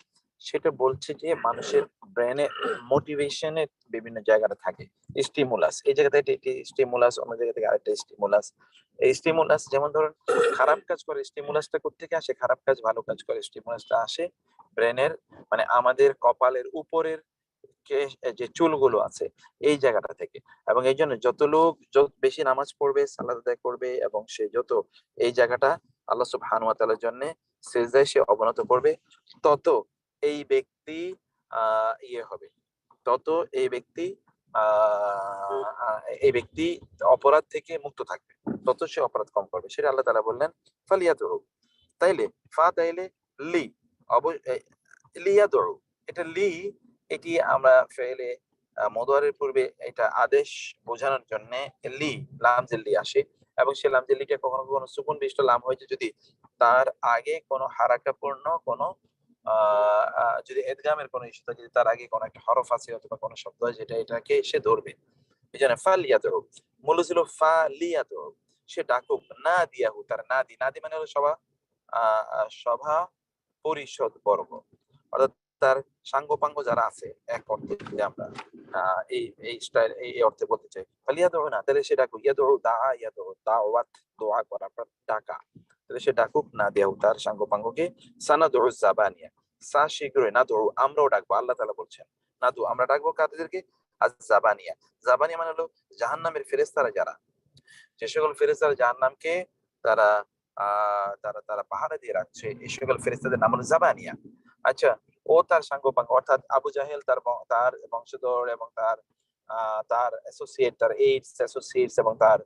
সেটা বলছে যে মানুষের ব্রেনে মোটিভেশনের বিভিন্ন জায়গাটা থাকে, স্টিমুলাস, এই জায়গা থেকে একটি স্টিমুলাস, অন্য জায়গা থেকে আরেকটা স্টিমুলাস। এই স্টিমুলাস যেমন ধরুন খারাপ কাজ করে, স্টিমুলাসটা কোত্থেকে আসে? খারাপ কাজ ভালো কাজ করে, স্টিমুলাসটা আসে ব্রেনের, মানে আমাদের কপালের উপরের যে চুলগুলো আছে এই জায়গাটা থেকে। এবং এই জন্য যত লোক যত বেশি নামাজ পড়বে, সালাত আদায় করবে, এবং সে যত এই জায়গাটা আল্লাহ সুবহানাহু ওয়া তাআলার জন্য সিজদায় সে অবনত করবে, তত এই ব্যক্তি ইয়ে হবে, তত এই ব্যক্তি এই ব্যক্তি অপরাধ থেকে মুক্ত থাকবে, তত সে অপরাধ কম করবে। সেটা আল্লাহ তাআলা বললেন ফালিয়াদউ, তাইলে ফা, তাইলে লি, লিয়াদউ, এটা লি, এটি আমরা ফেলে মুদারের পূর্বে এটা আদেশ বোঝানোর জন্য লি, লাম যে লি আসে, এবং সে লাম যে লিটা কখনো কখনো সুকুন বিশিষ্ট লাম হয়েছে যদি তার আগে কোনো হারাকাপূর্ণ কোনো যদি ইদগামের কোনো ইস্যু থাকে, যদি তার আগে কোনো একটা হরফ আছে অথবা কোনো শব্দ আছে, যেটা এটাকে সে ধরবে। এই জন্য ফালিয়াদউ, মূল ছিল ফালিয়াদউ, সে ডাকুক, না দিয়াহু, তার নাদি, নাদি মানে হলো সভা, সভা পরিষদ বর্গ, অর্থাৎ তার সাঙ্গপাঙ্গ যারা আছে, এক অর্থে যদি আমরা এই এই স্টাইল এই অর্থে বলতে চাই, ফালিয়াদউ না, তাহলে সে ডাকুক, ইয়াদউ দা, ইয়াদউ দাওয়াত, দোয়া করা, ডাকা, তাহলে সে ডাকুক, না দিয়াহু, তার সাঙ্গপাঙ্গকে, সানাদউ জাবানিয়া, সা শীঘ্রই, নাদউ আমরাও ডাকবো, আল্লাহ তাআলা বলছেন নাদউ আমরা ডাকবো কাদেরকে, আজ জাবানিয়া, জাবানিয়া মানে হলো জাহান্নামের ফেরেশতারা, যারা যে সকল ফেরেশতারা জাহান্নামকে তারা তারা তারা পাহারা দিয়ে রাখছে, এই সকল ফেরেশতাদের নাম হলো জাবানিয়া। আচ্ছা, ও তার সাঙ্গপাঙ্গ, অর্থাৎ আবু জাহেল, তার বংশধর এবং তার অ্যাসোসিয়েট, তার এইডস অ্যাসোসিয়েটস এবং তার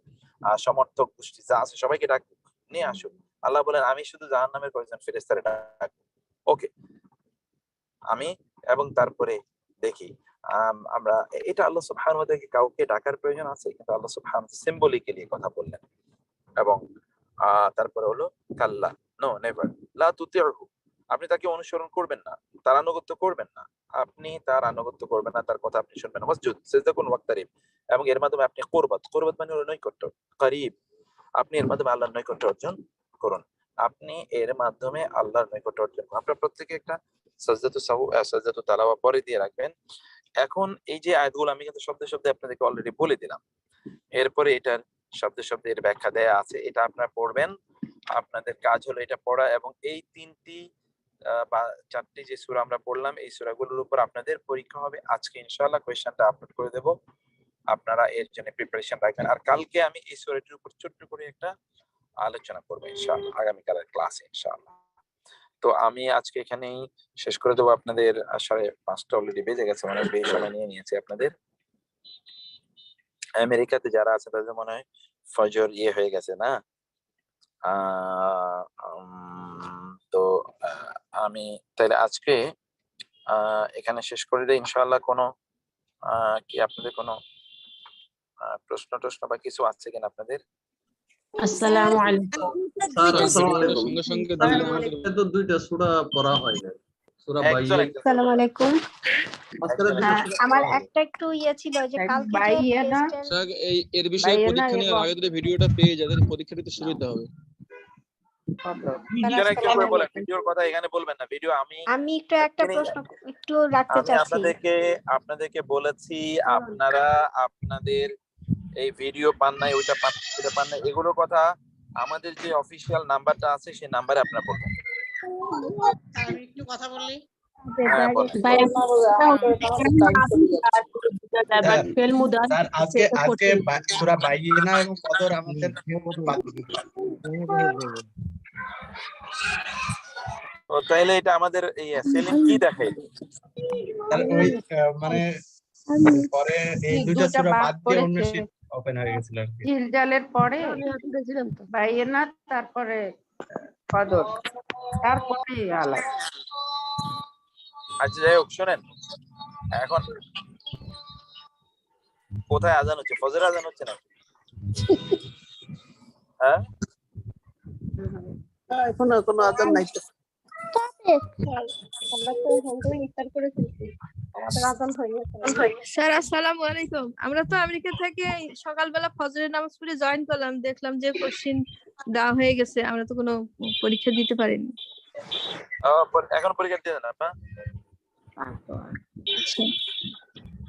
সমর্থক গোষ্ঠী যা আছে সবাইকে ডাকুক, নিয়ে আসুক। আল্লাহ বলেন আমি শুধু জাহান্নামের কয়েকজন ফেরেশতারে ডাকবো, ওকে, আমি, এবং তারপরে দেখি আমরা এটা আল্লাহ সুবহানাহু ওয়া তাআলা কাউকে ডাকার প্রয়োজন আছে, কিন্তু আল্লাহ সুবহানাহু ওয়া তাআলা সিম্বলিক্যালি কথা বললেন। এবং তারপরে হলো কাল্লা, নো নেভার, লা তুতিউহু, আপনি তাকে অনুসরণ করবেন না, তার আনুগত্য করবেন না, আপনি তার আনুগত্য করবেন না, তার কথা আপনি শুনবেন না। ওয়াসজুদ, সিজদা করুন, ওয়াক্তারিব, এবং এর মাধ্যমে আপনি কুরবাত, কুরবাত মানে হলো নৈকট্য, করিব, আপনি এর মাধ্যমে আল্লাহর নৈকট্য অর্জন করুন। আপনি এর মাধ্যমে আল্লাহর নৈকট্য অর্জন করুন। আপনারা প্রত্যেকে একটা সাজদাতু সাহু, সাজদাতু তালাওয়া পরে দিয়ে রাখবেন। এখন এই যে আয়াতগুলো আমি কিন্তু শব্দে শব্দে আপনাদেরকে অলরেডি বলে দিলাম, এরপরে এটার শব্দে শব্দে এর ব্যাখ্যা দেয়া আছে, এটা আপনারা পড়বেন। আপনাদের কাজ হলো এটা পড়া, এবং এই 3টি বা 4টি যে সূরা আমরা পড়লাম, এই সূরাগুলোর উপর আপনাদের পরীক্ষা হবে আজকে ইনশাআল্লাহ। কোয়েশ্চেনটা আপলোড করে দেব, আপনারা এর জন্য প্রিপারেশন রাখবেন। আর কালকে আমি এই সূরাটির উপর ছোট্ট করে একটা আলোচনা করবো ইনশাআল্লাহ, আগামীকালের ক্লাসে ইনশাআল্লাহ। তো আমি আজকে এখানেই শেষ করে দেবো। আপনাদের 5:30 অলরেডি বেজে গেছে, অনেক বেশি সময় নিয়ে নিয়েছি আপনাদের। আমেরিকাতে যারা আছে তাদের মনে হয় ফজর হয়ে গেছে না? তো আমি তাহলে আজকে এখানে শেষ করে দিই ইনশাআল্লাহ। কোনো কি আপনাদের কোনো প্রশ্ন বা কিছু আছে কিনা আপনাদের? আসসালামু আলাইকুম। স্যার আসসালামু আলাইকুম। সঙ্গে সঙ্গে দিলে আমাদের তো দুইটা সূরা পড়া হয় না। সূরা বাইয়ে। আসসালামু আলাইকুম। আমার একটা একটু ছিল যে কালকে যে টেস্টের স্যার এই এর বিষয়ে পরীক্ষা নেওয়ার আগে যদি ভিডিওটা পেয়ে যাবেন পরীক্ষা দিতে সুবিধা হবে। বলেন, ভিডিওর কথা এখানে বলবেন না, ভিডিও আমি একটু একটা প্রশ্ন একটু রাখতে চাচ্ছি। আপনাদেরকে বলেছি, আপনারা আপনাদের এই ভিডিও পান নাই, ওইটা পান, এটা পান নাই, এগুলোর কথা আমাদের যে অফিসিয়াল নাম্বারটা আছে সেই নাম্বারে আপনারা বলবেন। আমি একটু কথা বললি। হ্যাঁ, বলেন। স্যার আজকে সূরা বাইয়িনা এবং কদর আমাদের ও তাইলে এটা আমাদের এই সেলিম কি দেখে? ওই মানে পরে এই দুইটা সূরা বাদ দিয়ে অন্য শীট ওপেন হয়ে গেছিল আর কি। জিলজালের পরে বাইয়েনা, তারপরে কদর, তারপরে আলাপ। আচ্ছা যাই হোক, শোনেন, এখন কোথায় আজান হচ্ছে? ফজর আজান হচ্ছে না? হ্যাঁ, এখন কোনো আজান নাই তো। আমরা তো এখান থেকে ইফতার করে ফেলছি, আমাদের আজান হয়ে গেছে। স্যার আসসালামু আলাইকুম। আমরা তো আমেরিকা থেকে সকালবেলা ফজরের নামাজ পড়ে জয়েন করলাম, দেখলাম যে কোশ্চেন দেওয়া হয়ে গেছে, আমরা তো কোনো পরীক্ষা দিতে পারিনি। এখন পরীক্ষা দিয়ে দেন আপা,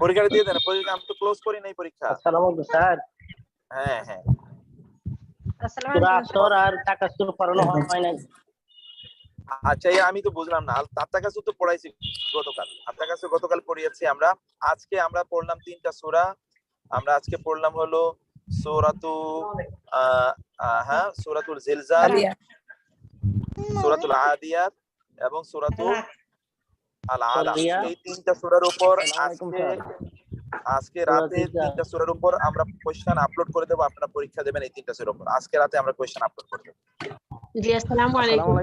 পরীক্ষা দিয়ে দেন। পরীক্ষা আমি তো ক্লোজ করি নাই পরীক্ষা। আসসালামু আলাইকুম স্যার। হ্যাঁ হ্যাঁ, সূরা আসর আর তাকাসুর পড়ানো হয় নাই। আচ্ছা আমি তো বুঝলাম না, আত্মাকাসু তো পড়াইছি গতকাল, আত্মাকাসু গতকাল পড়িয়েছি আমরা। আজকে আমরা পড়লাম 3টা সূরা। আমরা আজকে পড়লাম হলো সূরাতুল জিলজাল, সূরাতুল আদিয়াত এবং সূরাতুল আল আলাক। এই 3টা সূরার উপর আজকে রাতে 3টা সূরার উপর আমরা কোশ্চেন আপলোড করে দেব। আপনারা পরীক্ষা দেবেন এই 3টা সূরার উপর। আজকে রাতে আমরা কোশ্চেন আপলোড করে দেব। জি আসসালামু আলাইকুম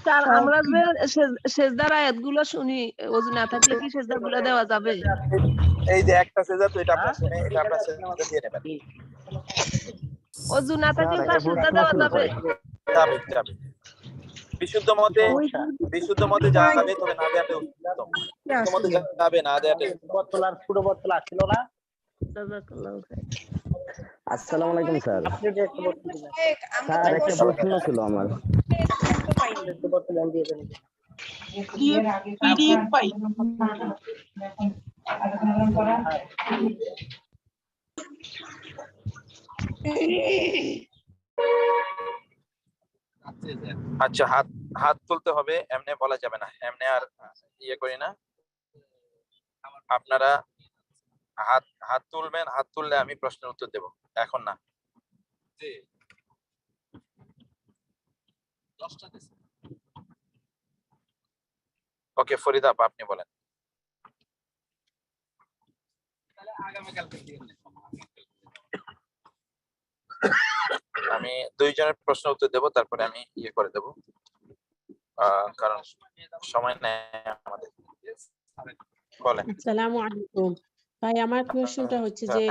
স্যার, আমরা যে সেজদার আয়াতগুলো শুনি, ওযু না থাকলে কি সেজদাগুলো দেওয়া যাবে? এই যে একটা সেজদা, তো এটা আপনারা শুনে এটা আপনারা সেজদা দিয়ে নেবেন। ওযু না থাকলে স্যার সেজদা দেওয়া যাবে? যাবে। বিশুদ্ধ মতে যাবে, তবে না দেয়াতে উত্তম। বিশুদ্ধ মতে যাবে, না দেয়াতে বোতলার পুরো বোতল আসছিল না। জাযাকাল্লাহু খাইর। আসসালামু আলাইকুম স্যার। স্যার একটা প্রশ্ন ছিল আমার। বোতল দিয়ে দেন। পিডিএফ পাই। আচ্ছা, হাত তুলতে হবে, এমনি বলা যাবে না, এমনি আর করি না। আপনারা হাত তুলবেন, হাত তুললে আমি প্রশ্নের উত্তর দেব, এখন না। ওকে ফরিদা আপা, আপনি বলেন। আমি 2 জনের প্রশ্ন উত্তর দেব, তারপরে আমি করে দেব, কারণ সময় নেই আমাদের। বলেন। আসসালামু আলাইকুম ভাই, আমার কোশ্চেনটা হচ্ছে যে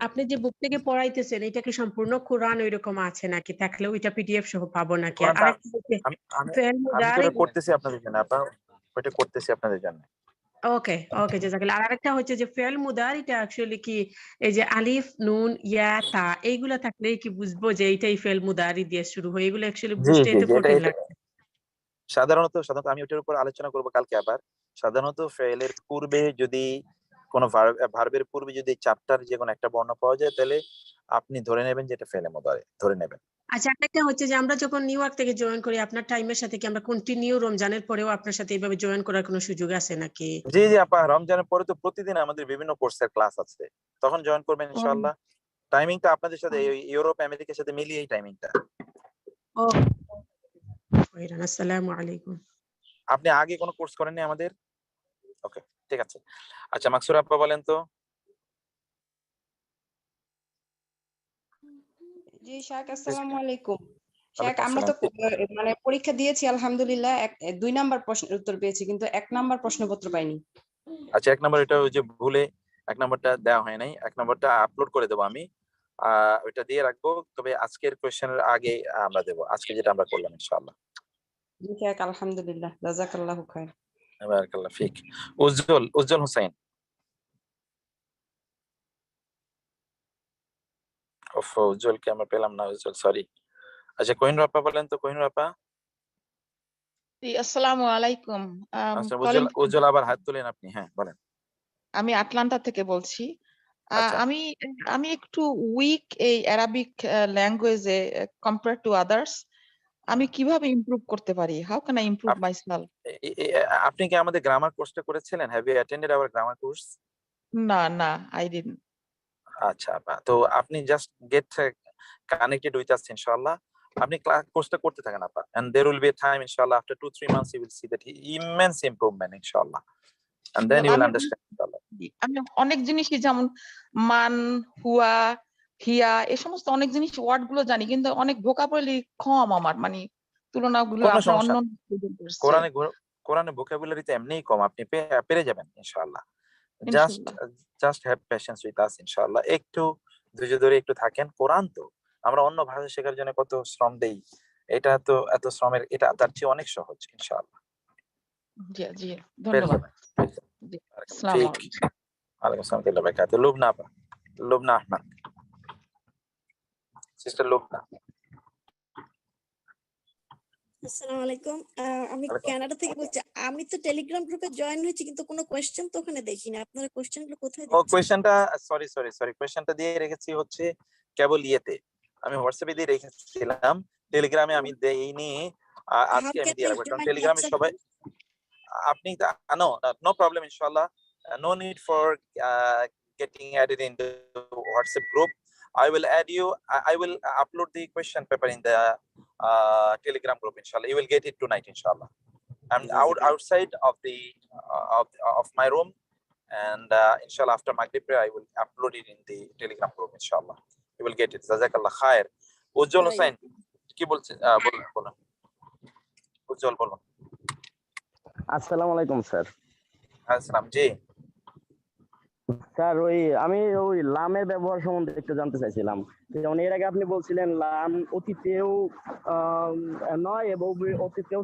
আপনি যে বুক থেকে পড়াইতেছেন এটা কি সম্পূর্ণ কোরআন ওইরকম আছে নাকি, থাকলে ওইটা পিডিএফ সহ পাবো নাকি? আর কোরআনটা আরেকটা হচ্ছে আমি আমি ফেল আমি মুদারি। তো করতেছি আপনাদের জন্য, আপনারা ওইটা করতেছি আপনাদের জন্য। ওকে ওকে জাযাকাল্লাহ। আর আরেকটা হচ্ছে যে ফেল মুদারিটা অ্যাকচুয়ালি কি এই যে আলিফ নুন ইয়া তা এইগুলা থাকলেই কি বুঝবো যে এইটাই ফেল মুদারি দিয়ে শুরু হয়? এগুলো অ্যাকচুয়ালি জি বুঝতে জি একটু জি, কঠিন লাগে। সাধারণত আমি ওটার উপর আলোচনা করব কালকে আবার। সাধারণত ফেলের পূর্বে যদি কোনো ভার্বের পূর্বে যদি চারটার যে কোনো একটা বর্ণ পাওয়া যায়, তাহলে আপনি ধরে নেবেন যে এটা ফেলে মুদারি ধরে নেবেন। আচ্ছা, আরেকটা হচ্ছে যে আমরা যখন নিউ ইয়র্ক থেকে জয়েন করি আপনার টাইমের সাথে কি আমরা কন্টিনিউ রমজানের পরেও আপনার সাথে এইভাবে জয়েন করার কোনো সুযোগ আছে নাকি? জি জি আপা, রমজানের পরে তো প্রতিদিন আমাদের বিভিন্ন কোর্সের ক্লাস আছে, তখন জয়েন করবেন ইনশাআল্লাহ। টাইমিংটা আপনাদের সাথে ইউরোপ আমেরিকার সাথে মিলিয়ে এই টাইমিংটা। আসসালামু আলাইকুম। আপনি আগে কোনো কোর্স করেননি আমাদের? ওকে, ঠিক আছে। আচ্ছা, মাকসুরা আপা বলেন তো। জি শাক, আসসালামু আলাইকুম। শাক, ওয়ালাইকুম আমরা তো আসসালাম। মানে পরীক্ষা দিয়েছি আলহামদুলিল্লাহ, 2 নাম্বার প্রশ্নের উত্তর পেয়েছি, কিন্তু 1 নাম্বার প্রশ্নপত্র পাইনি। আচ্ছা, 1 নম্বর এটা ওই যে ভুলে 1 নম্বরটা দেওয়া হয় নাই, 1 নম্বরটা আপলোড করে দেবো আমি, ওইটা দিয়ে রাখবো। তবে আজকের কোয়েশ্চেনের আগে আমরা দেবো, আজকে যেটা আমরা করলাম ইনশাআল্লাহ। জি শাক, আলহামদুলিল্লাহ, জাযাকাল্লাহু খাইর। বারাকাল্লাহ ফিক। উজ্জ্বল হোসেন। উজ্জ্বলকে আমরা পেলাম না, উজ্জ্বল, সরি। আচ্ছা, কোহিনুর আপা বলেন তো, কোহিনুর আপা। আসসালামু আলাইকুম। আচ্ছা, উজ্জ্বল আবার হাত তুলেন আপনি, হ্যাঁ বলেন। আমি আটলান্টা থেকে বলছি। আচ্ছা। আমি আমি একটু উইক এই অ্যারাবিক ল্যাঙ্গুয়েজে কম্পেয়ার টু আদার্স। আমি কিভাবে ইমপ্রুভ করতে পারি? How can I improve myself? আপনি কি আমাদের গ্রামার কোর্সটা করেছিলেন? Have you attended our grammar course? না, আই ডিডন্ট। আচ্ছা আপা, তো আপনি just get connected with us ইনশাআল্লাহ। আপনি কোর্সটা করতে থাকেন আপা, and there will be a time inshallah after 2-3 months you will see that immense improvement inshallah, and then you will understand inshallah. আমি অনেক জিনিসই যেমন মান, হুয়া, হিয়া এই সমস্ত অনেক জিনিস ওয়ার্ড গুলো জানি, কিন্তু অনেক ভোকাবুলারি কম আমার, মানে তুলনাগুলো কোনো আপনার সমস্যা অন্য না। কোরআনে ভোকাবুলারি তো এমনিই কম, আপনি পেরে যাবেন ইনশাআল্লাহ। Just have patience with us ইনশাআল্লাহ। একটু ধৈর্য ধরে একটু থাকেন। কোরআন তো আমরা অন্য ভাষা শেখার জন্য কত শ্রম দেই, এটা তো এত শ্রমের, এটা তার চেয়ে অনেক সহজ ইনশাআল্লাহ। জি ধন্যবাদ। আসসালামু আলাইকুম। ওয়ালাইকুম আসসালাম ওয়া রাহমাতুল্লাহি ওয়া বারাকাতুহু। লুবনা আহমদ, সিস্টার লুবনা। আসসালামু আলাইকুম। আমি কানাডা থেকে বলছি। আমি তো টেলিগ্রাম গ্রুপে জয়েন হয়েছি, কিন্তু কোনো কোশ্চেন তো ওখানে দেখিনি। আপনারা কোশ্চেনগুলো কোথায় দিচ্ছেন? কোশ্চেনটা সরি কোশ্চেনটা দিয়ে রেখেছি হচ্ছে কেবল ইয়েতে, আমি হোয়াটসঅ্যাপে দিয়ে রেখেছিলাম, টেলিগ্রামে আমি দেইনি। আজকে আমি দিয়ে রাখবো, কারণ টেলিগ্রামে সবাই আপনি নো প্রবলেম ইনশাআল্লাহ, no need for getting added in the WhatsApp group. I will add you. I will upload the question paper in the Telegram group inshallah. You will get it tonight inshallah. I'm outside of the of my room, and inshallah after Maghrib prayer I will upload it in the Telegram group inshallah. You will get it. Jazakallah khair. Ujjwal Hussain কি বলছেন? বলুন উজ্জ্বল, বলুন। আসসালামু আলাইকুম sir. আসসালাম। জি sir, আমি লামের ব্যবহার সম্বন্ধে একটু জানতে চাইছিলাম। যেমন এর আগে আপনি বলছিলেন লাম অতীতেও নয় এবং অতীতেও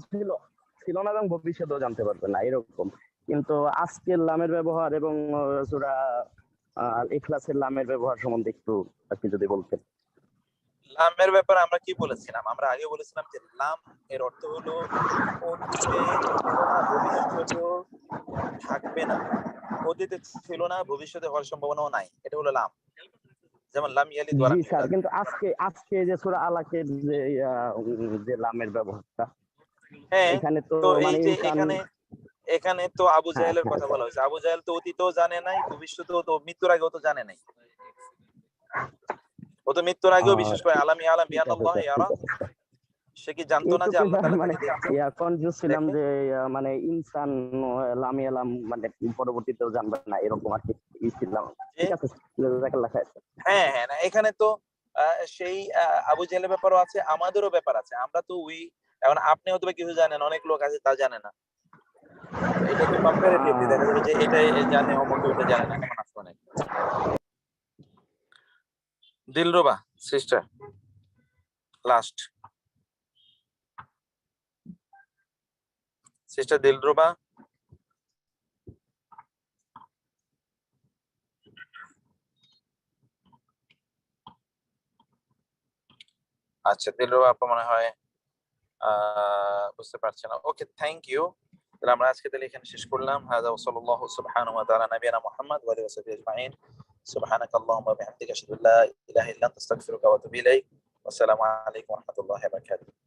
ছিল না এবং ভবিষ্যতেও জানতে পারবেন না এরকম, কিন্তু আজকের লামের ব্যবহার এবং সূরা ইখলাসের লামের ব্যবহার সম্বন্ধে একটু আপনি যদি বলতেন। লামের ব্যাপারে আমরা কি বলেছিলাম? আমরা আগে বলেছিলাম যে লাম এর অর্থ হলো অতীতে ভবিষ্যতেও থাকবে না, অতীতে ছিল না, ভবিষ্যতে হওয়ার সম্ভাবনাও নাই, এটা হলো লাম। যেমন লাম ইয়ালিদ ওয়া লাম জি স্যার, ইউলাদ। কিন্তু আজকে যে সূরা আলাকের যে লামের ব্যবহারটা, হ্যাঁ, এখানে তো এই যে এখানে তো আবু হ্যাঁ, জাহেলের কথা বলা হয়েছে। আবু জাহেল তো অতীতেও জানে নাই, ভবিষ্যতেও তো মৃত্যুর আগেও তো জানে নাই। ও তো মৃত্যুর আগেও বিশ্বাস করে আলাম বিআল্লাহ ইয়ারা, সে কি জানতো না যে আল্লাহ তাআলা মানে তাকে দেখে? কনফিউজ ছিলাম যে মানে ইনসান লামি আলাম মানে পরবর্তীতেও জানবে না এরকম আর কি ছিলাম। ঠিক আছে, জাযাকাল্লাহ খাইর। হ্যাঁ, না এখানে তো সেই আবু জাহেলের ব্যাপারও আছে, আমাদেরও ব্যাপার আছে। আমরা তো এখন আপনি হয়তো কিছু জানেন, অনেক লোক আছে তা জানে না। এটা কি কম্পারেটিভলি দেখা যাবে যে এটা জানে, অমুক ওটা জানে না, এমন আছে অনেক। Dilruba sister last sister Dilruba আচ্ছা দিলরুবা আপা মনে হয় বুঝতে পারছেন না। Okay thank you. তাহলে আমরা আজকে তাহলে এখানে শেষ করলাম। হাদা ওয়া সাল্লাল্লাহু সুবহানাহু ওয়া তাআলা নবিয়ানা মুহাম্মদ ওয়া আলিহি ওয়া সাহবিহি আজমাইন। সুবহানাকাল্লাহুম্মা ওয়া বিহামদিকা আশহাদু আল্লা ইলাহা ইল্লা আনতা আস্তাগফিরুকা ওয়া আতুবু ইলাইক। ওয়া আসসালামু আলাইকুম ওয়া রাহমাতুল্লাহি ওয়া বারাকাতুহু।